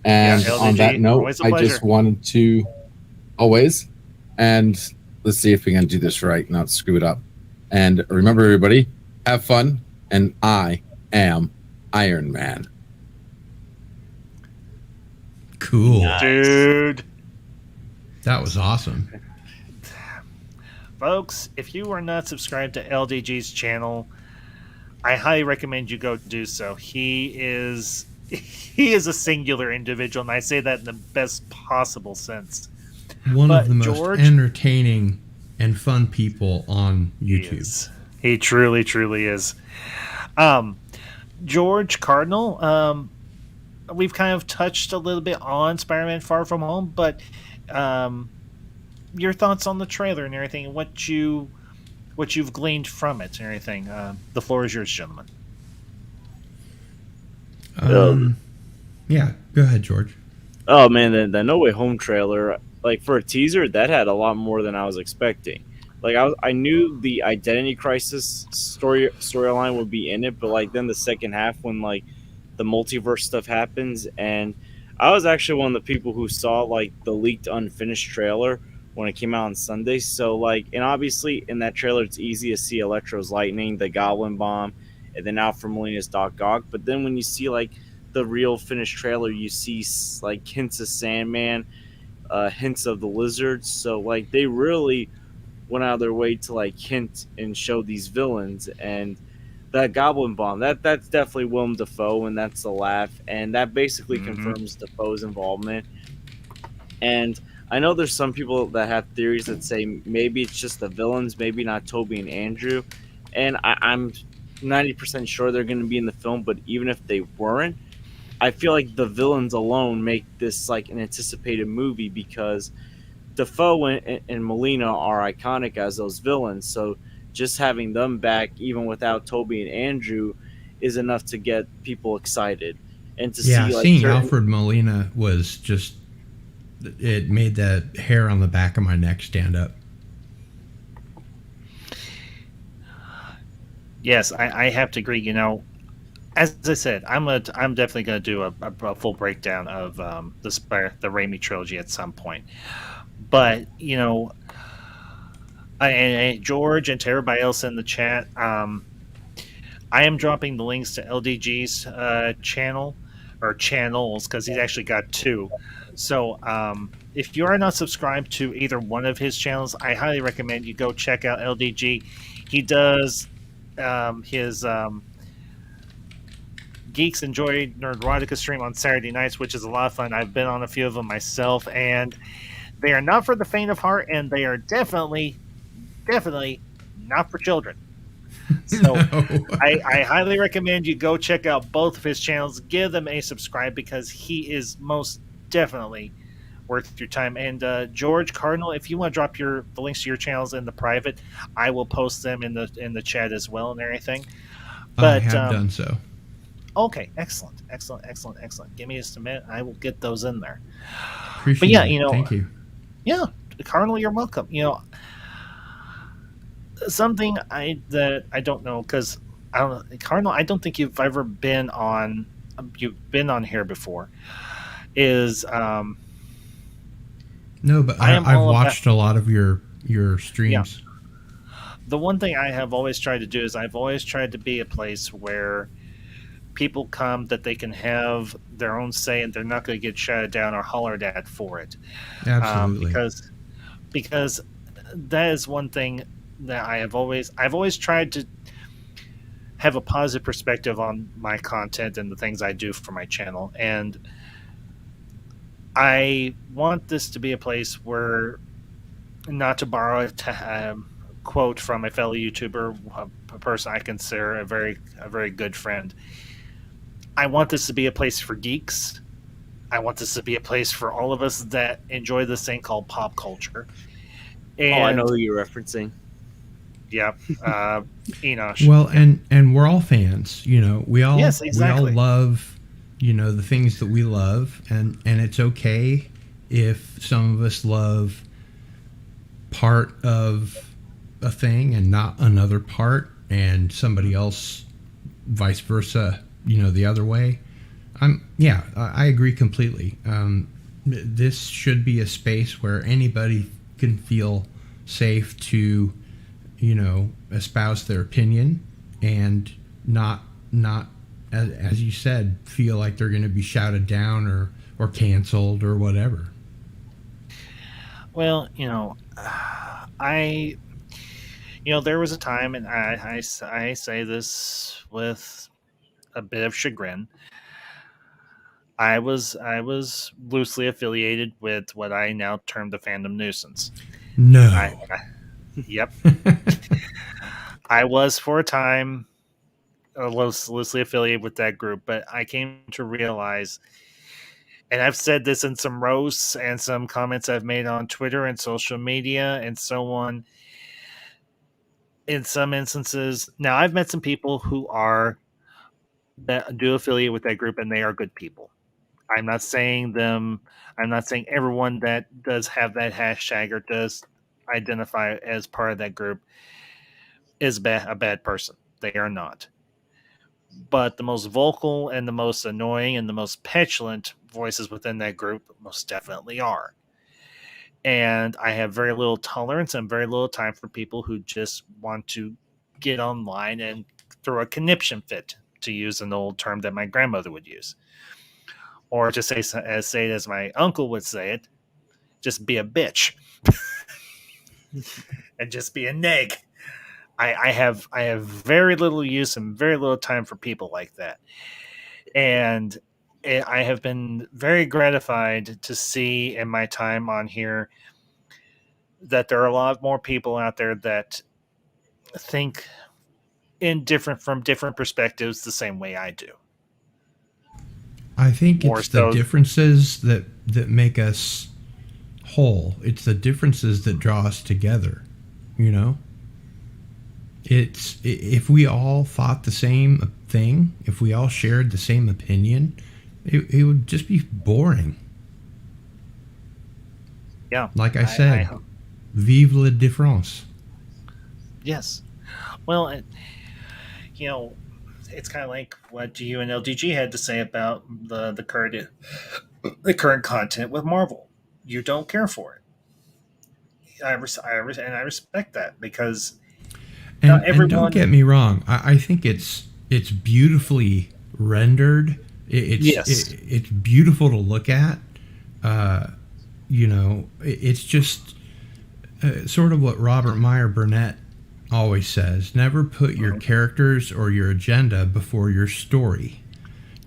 And Yeah, on that LDG, note, always a I pleasure. just wanted to always, and let's see if we can do this right, not screw it up. And remember, everybody, have fun. And I am Iron Man. Cool. Nice. Dude. That was awesome. Folks, if you are not subscribed to LDG's channel, I highly recommend you go do so. He is a singular individual, and I say that in the best possible sense. One But of the most George- entertaining and fun people on He YouTube. is. He truly, truly is. George Cardinal, we've kind of touched a little bit on Spider-Man Far From Home, but your thoughts on the trailer and everything, and what you've gleaned from it and everything. The floor is yours, gentlemen. Yeah, go ahead, George. Oh man, the No Way Home trailer, like for a teaser, that had a lot more than I was expecting. Like I knew the Identity Crisis storyline would be in it, but like then the second half when like the multiverse stuff happens, and I was actually one of the people who saw like the leaked unfinished trailer when it came out on Sunday. So like, and obviously in that trailer it's easy to see Electro's lightning, the Goblin Bomb, and then Alfred Molina's Doc Ock. But then when you see like the real finished trailer, you see like hints of Sandman, hints of the Lizards. So like they really went out of their way to like hint and show these villains. And that Goblin Bomb, that's definitely Willem Dafoe, and that's the laugh, and that basically confirms Dafoe's involvement. And I know there's some people that have theories that say maybe it's just the villains, maybe not Toby and Andrew, and I'm 90% sure they're going to be in the film. But even if they weren't, I feel like the villains alone make this like an anticipated movie, because Defoe and Molina are iconic as those villains. So just having them back, even without Toby and Andrew, is enough to get people excited. And to see like seeing Alfred Molina was just, it made the hair on the back of my neck stand up. Yes, I have to agree. You know, as I said, I'm definitely going to do a full breakdown of the Raimi trilogy at some point. But you know, and George and to everybody else in the chat, I am dropping the links to LDG's channel or channels, because he's actually got two. So if you are not subscribed to either one of his channels, I highly recommend you go check out LDG. He does his Geeks Enjoy Nerdrotica stream on Saturday nights, which is a lot of fun. I've been on a few of them myself, and they are not for the faint of heart, and they are definitely not for children. So I highly recommend you go check out both of his channels. Give them a subscribe, because he is most definitely worth your time. And George Cardinal, if you want to drop the links to your channels in the private, I will post them in the chat as well and everything. But I have done so. Okay, excellent. Give me just a minute. I will get those in there. Appreciate but yeah, it. you know, Thank you. Yeah, Cardinal, you're welcome. You know, something I don't know, because I don't know, Cardinal, I don't think you've ever been on. You've been on here before. Is no, but I've watched a lot of your streams. Yeah. The one thing I have always tried to do is I've always tried to be a place where people come that they can have their own say, and they're not going to get shouted down or hollered at for it. Absolutely. Because that is one thing that I've always tried to have a positive perspective on my content and the things I do for my channel. And I want this to be a place where, not to borrow a quote from a fellow YouTuber, a person I consider a very good friend, I want this to be a place for geeks. I want this to be a place for all of us that enjoy this thing called pop culture. And I know who you're referencing. Yeah. Enosh. Well, and we're all fans. We all Yes, we all exactly. love the things that we love, and it's okay if some of us love part of a thing and not another part, and somebody else vice versa. The other way. I agree completely. This should be a space where anybody can feel safe to espouse their opinion and not as you said, feel like they're going to be shouted down or canceled or whatever. Well, there was a time, and I say this with a bit of chagrin. I was loosely affiliated with what I now term the fandom nuisance. I, No. I yep, I was for a time loosely affiliated with that group, but I came to realize, and I've said this in some roasts and some comments I've made on Twitter and social media and so on. In some instances, now I've met some people that do affiliate with that group, and they are good people. I'm not saying them. I'm not saying everyone that does have that hashtag or does identify as part of that group is a bad person. They are not. But the most vocal and the most annoying and the most petulant voices within that group most definitely are. And I have very little tolerance and very little time for people who just want to get online and throw a conniption fit, to use an old term that my grandmother would use. Or to say it as my uncle would say it, just be a bitch. And just be a neg. I have very little use and very little time for people like that. And I have been very gratified to see in my time on here that there are a lot more people out there that think from different perspectives the same way I do. I think More it's the so, differences that make us whole. It's the differences that draw us together. It's if we all thought the same thing, if we all shared the same opinion, it would just be boring. yeah. Like I said, vive la différence. Yes. Well, it's kind of like what you and LDG had to say about the current content with Marvel. You don't care for it. And I respect that, because not And don't everyone. get me wrong, I think it's beautifully rendered. Yes. It's beautiful to look at. It's just sort of what Robert Meyer Burnett always says: never put your characters or your agenda before your story.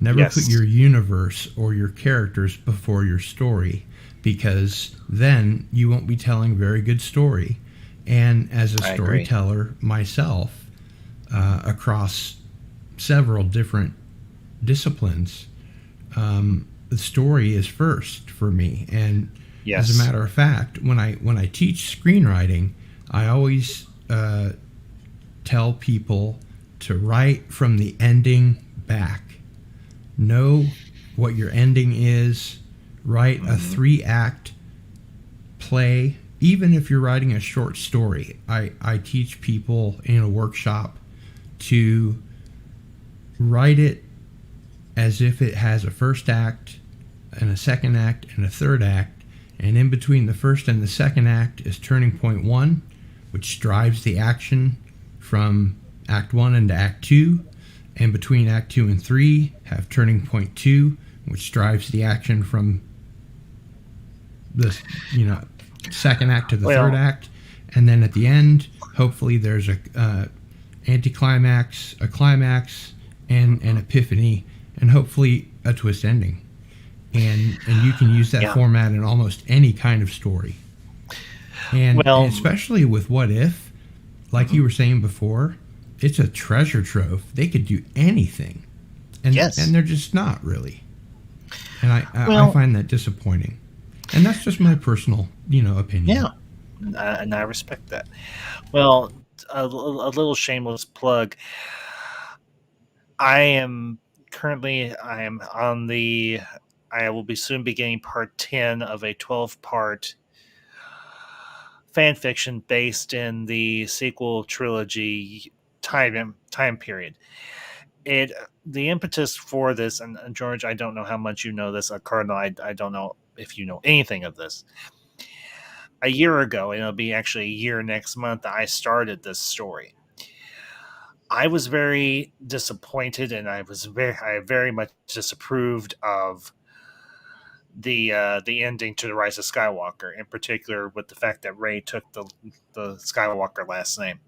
Never Yes. put your universe or your characters before your story, because then you won't be telling a very good story. And as a I agree. storyteller myself, across several different disciplines, the story is first for me. And Yes. as a matter of fact, when I teach screenwriting, I always tell people to write from the ending back. Know what your ending is. Write a 3-act play. Even if you're writing a short story, I teach people in a workshop to write it as if it has a first act and a second act and a third act, and in between the first and the second act is turning point 1, which drives the action from act 1 into act 2, and between act 2 and 3 have turning point 2, which drives the action from the second act to the third act, and then at the end, hopefully there's a anticlimax, a climax, and an epiphany, and hopefully a twist ending. And you can use that format in almost any kind of story. And especially with What If, like you were saying before, it's a treasure trove. They could do anything, and they're just not really. And I find that disappointing. And that's just my personal, opinion. Yeah, and I respect that. Well, a little shameless plug. I am on the. I will be soon beginning part 10 of a 12-part fan fiction based in the sequel trilogy time period. The impetus for this, and George, I don't know how much you know this. Cardinal, I don't know if you know anything of this. A year ago, and it'll be actually a year next month, I started this story. I was very disappointed, and I very much disapproved of the ending to the Rise of Skywalker, in particular with the fact that Rey took the Skywalker last name.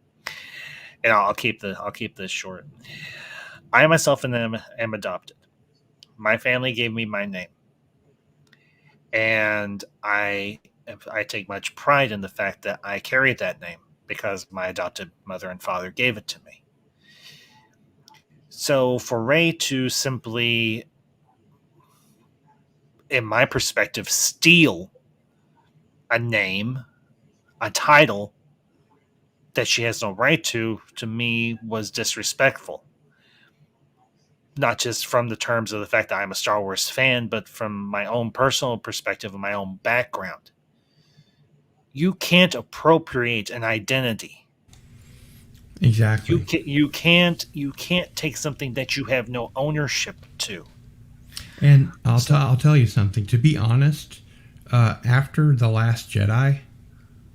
And I'll keep this short. I myself am adopted. My family gave me my name, and I take much pride in the fact that I carry that name because my adopted mother and father gave it to me. So for Rey to simply, in my perspective, steal a name, a title that she has no right to me was disrespectful. Not just from the terms of the fact that I'm a Star Wars fan, but from my own personal perspective and my own background. You can't appropriate an identity. Exactly. You can't take something that you have no ownership to. And I'll tell you something. To be honest, after The Last Jedi,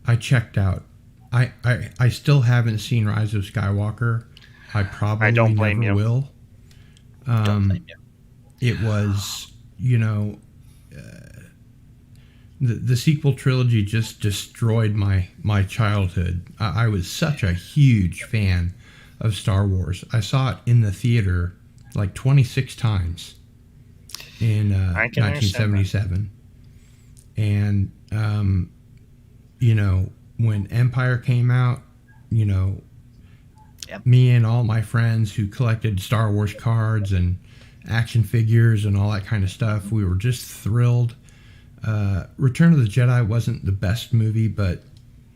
I checked out. I still haven't seen Rise of Skywalker. I probably don't blame never you. will. Don't blame you. It was, the sequel trilogy just destroyed my childhood. I was such a huge fan of Star Wars. I saw it in the theater like 26 times in 1977. And, when Empire came out, Yep. Me and all my friends who collected Star Wars cards and action figures and all that kind of stuff, we were just thrilled. Return of the Jedi wasn't the best movie, but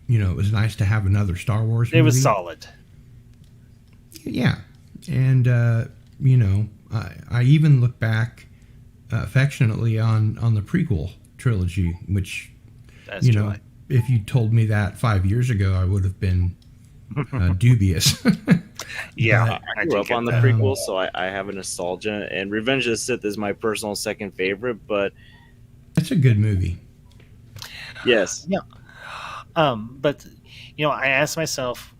it was nice to have another Star Wars movie. It was solid. Yeah. And I even look back affectionately on the prequel trilogy, which That's true. If you told me that 5 years ago, I would have been dubious. Yeah, I grew up on the prequel, so I have a nostalgia. And Revenge of the Sith is my personal second favorite, but it's a good movie. Yes. Yeah. But I asked myself,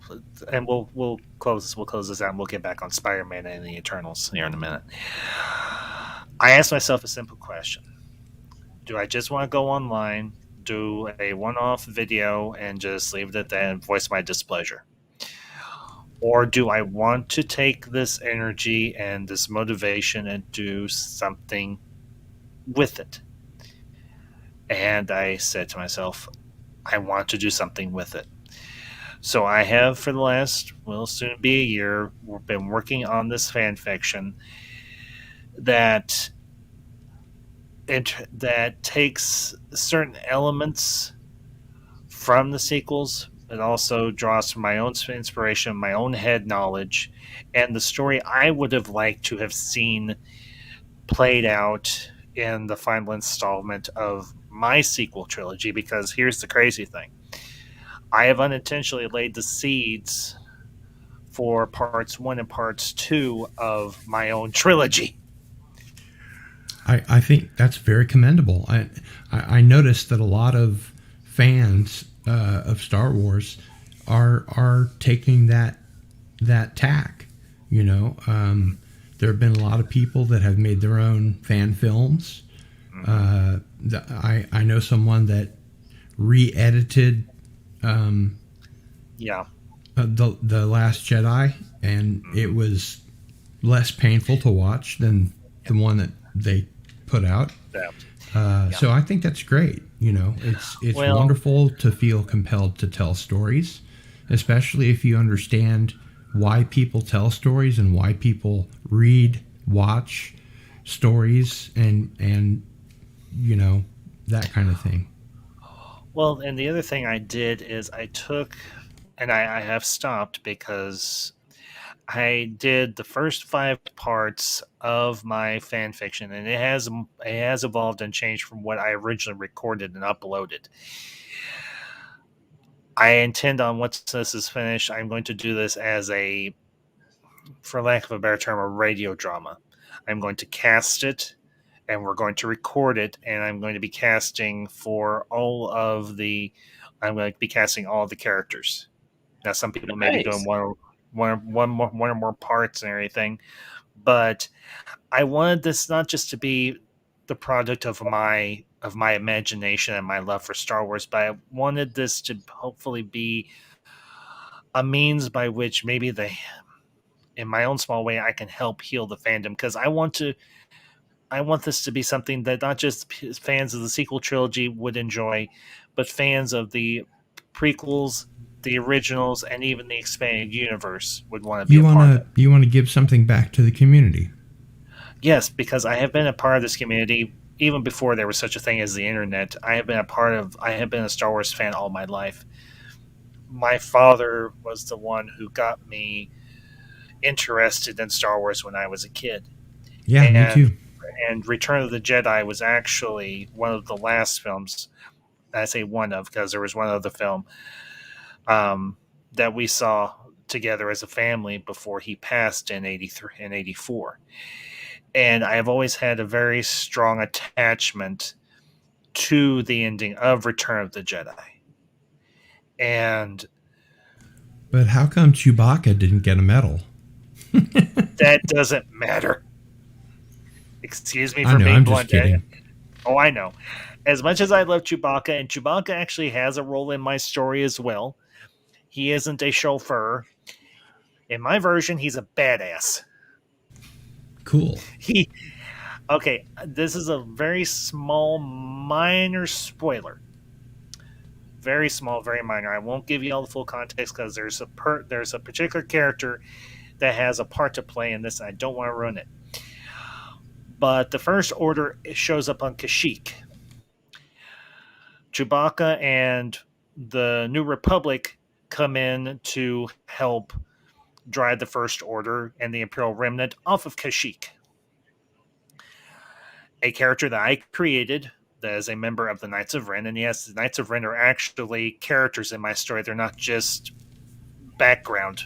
and we'll close this out, and we'll get back on Spider-Man and the Eternals here in a minute. I asked myself a simple question: do I just want to go online, do a one-off video, and just leave it at that and voice my displeasure? Or do I want to take this energy and this motivation and do something with it? And I said to myself, I want to do something with it. So I have, for the last, will soon be a year, been working on this fan fiction that takes certain elements from the sequels. It also draws from my own inspiration, my own head knowledge, and the story I would have liked to have seen played out in the final installment of my sequel trilogy. Because here's the crazy thing: I have unintentionally laid the seeds for parts 1 and parts 2 of my own trilogy. I think that's very commendable. I noticed that a lot of fans of Star Wars are taking that tack. There have been a lot of people that have made their own fan films. I know someone that re-edited the Last Jedi, and it was less painful to watch than the one that they put out. So I think that's great. It's wonderful to feel compelled to tell stories, especially if you understand why people tell stories and why people watch stories and that kind of thing. Well, and the other thing I did is I took, and I have stopped because I did the first 5 parts of my fan fiction, and it has evolved and changed from what I originally recorded and uploaded. I intend on once this is finished, I'm going to do this as a, for lack of a better term, a radio drama. I'm going to cast it, and we're going to record it, and I'm going to be casting for all of the. I'm going to be casting all of the characters. Now, some people may be doing Nice. one or more parts and everything, but I wanted this not just to be the product of my imagination and my love for Star Wars, but I wanted this to hopefully be a means by which maybe in my own small way, I can help heal the fandom, because I want this to be something that not just fans of the sequel trilogy would enjoy, but fans of the prequels, the originals, and even the expanded universe would want to be a part of. You want to give something back to the community. Yes, because I have been a part of this community even before there was such a thing as the internet. I have been a Star Wars fan all my life. My father was the one who got me interested in Star Wars when I was a kid. Yeah, me too. And Return of the Jedi was actually one of the last films. I say one of, because there was one other film that we saw together as a family before he passed in 83 and 84. And I have always had a very strong attachment to the ending of Return of the Jedi. And But how come Chewbacca didn't get a medal? that doesn't matter. Excuse me for being I'm blunt. just kidding. Oh, I know. As much as I love Chewbacca, and Chewbacca actually has a role in my story as well, he isn't a chauffeur. In my version, he's a badass. Cool. Okay, this is a very small, minor spoiler. Very small, very minor. I won't give you all the full context because there's a particular character that has a part to play in this, and I don't want to ruin it. But the First Order shows up on Kashyyyk. Chewbacca and the New Republic come in to help drive the First Order and the Imperial Remnant off of Kashyyyk. A character that I created that is a member of the Knights of Ren, and yes, the Knights of Ren are actually characters in my story. They're not just background.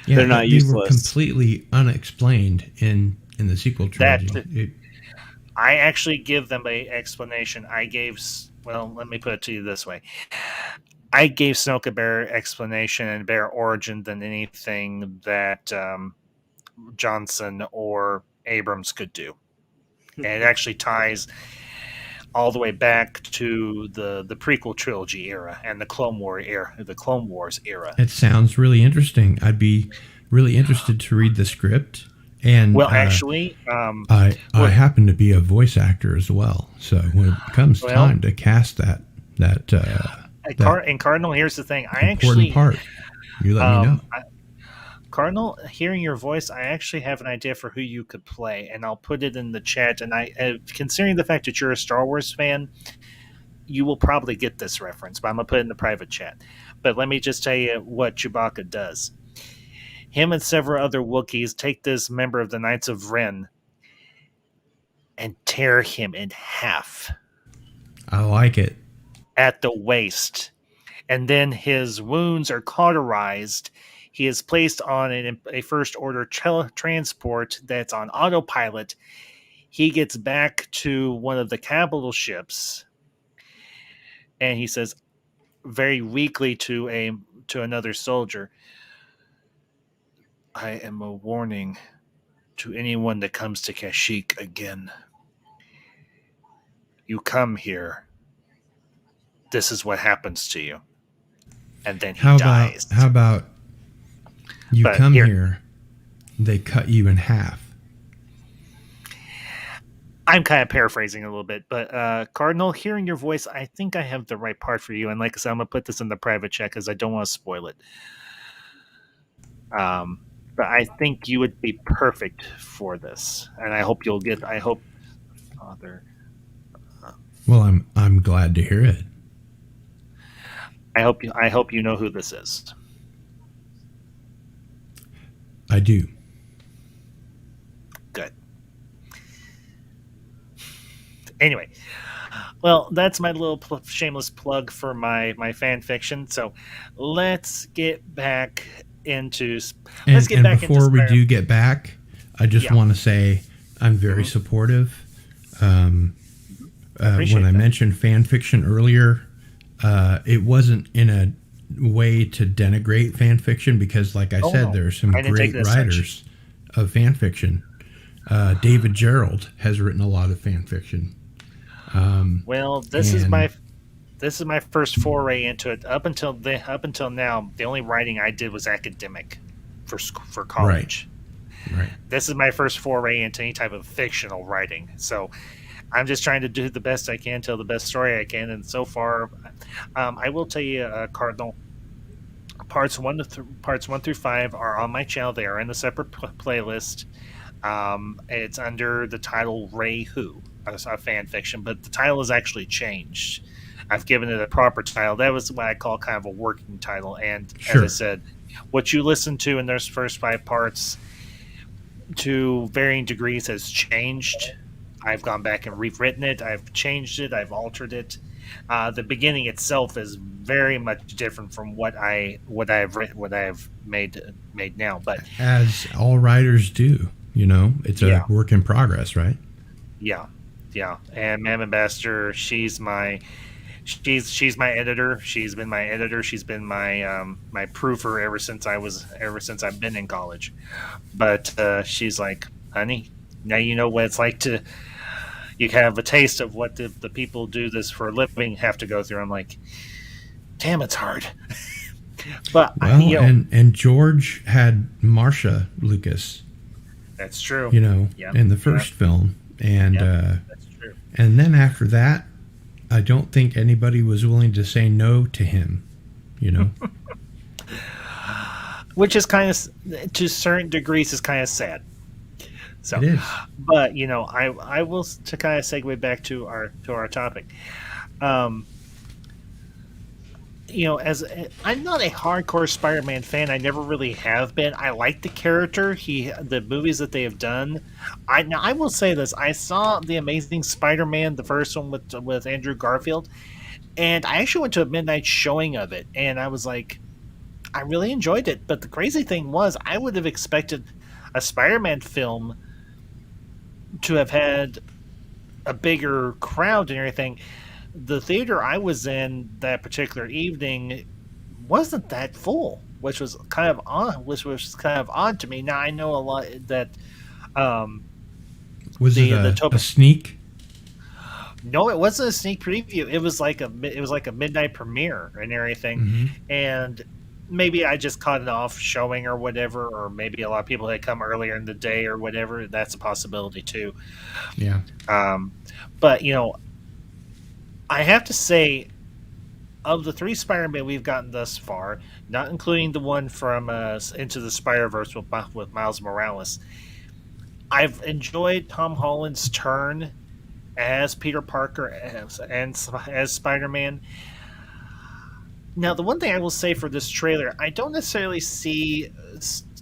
Yeah, They're not they useless. were completely unexplained in the sequel trilogy. I actually give them a explanation. Let me put it to you this way. I gave Snoke a better explanation and better origin than anything that Johnson or Abrams could do. And it actually ties all the way back to the prequel trilogy era and the Clone Wars era. It sounds really interesting. I'd be really interested to read the script. And I happen to be a voice actor as well. So when it comes time to cast that and Cardinal, here's the thing. Important part. You let me know. Cardinal, hearing your voice, I actually have an idea for who you could play, and I'll put it in the chat. And considering the fact that you're a Star Wars fan, you will probably get this reference, but I'm going to put it in the private chat. But let me just tell you what Chewbacca does. Him and several other Wookiees take this member of the Knights of Ren and tear him in half. I like it. At the waist. And then his wounds are cauterized. He is placed on a First Order transport that's on autopilot. He gets back to one of the capital ships, and he says very weakly to another soldier, "I am a warning to anyone that comes to Kashyyyk again. You come here, this is what happens to you." And then he dies. How about you come here, they cut you in half? I'm kind of paraphrasing a little bit, but Cardinal, hearing your voice, I think I have the right part for you. And like I said, I'm going to put this in the private chat because I don't want to spoil it. But I think you would be perfect for this. And I hope Father. Well, I'm glad to hear it. I hope you know who this is. I do. Good. Anyway, well, that's my little shameless plug for my fan fiction. So let's get back into And before we do get back, I just Yeah. want to say I'm very supportive. When I mentioned fan fiction earlier, it wasn't in a way to denigrate fan fiction because, like I said, no. there are some I didn't take great it as such. writers of fan fiction. David Gerald has written a lot of fan fiction. Well, this is my first foray into it. Up until now, the only writing I did was academic for college. Right. This is my first foray into any type of fictional writing. So I'm just trying to do the best I can, tell the best story I can, and so far, I will tell you, Cardinal. Parts 1 through 5 are on my channel. They are in a separate playlist. It's under the title Ray Who, a fan fiction, but the title is actually changed. I've given it a proper title. That was what I call kind of a working title. And Sure. as I said, what you listen to in those first 5 parts to varying degrees has changed. I've gone back and rewritten it. I've changed it. I've altered it. The beginning itself is very much different from what I've made now. But As all writers do, it's a work in progress, right? yeah. And Mam Ambassador, she's my editor. She's been my editor. She's been my my proofer ever since I've been in college. But she's like, honey, now you know what it's like to. You have a taste of what the people do this for a living have to go through. I'm like, damn, it's hard. But well, and George had Marsha Lucas. That's true. In the first film, and that's true. And then after that, I don't think anybody was willing to say no to him. Which is kind of, to certain degrees, is kind of sad. So, it is. But I will, to kind of segue back to our topic. As I'm not a hardcore Spider-Man fan, I never really have been. I like the character. The movies that they have done. I will say this: I saw the Amazing Spider-Man, the first one with Andrew Garfield, and I actually went to a midnight showing of it, and I was like, I really enjoyed it. But the crazy thing was, I would have expected a Spider-Man film to have had a bigger crowd and everything. The theater I was in that particular evening wasn't that full, which was kind of odd to me. Now I know a lot that was it a sneak? No, it wasn't a sneak preview. It was like a midnight premiere and everything. Mm-hmm. And maybe I just caught it off showing or whatever, or maybe a lot of people had come earlier in the day or whatever. That's a possibility too. Yeah. But I have to say, of the 3 Spider-Man we've gotten thus far, not including the one from Into the Spider-Verse with Miles Morales, I've enjoyed Tom Holland's turn as Peter Parker as Spider-Man. Now, the one thing I will say for this trailer, I don't necessarily see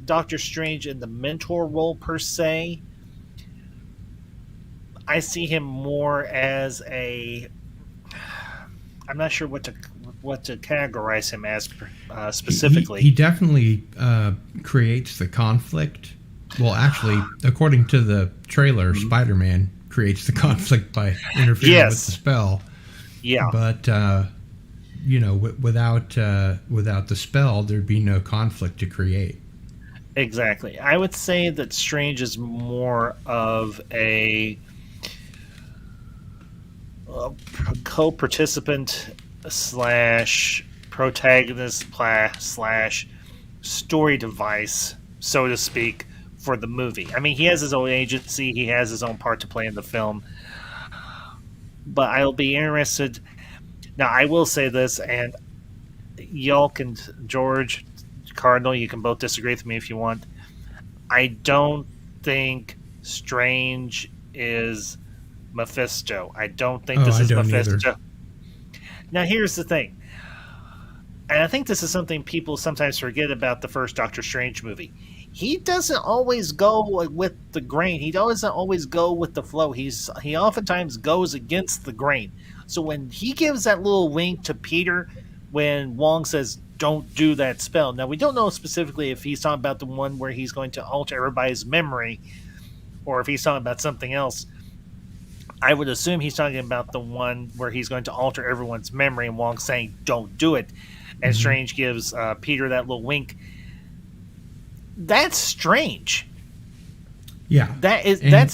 Doctor Strange in the mentor role per se. I see him more as I'm not sure what to categorize him as specifically. He definitely creates the conflict. Well, actually, according to the trailer, Spider-Man creates the conflict by interfering with the spell. Yeah. But without the spell, there'd be no conflict to create. Exactly. I would say that Strange is more of a co-participant / protagonist / story device, so to speak, for the movie. I mean, he has his own agency. He has his own part to play in the film. But I'll be interested. Now, I will say this, and y'all can, George, Cardinal, you can both disagree with me if you want. I don't think Strange is Mephisto. I don't think this is Mephisto. Either. Now, here's the thing. and I think this is something people sometimes forget about the first Doctor Strange movie. He doesn't always go with the grain. He doesn't always go with the flow. He oftentimes goes against the grain. So when he gives that little wink to Peter, when Wong says, "Don't do that spell." Now we don't know specifically if he's talking about the one where he's going to alter everybody's memory, or if he's talking about something else. I would assume he's talking about the one where he's going to alter everyone's memory, and Wong's saying, "Don't do it." And Strange gives Peter that little wink. That's strange. Yeah,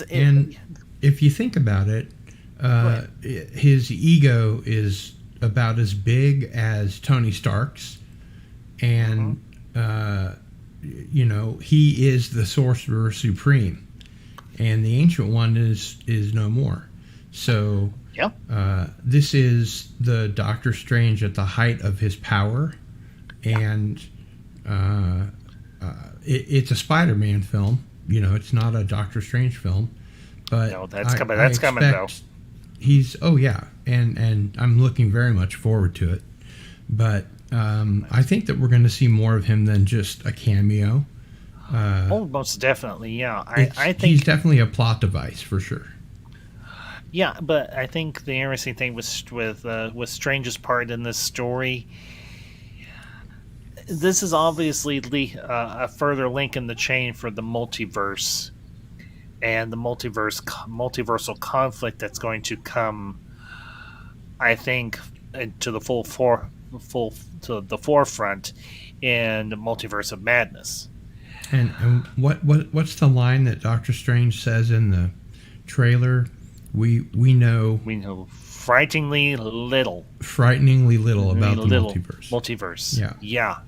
and if you think about it, his ego is about as big as Tony Stark's, and he is the Sorcerer Supreme, and the Ancient One is no more. So this is the Doctor Strange at the height of his power, and it's a Spider-Man film. It's not a Doctor Strange film, but no, that's coming. That's coming though. And I'm looking very much forward to it. But I think that we're going to see more of him than just a cameo. Most definitely, yeah. I think he's definitely a plot device for sure. Yeah, but I think the interesting thing with Strange's part in this story, this is obviously a further link in the chain for the multiverse and the multiversal conflict that's going to come, I think, to the to the forefront in the Multiverse of Madness. And what's the line that Doctor Strange says in the trailer? We know frighteningly little about the multiverse. Multiverse, yeah,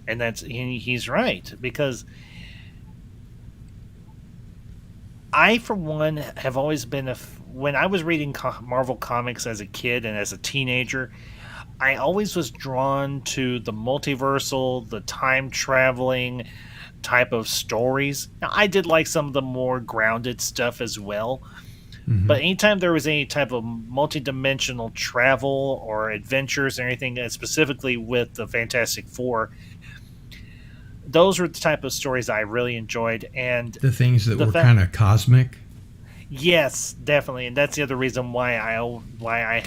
and he's right, because I, for one, have always been when I was reading Marvel comics as a kid and as a teenager, I always was drawn to the multiversal, the time traveling type of stories. Now, I did like some of the more grounded stuff as well. Mm-hmm. But anytime there was any type of multi-dimensional travel or adventures or anything, specifically with the Fantastic Four, those were the type of stories I really enjoyed. And the things that were kind of cosmic. Yes, definitely, and that's the other reason why I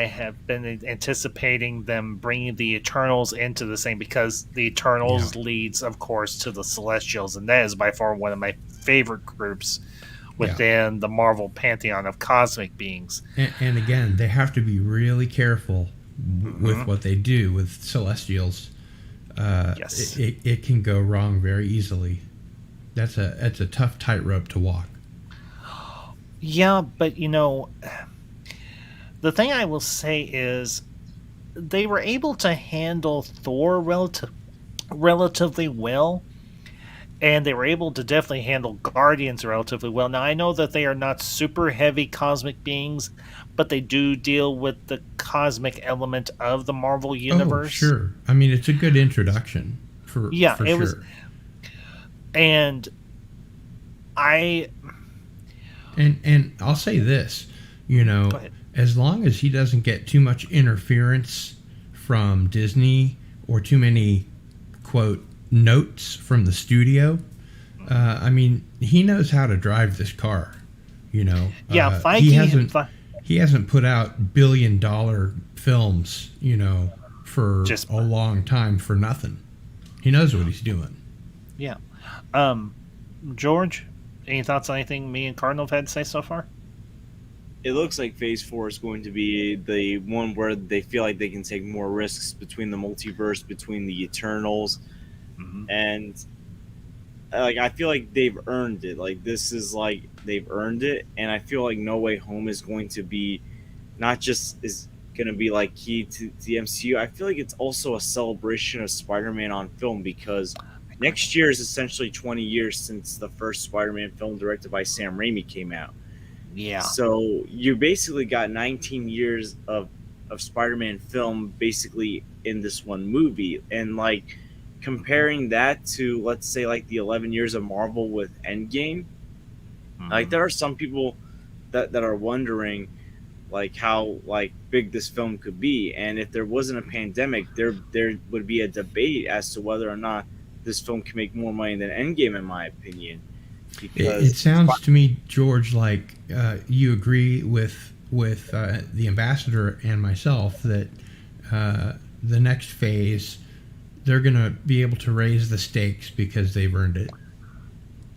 have been anticipating them bringing the Eternals into the same, because the Eternals leads, of course, to the Celestials, and that is by far one of my favorite groups within the Marvel pantheon of cosmic beings. And again, they have to be really careful with what they do with Celestials. Yes. It can go wrong very easily. That's a tough tightrope to walk. Yeah, but the thing I will say is they were able to handle Thor relatively well, and they were able to definitely handle Guardians relatively well. Now, I know that they are not super heavy cosmic beings, but they do deal with the cosmic element of the Marvel Universe. Oh, sure. I mean, it's a good introduction for sure. Was, and I'll say this, as long as he doesn't get too much interference from Disney or too many, quote, notes from the studio, I mean, he knows how to drive this car, Yeah, he hasn't put out billion-dollar films, for just a long time for nothing. He knows what he's doing. Yeah. George, any thoughts on anything me and Cardinal have had to say so far? It looks like Phase 4 is going to be the one where they feel like they can take more risks between the multiverse, between the Eternals, and I feel like they've earned it. Like, this is like they've earned it, and I feel like No Way Home is going to be not just is going to be like key to the MCU. I feel like it's also a celebration of Spider-Man on film, because next year is essentially 20 years since the first Spider-Man film directed by Sam Raimi came out. Yeah. So you basically got 19 years of Spider-Man film basically in this one movie. And like comparing that to, let's say, like the 11 years of Marvel with Endgame, like there are some people that are wondering, like how like big this film could be. And if there wasn't a pandemic, there would be a debate as to whether or not this film can make more money than Endgame, in my opinion. It Because sounds to me, George, like you agree with the ambassador and myself that the next phase they're going to be able to raise the stakes because they've earned it.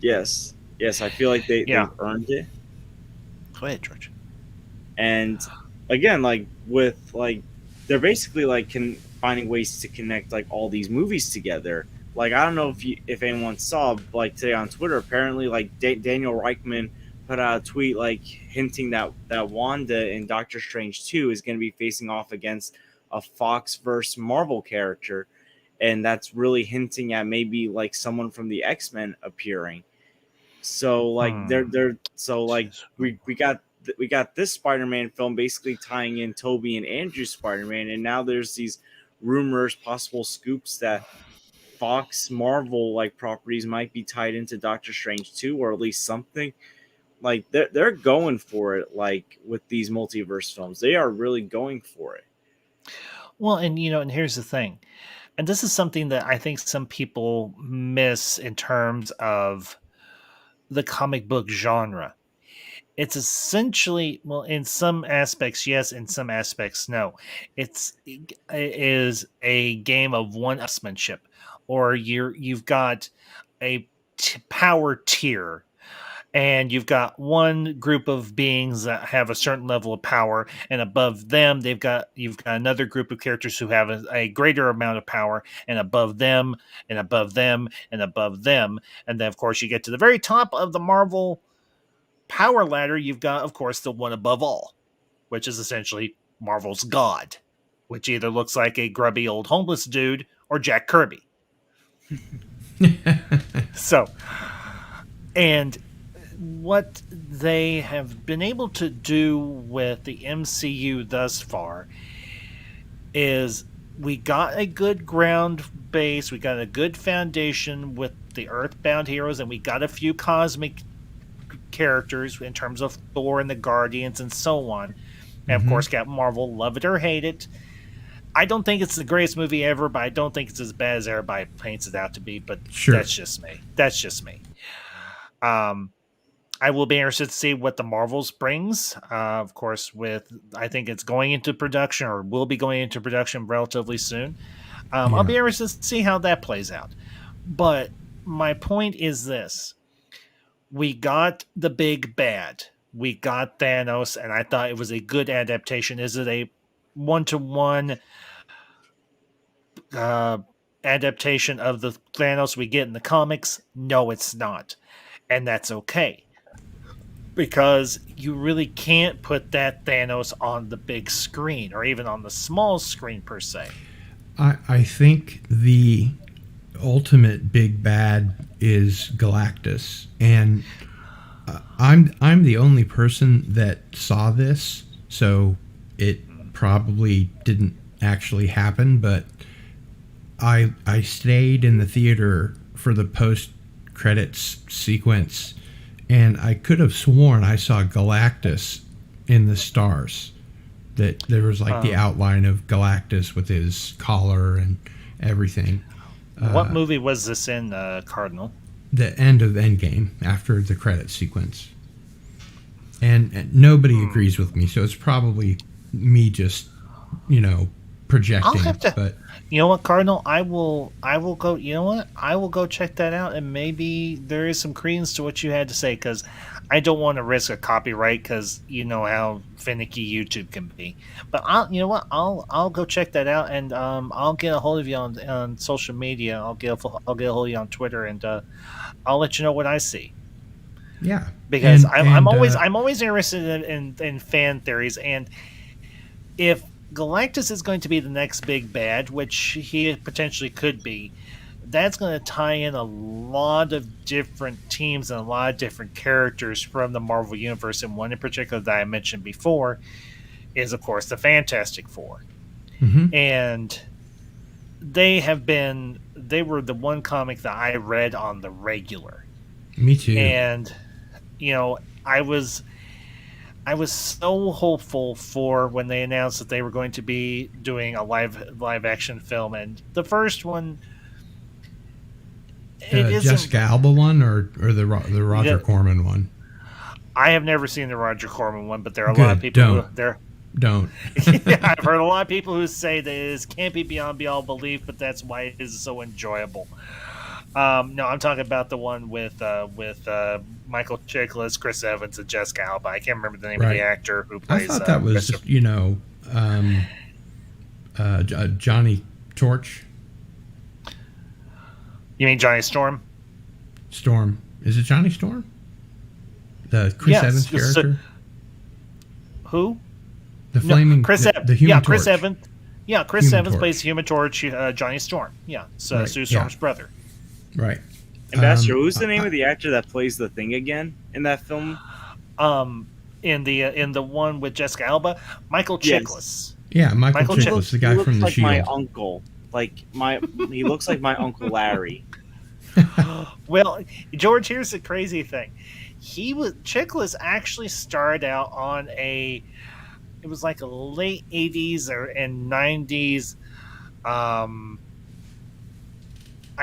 yes, yes, I feel like Yeah. they've earned it. Go ahead, George. And again, like with like they're basically like finding ways to connect like all these movies together. Like I don't know if anyone saw like today on Twitter, apparently like Daniel Reichman put out a tweet like hinting that Wanda in Doctor Strange 2 is going to be facing off against a Fox versus Marvel character, and that's really hinting at maybe like someone from the X-Men appearing. So like they're so like we got this Spider-Man film basically tying in Toby and Andrew's Spider-Man, and now there's these rumors, possible scoops that Fox Marvel like properties might be tied into Doctor Strange 2, or at least something. Like they're going for it, like with these multiverse films. They are really going for it. Well, and and here's the thing. And this is something that I think some people miss in terms of the comic book genre. It's essentially, well, in some aspects yes, in some aspects no. It is a game of one-upsmanship, or you've got a power tier, and you've got one group of beings that have a certain level of power, and above them you've got another group of characters who have a greater amount of power, and above them and above them and above them, and then of course you get to the very top of the Marvel power ladder. You've got, of course, the one above all, which is essentially Marvel's god, which either looks like a grubby old homeless dude or Jack Kirby. So, and what they have been able to do with the MCU thus far is we got a good ground base, we got a good foundation with the Earthbound heroes, and we got a few cosmic characters in terms of Thor and the Guardians and so on. And of course, Captain Marvel, love it or hate it. I don't think it's the greatest movie ever, but I don't think it's as bad as everybody paints it out to be. But that's just me. That's just me. I will be interested to see what the Marvels brings. Of course, I think it's going into production, or will be going into production relatively soon. I'll be interested to see how that plays out. But my point is this. We got the big bad. We got Thanos, and I thought it was a good adaptation. Is it a one-to-one adaptation of the Thanos we get in the comics? No, it's not. And that's okay. Because you really can't put that Thanos on the big screen, or even on the small screen per se. I think the ultimate big bad is Galactus, and I'm the only person that saw this, so it probably didn't actually happen, but I stayed in the theater for the post credits sequence, and I could have sworn I saw Galactus in the stars. That there was like the outline of Galactus with his collar and everything. What movie was this in, Cardinal? The end of Endgame, after the credit sequence. And nobody agrees with me, so it's probably me just, projecting. But you know what, Cardinal? I will go. You know what? I will go check that out, and maybe there is some credence to what you had to say, because I don't want to risk a copyright, because you know how finicky YouTube can be. But you know what? I'll go check that out, and I'll get a hold of you on social media. I'll get a hold of you on Twitter, and I'll let you know what I see. Yeah, because I'm always interested in fan theories, and if Galactus is going to be the next big bad, which he potentially could be, that's going to tie in a lot of different teams and a lot of different characters from the Marvel Universe. And one in particular that I mentioned before is, of course, the Fantastic Four. Mm-hmm. And they were the one comic that I read on the regular. Me too. And, I was so hopeful for when they announced that they were going to be doing a live action film, and the first one, it isn't. Jessica Alba one or the Roger Yeah. Corman one? I have never seen the Roger Corman one, but there are a Good, lot of people don't. who there. Don't. Yeah, I've heard a lot of people who say that it can't be beyond belief, but that's why it is so enjoyable. No, I'm talking about the one with Michael Chiklis, Chris Evans, and Jessica Alba. I can't remember the name of Right. the actor who I plays. thought that was, Johnny Torch. You mean Johnny Storm? Storm. Is it Johnny Storm? The Chris Yes, Evans yes, character? Who? The flaming, Chris the Human Torch. Chris Evans. Yeah, Chris Human Evans Torch. plays Human Torch, Johnny Storm. Yeah, so Right, Sue yeah. Storm's brother. Right. Ambassador, who's the name of the actor that plays the Thing again in that film? In the one with Jessica Alba, Michael Yes. Chiklis. Yeah, Michael Michael Chiklis, the guy He looks from The like my Shield. uncle. He looks like my Uncle Larry. Well, George, here's the crazy thing. Chiklis actually started out on it was like a late 80s and 90s. I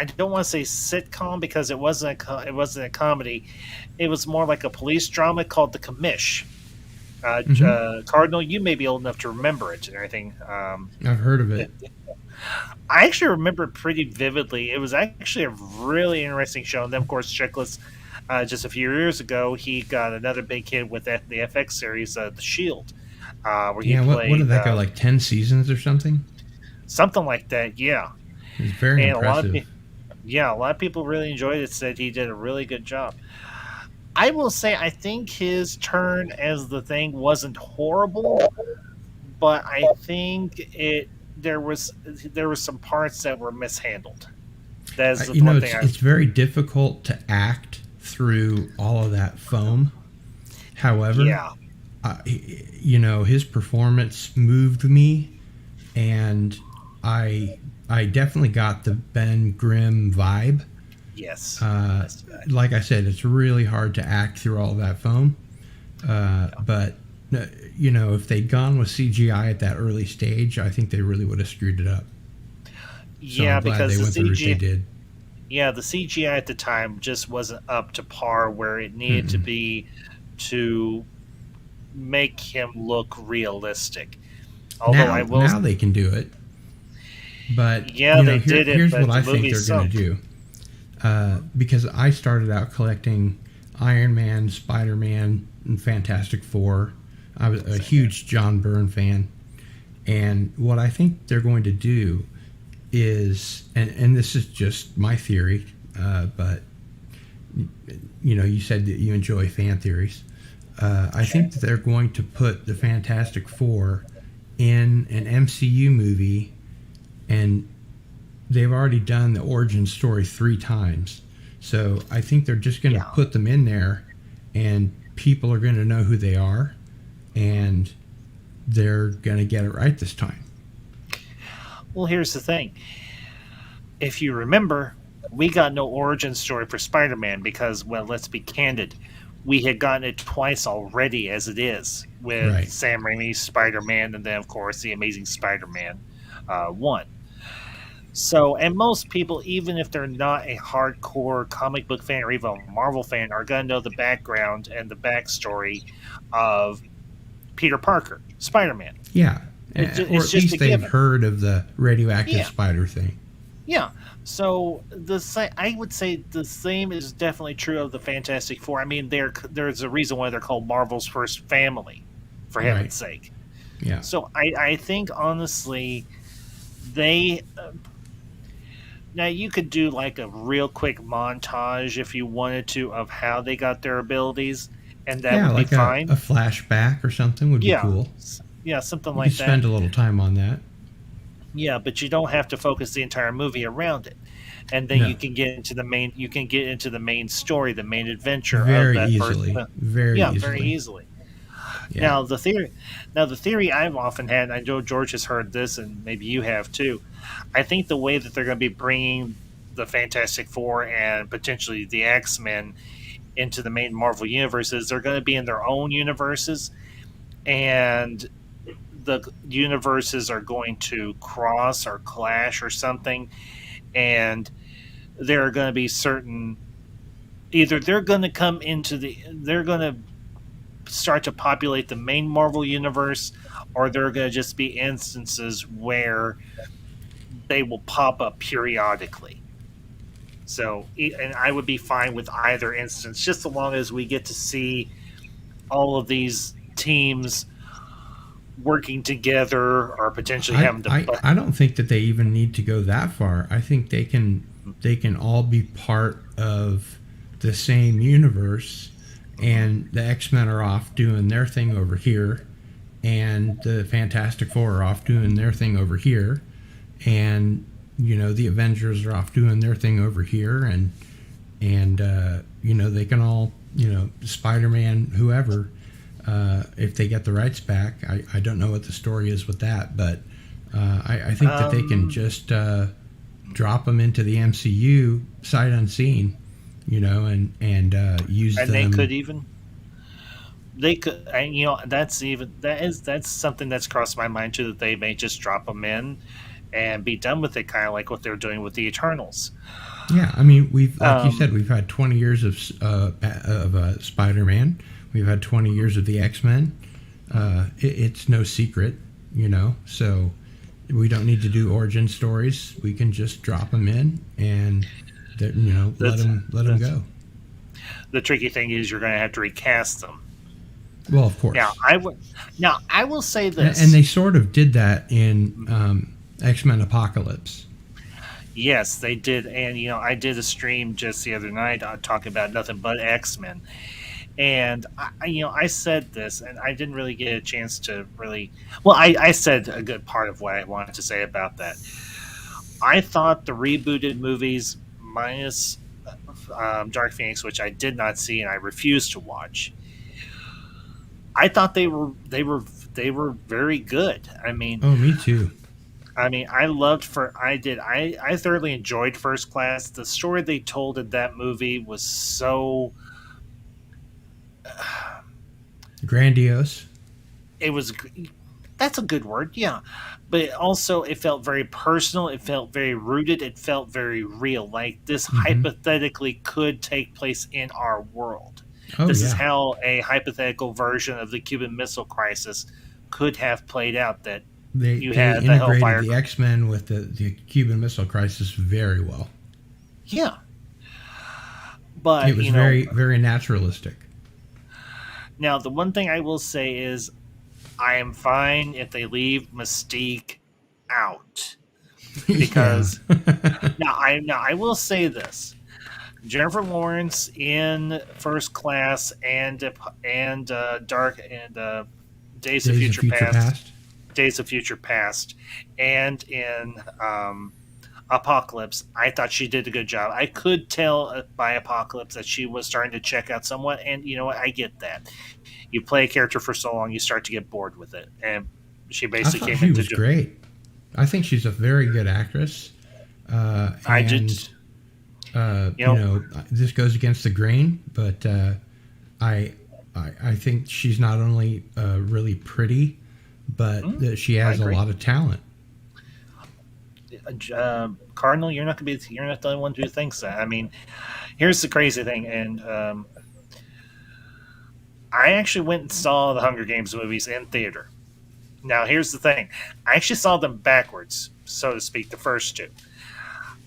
don't want to say sitcom because it wasn't a comedy. It was more like a police drama called The Commish. Cardinal, you may be old enough to remember it and everything. I've heard of it. I actually remember it pretty vividly. It was actually a really interesting show. And then, of course, Chiklis, just a few years ago, he got another big hit with the FX series, The Shield, where he Yeah, what played did that go, like 10 seasons or something? something like that. Yeah, It was very and impressive. a lot of people really enjoyed it. Said he did a really good job. I will say, I think his turn as the Thing wasn't horrible, but I think there was some parts that were mishandled. That's the one thing. It's very difficult to act through all of that foam. However, Yeah. His performance moved me, and I definitely got the Ben Grimm vibe. Yes. Yes. Like I said, it's really hard to act through all that foam. But if they'd gone with CGI at that early stage, I think they really would have screwed it up. So Yeah, I'm glad because they the went the route they CGI, did. the CGI at the time just wasn't up to par where it needed to be to make him look realistic. Although Now they can do it. But they did it. Here's but what I the think movie they're going sunk. to do. Because I started out collecting Iron Man, Spider-Man, and Fantastic Four. I was a huge John Byrne fan. And what I think they're going to do is, and this is just my theory, but you said that you enjoy fan theories. I think that they're going to put the Fantastic Four in an MCU movie, and they've already done the origin story 3 times. So I think they're just going to put them in there, and people are going to know who they are, and they're going to get it right this time. Well, here's the thing. If you remember, we got no origin story for Spider-Man because, well, let's be candid. We had gotten it twice already as it is with Right. Sam Raimi's Spider-Man and then, of course, the Amazing Spider-Man 1. So, and most people, even if they're not a hardcore comic book fan or even a Marvel fan, are going to know the background and the backstory of Peter Parker, Spider-Man. Yeah. It's Or just at least a they've given. heard of the radioactive Yeah. spider thing. Yeah. So I would say the same is definitely true of the Fantastic Four. I mean, there's a reason why they're called Marvel's first family, for Right. heaven's sake. Yeah. So I think honestly, they now you could do like a real quick montage if you wanted to of how they got their abilities, and that would like be fine. a flashback or something would be Yeah. cool. Yeah, something You like could that. spend a little time on that. Yeah, but you don't have to focus the entire movie around it, and then No. you can get into the main. You can get into the main story, the main adventure Very of that easily. first. Very easily. Very easily. Yeah. Now the theory I've often had, and I know George has heard this, and maybe you have too. I think the way that they're going to be bringing the Fantastic Four and potentially the X-Men into the main Marvel universes, they're going to be in their own universes, and the universes are going to cross or clash or something, and there are going to be certain, either they're going to come into they're going to start to populate the main Marvel universe, or there are going to just be instances where they will pop up periodically. So, and I would be fine with either instance, just so long as we get to see all of these teams working together or potentially having to. I don't think that they even need to go that far. I think they can all be part of the same universe, and the X-Men are off doing their thing over here, and the Fantastic Four are off doing their thing over here, and the Avengers are off doing their thing over here, and they can all, Spider-Man, whoever, if they get the rights back. I don't know what the story is with that, but I think that they can just drop them into the MCU sight unseen, and use and them. They could, and that's something that's crossed my mind too, that they may just drop them in and be done with it, kind of like what they're doing with the Eternals. Yeah, I mean, like you said, we've had 20 years of Spider-Man. We've had 20 years of the X-Men. It's no secret, so we don't need to do origin stories. We can just drop them in and, let them go. The tricky thing is you're going to have to recast them. Well, of course. Now, I will say this. And they sort of did that in X-Men Apocalypse. Yes, they did. And, I did a stream just the other night talking about nothing but X-Men. And, I said this, and I didn't really get a chance to really... Well, I said a good part of what I wanted to say about that. I thought the rebooted movies, minus Dark Phoenix, which I did not see and I refused to watch, I thought they were very good. I mean... Oh, me too. I mean, I thoroughly enjoyed First Class. The story they told in that movie was so grandiose. That's a good word, yeah. But also, it felt very personal. It felt very rooted. It felt very real. Like this hypothetically could take place in our world. This is how a hypothetical version of the Cuban Missile Crisis could have played out. That They integrated the X-Men with the Cuban Missile Crisis very well. Yeah. But it was very, very naturalistic. Now, the one thing I will say is I am fine if they leave Mystique out. Because now I will say this. Jennifer Lawrence in First Class and Dark and Days of Future Past. Days of Future Past, and in Apocalypse, I thought she did a good job. I could tell by Apocalypse that she was starting to check out somewhat, and you know what? I get that. You play a character for so long, you start to get bored with it, and she basically came into. She was great. I think she's a very good actress. This goes against the grain, but I think she's not only really pretty, but that she has a lot of talent. Cardinal, you're not the only one who thinks that. I mean, here's the crazy thing, and I actually went and saw the Hunger Games movies in theater. Now, here's the thing: I actually saw them backwards, so to speak, the first two.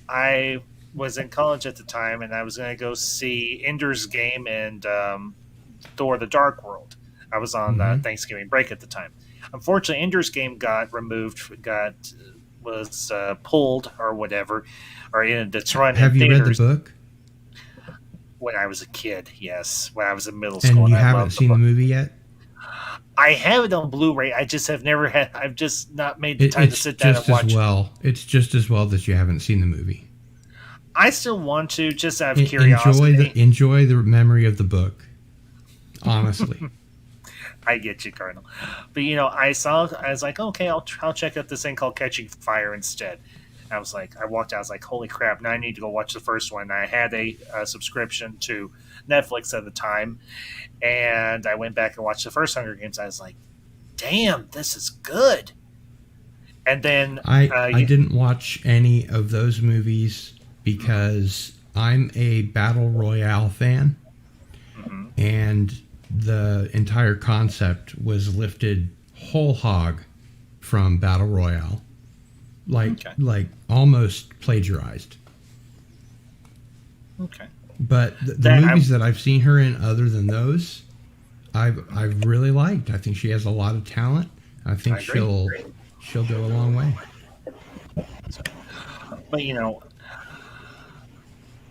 I was in college at the time, and I was going to go see Ender's Game and Thor: The Dark World. I was on Thanksgiving break at the time. Unfortunately, Ender's Game got removed, was pulled or whatever, or in its run. Have you read the book? When I was a kid, yes. When I was in middle school, and you haven't seen the movie yet. I have it on Blu-ray. I just have never had. I've just not made the time to sit down and watch. It's just as well that you haven't seen the movie. I still want to, just out of curiosity. Enjoy the memory of the book. Honestly. I get you, Cardinal. But, I was like, okay, I'll check out this thing called Catching Fire instead. I was like, I walked out, I was like, holy crap, now I need to go watch the first one. I had a subscription to Netflix at the time, and I went back and watched the first Hunger Games. I was like, damn, this is good. And then I didn't watch any of those movies because I'm a battle royale fan, and the entire concept was lifted whole hog from battle royale, like almost plagiarized. Okay. But the movies that I've seen her in, other than those, I've really liked. I think she has a lot of talent. I think she'll go a long way. But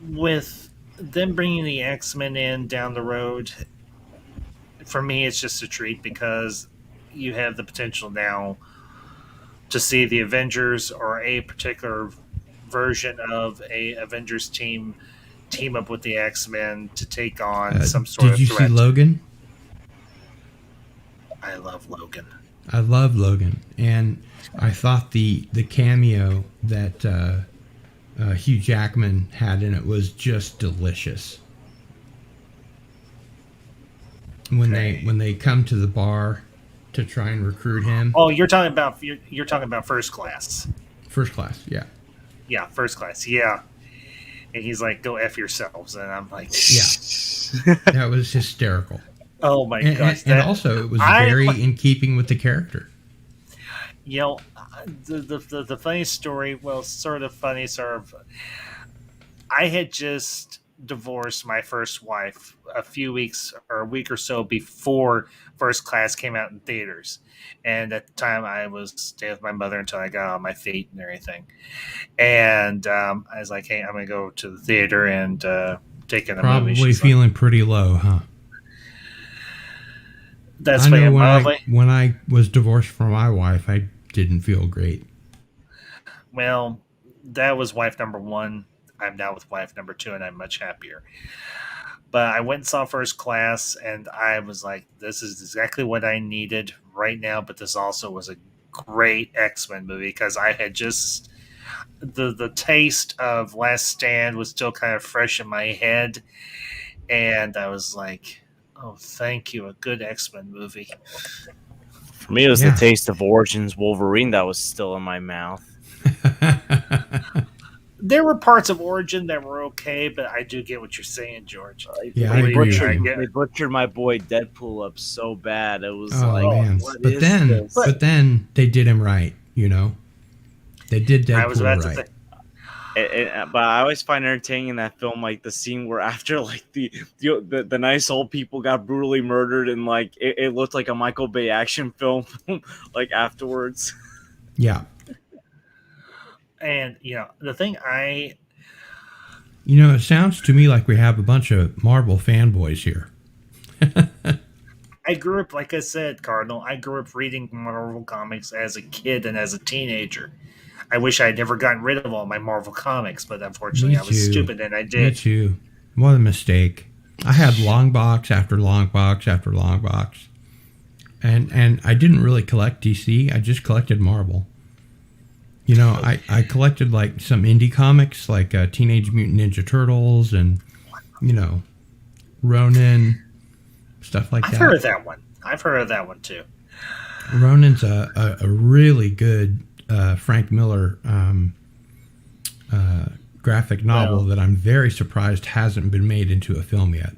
with them bringing the X-Men in down the road, for me, it's just a treat because you have the potential now to see the Avengers or a particular version of a Avengers team up with the X-Men to take on some sort of threat. Did you see Logan? I love Logan. I love Logan, and I thought the cameo that Hugh Jackman had in it was just delicious. When they come to the bar to try and recruit him. Oh, you're talking about First Class. First Class, yeah. Yeah, First Class, yeah. And he's like, "Go F yourselves," and I'm like, "Yeah." That was hysterical. Oh my gosh! And also, it was very in keeping with the character. The funny story. Well, sort of funny, sort of. I had just divorced my first wife a week or so before First Class came out in theaters, and at the time I was staying with my mother until I got on my feet and everything. And I was like, "Hey, I'm gonna go to the theater and take in a movie." Probably feeling pretty low, huh? That's I know when I was divorced from my wife, I didn't feel great. Well, that was wife number one. I'm now with wife number two, and I'm much happier. But I went and saw First Class, and I was like, this is exactly what I needed right now. But this also was a great X-Men movie because I had just the taste of Last Stand was still kind of fresh in my head, and I was like, oh, thank you, a good X-Men movie. For me, it was the taste of Origins Wolverine that was still in my mouth. There were parts of Origin that were okay, but I do get what you're saying, George. They butchered my boy Deadpool up so bad. It was man. But then they did him right, They did Deadpool right. But I always find entertaining in that film, like the scene where after like the nice old people got brutally murdered, and like it looked like a Michael Bay action film, like afterwards. Yeah. And the thing it sounds to me like we have a bunch of Marvel fanboys here. I grew up, like I said, Cardinal. I grew up reading Marvel comics as a kid and as a teenager. I wish I had never gotten rid of all my Marvel comics, but unfortunately I was stupid and I did. Me too. What a mistake. I had long box after long box after long box. And I didn't really collect DC. I just collected Marvel. I collected like some indie comics like Teenage Mutant Ninja Turtles and, Ronin, stuff like that. I've heard of that one. I've heard of that one too. Ronin's a really good Frank Miller graphic novel that I'm very surprised hasn't been made into a film yet.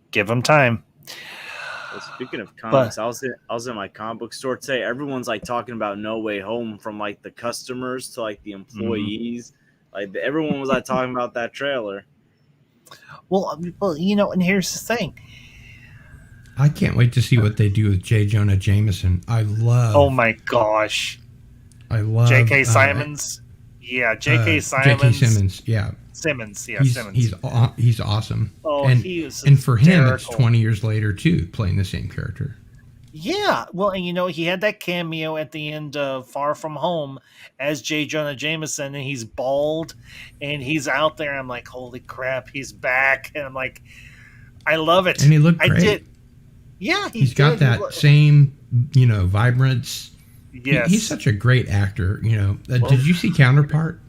Give them time. Well, speaking of comics, I was in my comic book store today. Everyone's like talking about No Way Home, from like the customers to like the employees. Like everyone was like talking about that trailer. Well, and here's the thing. I can't wait to see what they do with J. Jonah Jameson. Oh my gosh. I love J.K. Simons. J.K. Simons. J.K. Simmons. Yeah. Simmons. He's awesome. Oh, and for him, it's 20 years later too, playing the same character. Yeah, well, and he had that cameo at the end of Far From Home as J. Jonah Jameson, and he's bald, and he's out there. I'm like, holy crap, he's back, and I'm like, I love it. And he looked great. I did. Yeah, he's got that same, vibrance. Yes, he's such a great actor. Did you see Counterpart?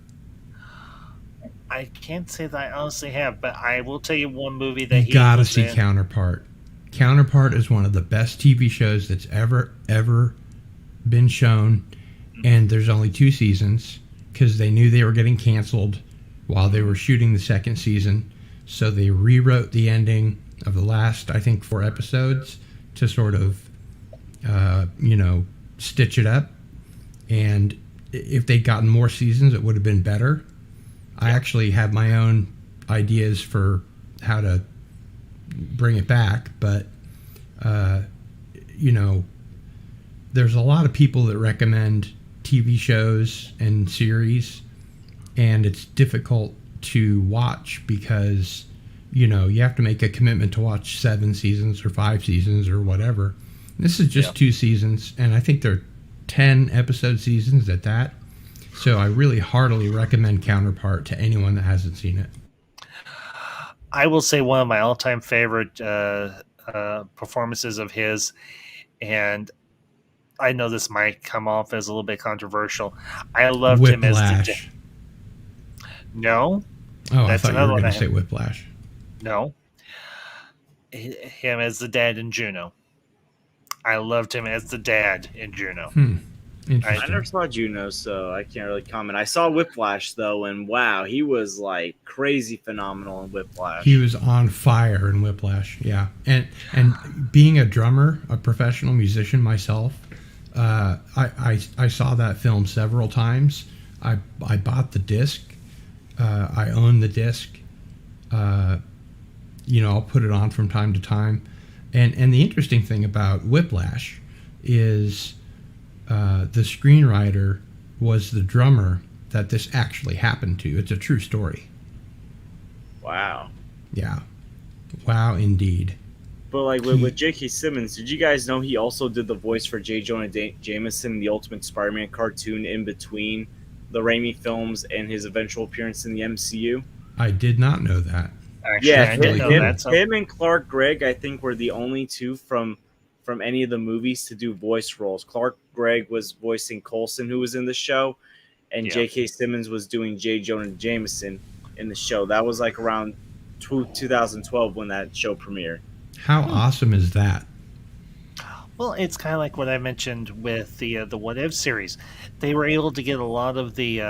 I can't say that I honestly have, but I will tell you one movie that you gotta see Counterpart. Counterpart is one of the best TV shows that's ever been shown, and there's only 2 seasons because they knew they were getting canceled while they were shooting the second season. So they rewrote the ending of the last, I think, 4 episodes to sort of, stitch it up. And if they'd gotten more seasons, it would have been better. I actually have my own ideas for how to bring it back, but, there's a lot of people that recommend TV shows and series, and it's difficult to watch because you have to make a commitment to watch 7 seasons or 5 seasons or whatever. This is just 2 seasons, and I think they're 10 episode seasons at that. So I really heartily recommend Counterpart to anyone that hasn't seen it. I will say one of my all-time favorite performances of his, and I know this might come off as a little bit controversial. I loved him as Whiplash. No. Oh, That's I thought you another were one going I to say Whiplash. No. Him as the dad in Juno. I loved him as the dad in Juno. I Interesting. never saw Juno, so I can't really comment. I saw Whiplash though, and wow, he was like crazy phenomenal in Whiplash. He was on fire in Whiplash, yeah. And being a drummer, a professional musician myself, I saw that film several times. I bought the disc. I own the disc. I'll put it on from time to time. And the interesting thing about Whiplash is the screenwriter was the drummer that this actually happened to. It's a true story. Wow. Yeah. Wow, indeed. But like with J.K. Simmons, did you guys know he also did the voice for J. Jonah Jameson in the Ultimate Spider-Man cartoon in between the Raimi films and his eventual appearance in the MCU? I did not know that. Actually, Yeah, I didn't know that. So. him and Clark Gregg, I think, were the only 2 from any of the movies to do voice roles. Clark Gregg was voicing Coulson, who was in the show, and J.K. Simmons was doing J. Jonah Jameson in the show. That was like around 2012 when that show premiered. How awesome is that? Well, it's kind of like what I mentioned with the What If series. They were able to get a lot of the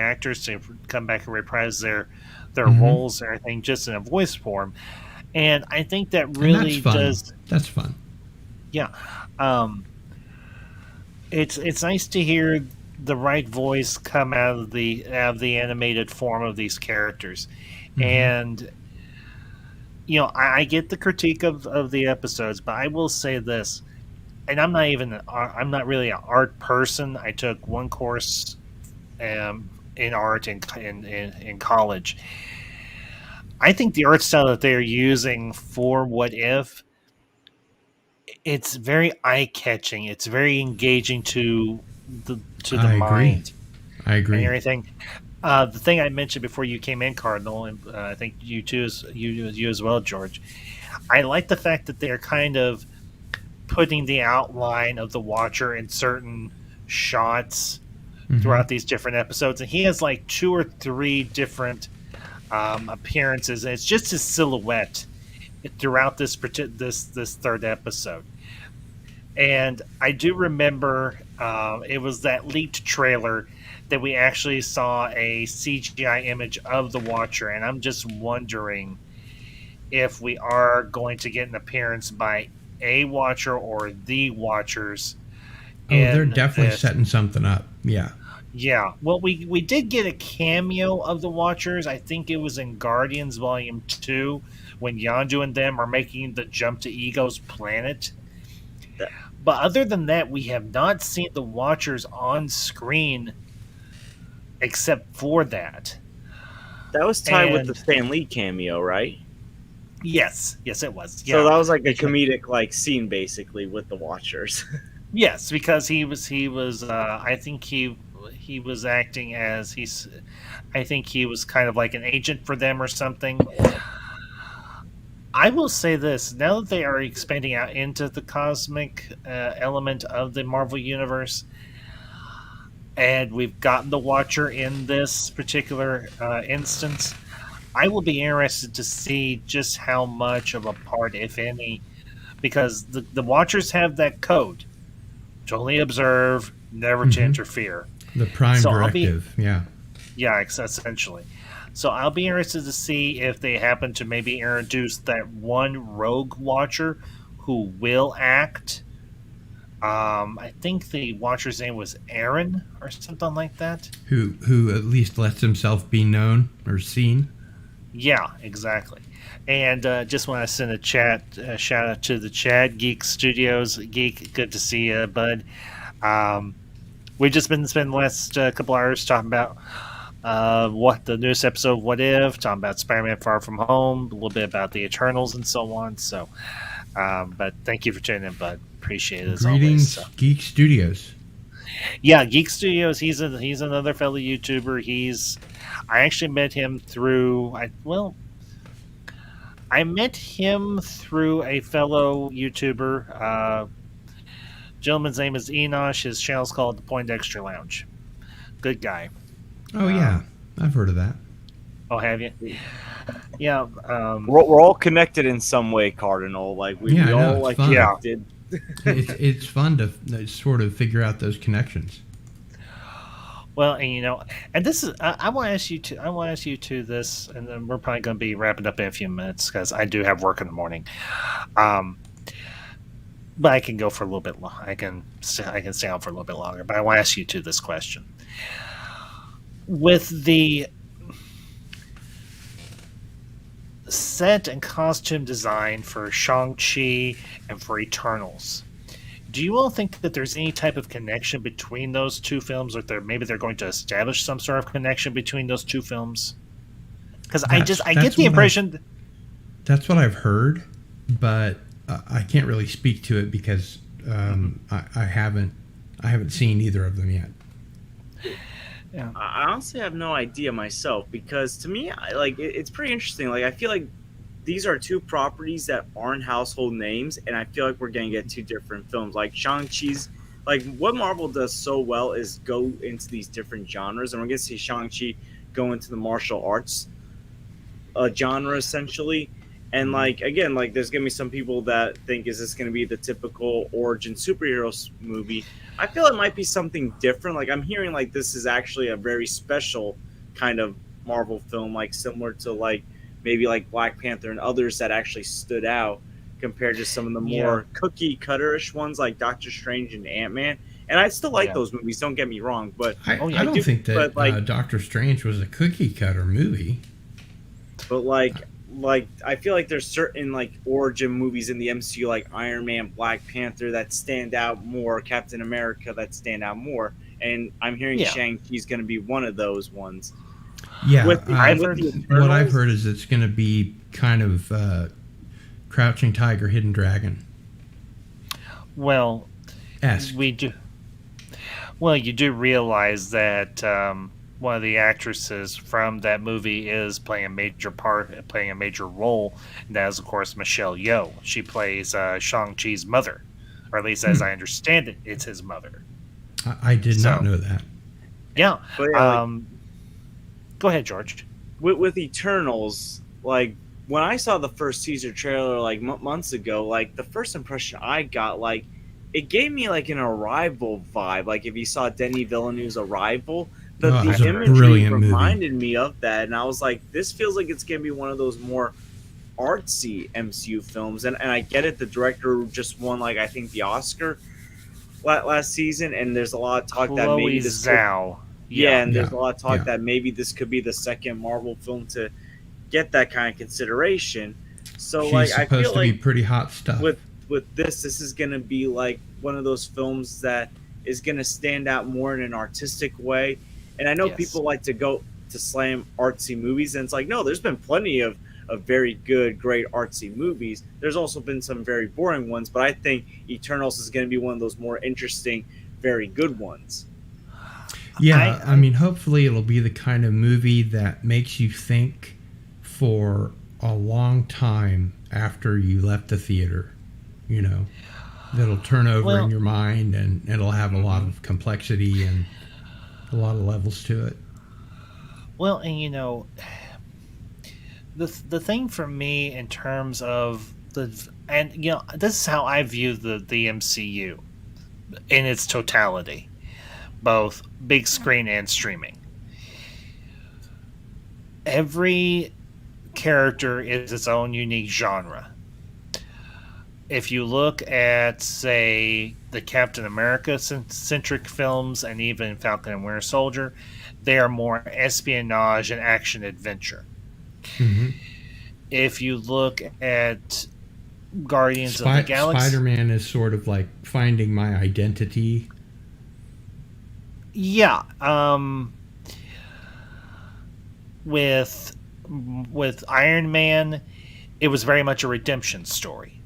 actors to come back and reprise their roles and everything just in a voice form, and I think that really does. That's fun. Yeah, it's nice to hear the right voice come out of the animated form of these characters, and I get the critique of the episodes, but I will say this, and I'm not really an art person. I took one course in art in college. I think the art style that they're using for What If, it's very eye-catching. It's very engaging to the mind. I agree. And everything. The thing I mentioned before you came in, Cardinal, and I think you too, you as well, George. I like the fact that they're kind of putting the outline of the Watcher in certain shots throughout these different episodes, and he has like 2 or 3 different appearances, and it's just his silhouette throughout this third episode. And I do remember it was that leaked trailer that we actually saw a CGI image of the Watcher, and I'm just wondering if we are going to get an appearance by a Watcher or the Watchers. Oh, they're definitely setting something up. Yeah. Yeah. Well, we did get a cameo of the Watchers. I think it was in Guardians Volume 2 when Yondu and them are making the jump to Ego's planet. But other than that, we have not seen the Watchers on screen except for that. That was tied with the Stan Lee cameo, right? Yes, it was. Yeah. So that was like a comedic like scene basically with the Watchers. Yes, because he was. I think he was acting as I think he was kind of like an agent for them or something. I will say this: now that they are expanding out into the cosmic element of the Marvel Universe, and we've gotten the Watcher in this particular instance, I will be interested to see just how much of a part, if any, because the Watchers have that code to only observe, never to interfere. The Prime So Directive, yeah. Yeah, essentially. So I'll be interested to see if they happen to maybe introduce that one rogue Watcher who will act. I think the Watcher's name was Aaron or something like that. Who at least lets himself be known or seen. Yeah, exactly. And just want to send a shout out to the Chad Geek Studios. Geek, good to see you, bud. We've just been spending the last couple hours talking about what the newest episode of What If, talking about Spider-Man Far From Home, a little bit about the Eternals and so on. So, but thank you for tuning in, bud. Appreciate it as Greetings, always. So. Geek Studios. Yeah, Geek Studios. He's another fellow YouTuber. I actually met him through I met him through a fellow YouTuber. Gentleman's name is Enosh. His channel's called The Poindexter Lounge. Good guy. Oh yeah, I've heard of that. Oh, have you? Yeah. We're all connected in some way, Cardinal. Like we Yeah, I know, all it's like fun. connected. It's fun to sort of figure out those connections. Well, and and this is I want to ask you to this, and then we're probably going to be wrapping up in a few minutes because I do have work in the morning. But I can go for a little bit long. I can stay on for a little bit longer. But I want to ask you to this question: with the set and costume design for Shang-Chi and for Eternals, do you all think that there's any type of connection between those two films, or maybe they're going to establish some sort of connection between those two films? Because I get the impression that's what I've heard, but I can't really speak to it because I haven't seen either of them yet. Yeah. I honestly have no idea myself because to me, it's pretty interesting. Like I feel like these are two properties that aren't household names, and I feel like we're going to get two different films. Like Shang-Chi's, like what Marvel does so well is go into these different genres, and we're going to see Shang-Chi go into the martial arts genre essentially. And like again, like there's gonna be some people that think, is this gonna be the typical origin superheroes movie? I feel it might be something different. Like I'm hearing like this is actually a very special kind of Marvel film, like similar to like maybe like Black Panther and others that actually stood out compared to some of the more cookie cutter-ish ones like Doctor Strange and Ant-Man. And I still like those movies, don't get me wrong, but I don't think that Doctor Strange was a cookie cutter movie. But like I feel like there's certain like origin movies in the MCU like Iron Man, Black Panther that stand out more, Captain America that stand out more, and I'm hearing Shang-Chi's going to be one of those ones. Yeah, what I've heard is it's going to be kind of Crouching Tiger, Hidden Dragon. Well, we do. Well, you do realize that one of the actresses from that movie is playing a major role, and that is, of course, Michelle Yeoh. She plays Shang-Chi's mother, or at least as I understand it, it's his mother. I did not know that. Yeah. But, go ahead, George. With Eternals, like, when I saw the first teaser trailer, like, months ago, like, the first impression I got, like, it gave me, like, an Arrival vibe. Like, if you saw Denis Villeneuve's Arrival, the imagery reminded me of that, and I was like, this feels like it's going to be one of those more artsy MCU films. And I get it, the director just won, like, I think the Oscar last season, and there's a lot of talk that maybe this Zhao. There's a lot of talk that maybe this could be the second Marvel film to get that kind of consideration. So she's like supposed I feel to like be pretty hot stuff. With this is going to be like one of those films that is going to stand out more in an artistic way. And I know people like to go to slam artsy movies, and it's like, no, there's been plenty of very good, great artsy movies. There's also been some very boring ones, but I think Eternals is going to be one of those more interesting, very good ones. Yeah, I mean, hopefully it'll be the kind of movie that makes you think for a long time after you left the theater, you know. That'll turn over in your mind, and it'll have a lot of complexity and a lot of levels to it. Well, and you know, the thing for me in terms of and this is how I view the MCU in its totality, both big screen and streaming. Every character is its own unique genre. If you look at, say, the Captain America centric films and even Falcon and Winter Soldier, they are more espionage and action adventure. Mm-hmm. If you look at Guardians of the Galaxy, Spider-Man is sort of like finding my identity. yeah, with Iron Man, it was very much a redemption story.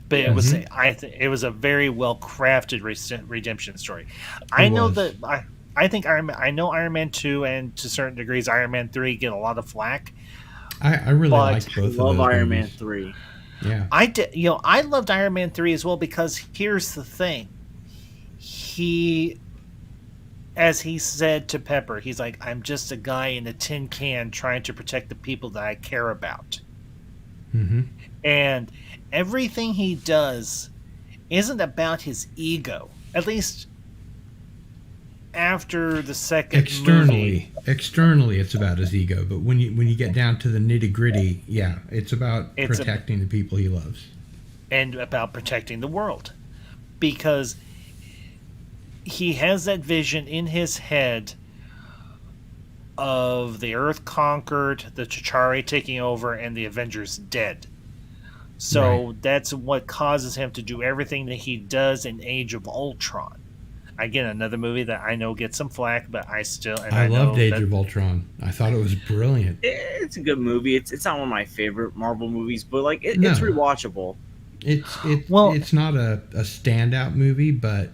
But it was it was a very well crafted redemption story. I think I know Iron Man 2 and to certain degrees Iron Man 3 get a lot of flack. I really like both of those. Love Iron movies. Man 3. Yeah. I did, I loved Iron Man 3 as well because here's the thing. As he said to Pepper, he's like, I'm just a guy in a tin can trying to protect the people that I care about. Mm-hmm. And everything he does isn't about his ego. At least after the second movie. Externally, it's about his ego. But when you get down to the nitty gritty, yeah, it's about protecting the people he loves and about protecting the world, because he has that vision in his head of the Earth conquered, the T'Chari taking over, and the Avengers dead. So that's what causes him to do everything that he does in Age of Ultron. Again, another movie that I know gets some flack, but I loved Age of Ultron. I thought it was brilliant. It's a good movie. It's not one of my favorite Marvel movies, but like it's rewatchable. It's not a standout movie, but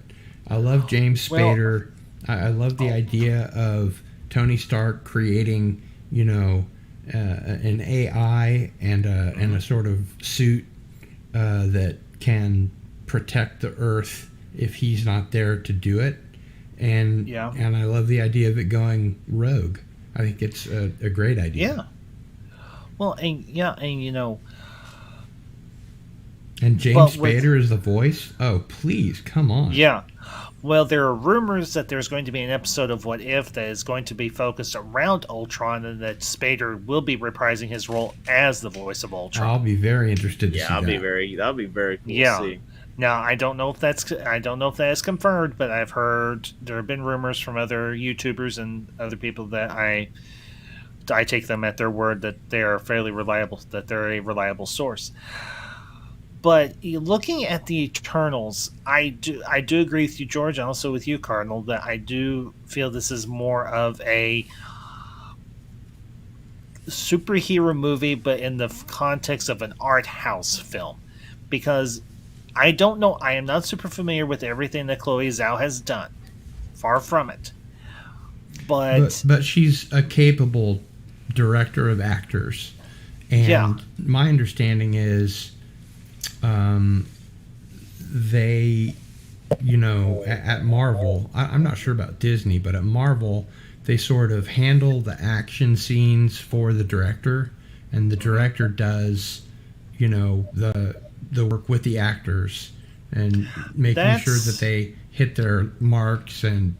I love James Spader. I love the idea of Tony Stark creating, an AI and a sort of suit that can protect the Earth if he's not there to do it, and I love the idea of it going rogue. I think it's a great idea. Yeah. Well, and James Spader is the voice. Oh, please, come on. Yeah. Well, there are rumors that there's going to be an episode of What If that is going to be focused around Ultron, and that Spader will be reprising his role as the voice of Ultron. I'll be very interested to see that. That'll be very cool to see. Now, I don't know if that is confirmed, but I've heard there have been rumors from other YouTubers and other people that I take them at their word that they are fairly reliable, that they're a reliable source. But looking at the Eternals, I do agree with you, George, and also with you, Cardinal, that I do feel this is more of a superhero movie, but in the context of an art house film. Because I don't know, I am not super familiar with everything that Chloe Zhao has done. Far from it. But she's a capable director of actors. And my understanding is they, at Marvel, I'm not sure about Disney, but at Marvel, they sort of handle the action scenes for the director, and the director does, the work with the actors and making sure that they hit their marks and,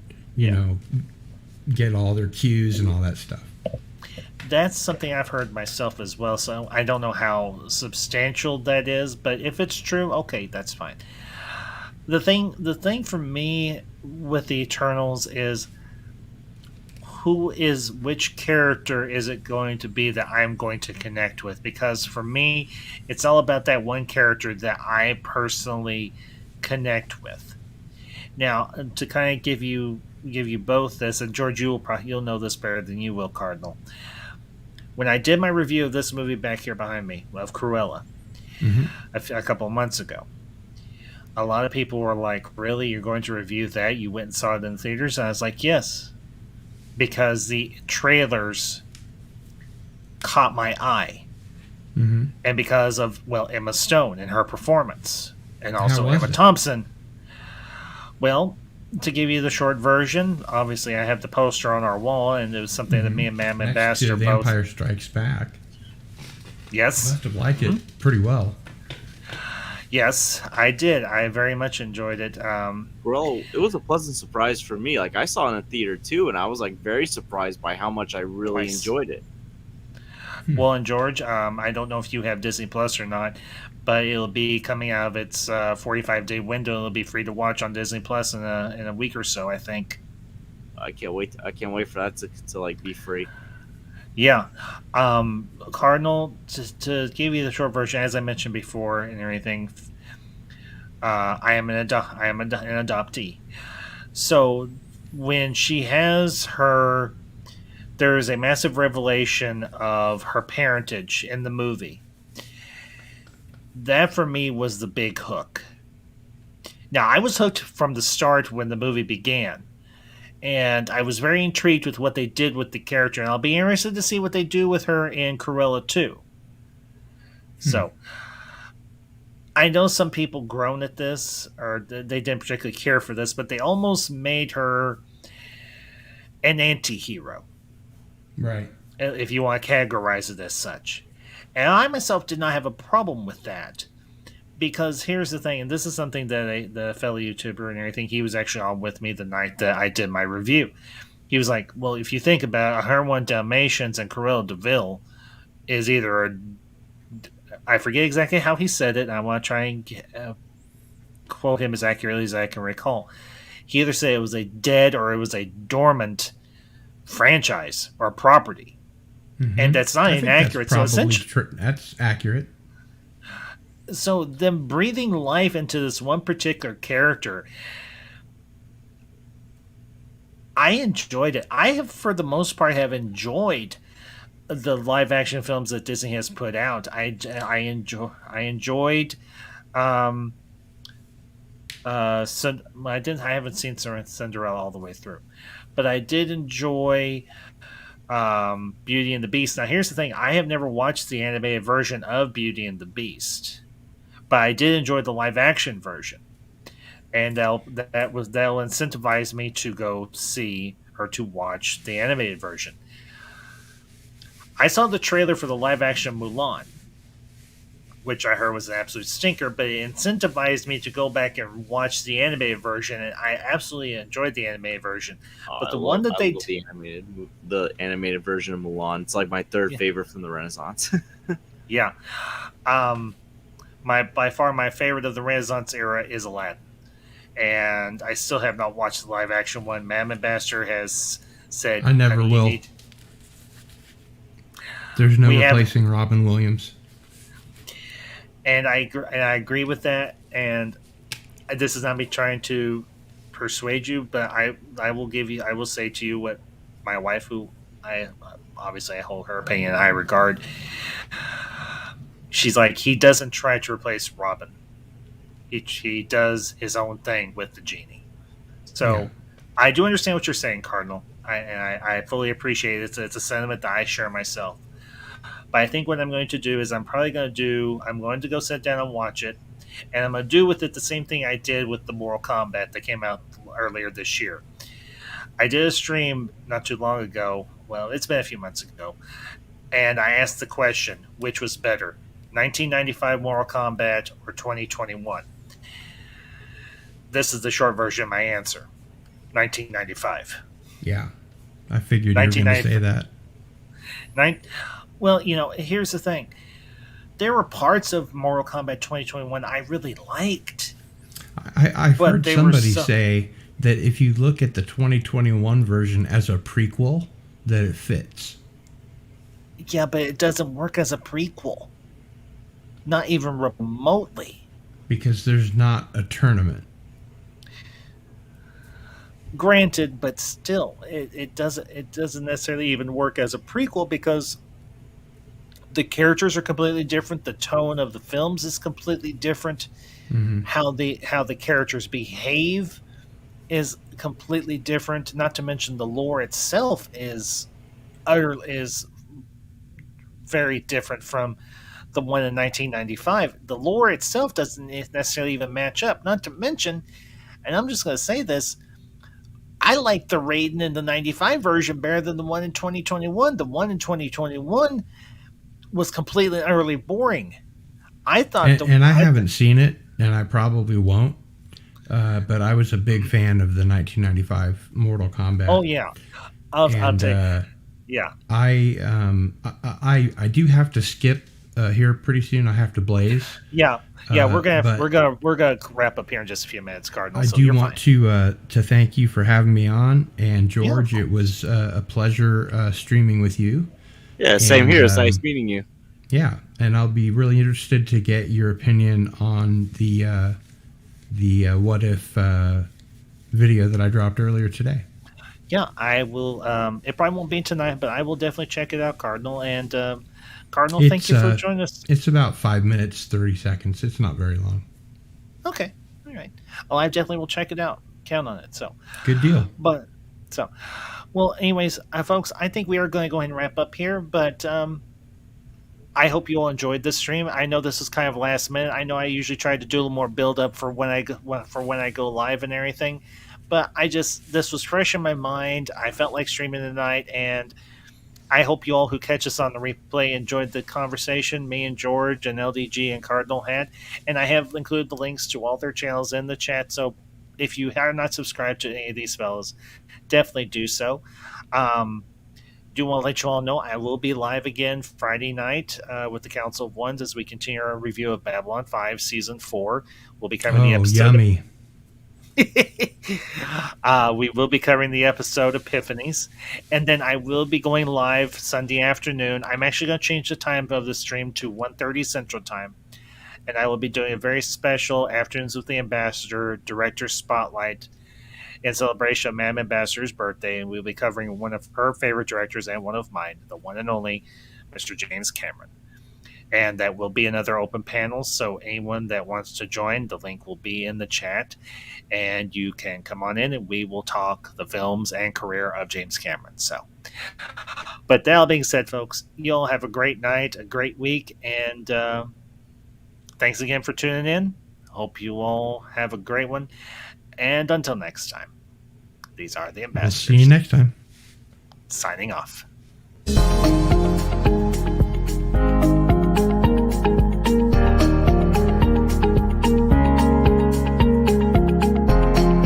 get all their cues and all that stuff. That's something I've heard myself as well, so I don't know how substantial that is, but if it's true, okay, that's fine. The thing for me with the Eternals is which character is it going to be that I'm going to connect with? Because for me, it's all about that one character that I personally connect with. Now, to kind of give you both this, and George, you'll know this better than you will, Cardinal. When I did my review of this movie back here behind me, of Cruella, a couple of months ago, a lot of people were like, really? You're going to review that? You went and saw it in the theaters? And I was like, yes. Because the trailers caught my eye. Mm-hmm. And because of, Emma Stone and her performance. And also Emma Thompson. Well, to give you the short version, obviously I have the poster on our wall, and it was something that me and Mam and Baster The both... Empire Strikes Back. Yes. must have liked it pretty well. Yes, I did. I very much enjoyed it. Well, it was a pleasant surprise for me. Like I saw it in a theater too, and I was like very surprised by how much I really Twice. enjoyed it. Well, and George, I don't know if you have Disney Plus or not, but it'll be coming out of its 45-day window. It'll be free to watch on Disney Plus in a week or so, I think. I can't wait. I can't wait for that to like be free. Yeah. Cardinal, to give you the short version, as I mentioned before and everything, I am an adoptee. So when she has her, there is a massive revelation of her parentage in the movie. That for me was the big hook. Now, I was hooked from the start when the movie began, and I was very intrigued with what they did with the character, and I'll be interested to see what they do with her in Cruella 2. So, I know some people groan at this, or they didn't particularly care for this, but they almost made her an anti-hero, Right. if you want to categorize it as such. And I myself did not have a problem with that. Because here's the thing, and this is something that the fellow YouTuber and everything, he was actually on with me the night that I did my review. He was like, well, if you think about it, 101 Dalmatians and Cruella de Vil is either a... I forget exactly how he said it, and I want to try and quote him as accurately as I can recall. He either said it was a dead or it was a dormant franchise or property. Mm-hmm. And that's not inaccurate. So essentially, that's accurate. So them breathing life into this one particular character, I enjoyed it. I have, for the most part, have enjoyed the live action films that Disney has put out. I enjoyed. I haven't seen Cinderella all the way through, but I did enjoy Beauty and the Beast. Now, here's the thing: I have never watched the animated version of Beauty and the Beast, but I did enjoy the live action version, and that'll incentivize me to go see or to watch the animated version. I saw the trailer for the live action Mulan, which I heard was an absolute stinker, but it incentivized me to go back and watch the animated version, and I absolutely enjoyed the animated version. But the one that they the animated version of Mulan, it's like my third favorite from the Renaissance. Yeah. By far my favorite of the Renaissance era is Aladdin. And I still have not watched the live action one. Mammon Bastard has said I never will. There's no replacing Robin Williams. And I agree with that. And this is not me trying to persuade you, but I will say to you what my wife, who I hold her opinion in high regard. She's like, he doesn't try to replace Robin. He does his own thing with the genie. So yeah. I do understand what you're saying, Cardinal. I fully appreciate it. It's a sentiment that I share myself. But I think what I'm going to do is I'm going to go sit down and watch it. And I'm going to do with it the same thing I did with the Mortal Kombat that came out earlier this year. I did a stream not too long ago. Well, it's been a few months ago. And I asked the question, which was better, 1995 Mortal Kombat or 2021? This is the short version of my answer. 1995. Yeah. I figured you were going to say that. Well, here's the thing. There were parts of Mortal Kombat 2021 I really liked. I heard somebody say that if you look at the 2021 version as a prequel, that it fits. Yeah, but it doesn't work as a prequel. Not even remotely. Because there's not a tournament. Granted, but still, it doesn't necessarily even work as a prequel because the characters are completely different. The tone of the films is completely different. Mm-hmm. How the characters behave is completely different. Not to mention the lore itself is very different from the one in 1995. The lore itself doesn't necessarily even match up. Not to mention, and I'm just going to say this, I like the Raiden in the 95 version better than the one in 2021. The one in 2021 was completely and utterly boring. I thought, And I haven't seen it, and I probably won't. But I was a big fan of the 1995 Mortal Kombat. Oh yeah, I'll take. Yeah, I do have to skip here pretty soon. I have to blaze. yeah. We're but gonna wrap up here in just a few minutes, Cardinal. I So do you're want fine. to thank you for having me on, and George, it was a pleasure streaming with you. Yeah, same And, here. It's nice meeting you. Yeah, and I'll be really interested to get your opinion on the what if video that I dropped earlier today. Yeah, I will. It probably won't be tonight, but I will definitely check it out, Cardinal. And Cardinal, thank you for joining us. It's about 5 minutes, 30 seconds. It's not very long. Okay, all right. Well, I definitely will check it out. Count on it. So Good deal. But so, well, anyways, folks, I think we are going to go ahead and wrap up here. But I hope you all enjoyed this stream. I know this is kind of last minute. I know I usually try to do a little more build up for when I go live and everything. But this was fresh in my mind. I felt like streaming tonight, and I hope you all who catch us on the replay enjoyed the conversation me and George and LDG and Cardinal had. And I have included the links to all their channels in the chat. So if you are not subscribed to any of these fellows, definitely do so. Do want to let you all know I will be live again Friday night with the Council of Ones as we continue our review of Babylon 5 Season 4. We'll be covering the episode. Yummy. We will be covering the episode Epiphanies, and then I will be going live Sunday afternoon. I'm actually going to change the time of the stream to 1:30 Central Time, and I will be doing a very special Afternoons with the Ambassador Director Spotlight in celebration of Madam Ambassador's birthday, and we'll be covering one of her favorite directors and one of mine, the one and only Mr. James Cameron. And that will be another open panel, so anyone that wants to join, the link will be in the chat, and you can come on in and we will talk the films and career of James Cameron. So, but that all being said, folks, you all have a great night, a great week, and thanks again for tuning in. Hope you all have a great one, and until next time, these are the I'll Ambassadors. see you next time. Signing off.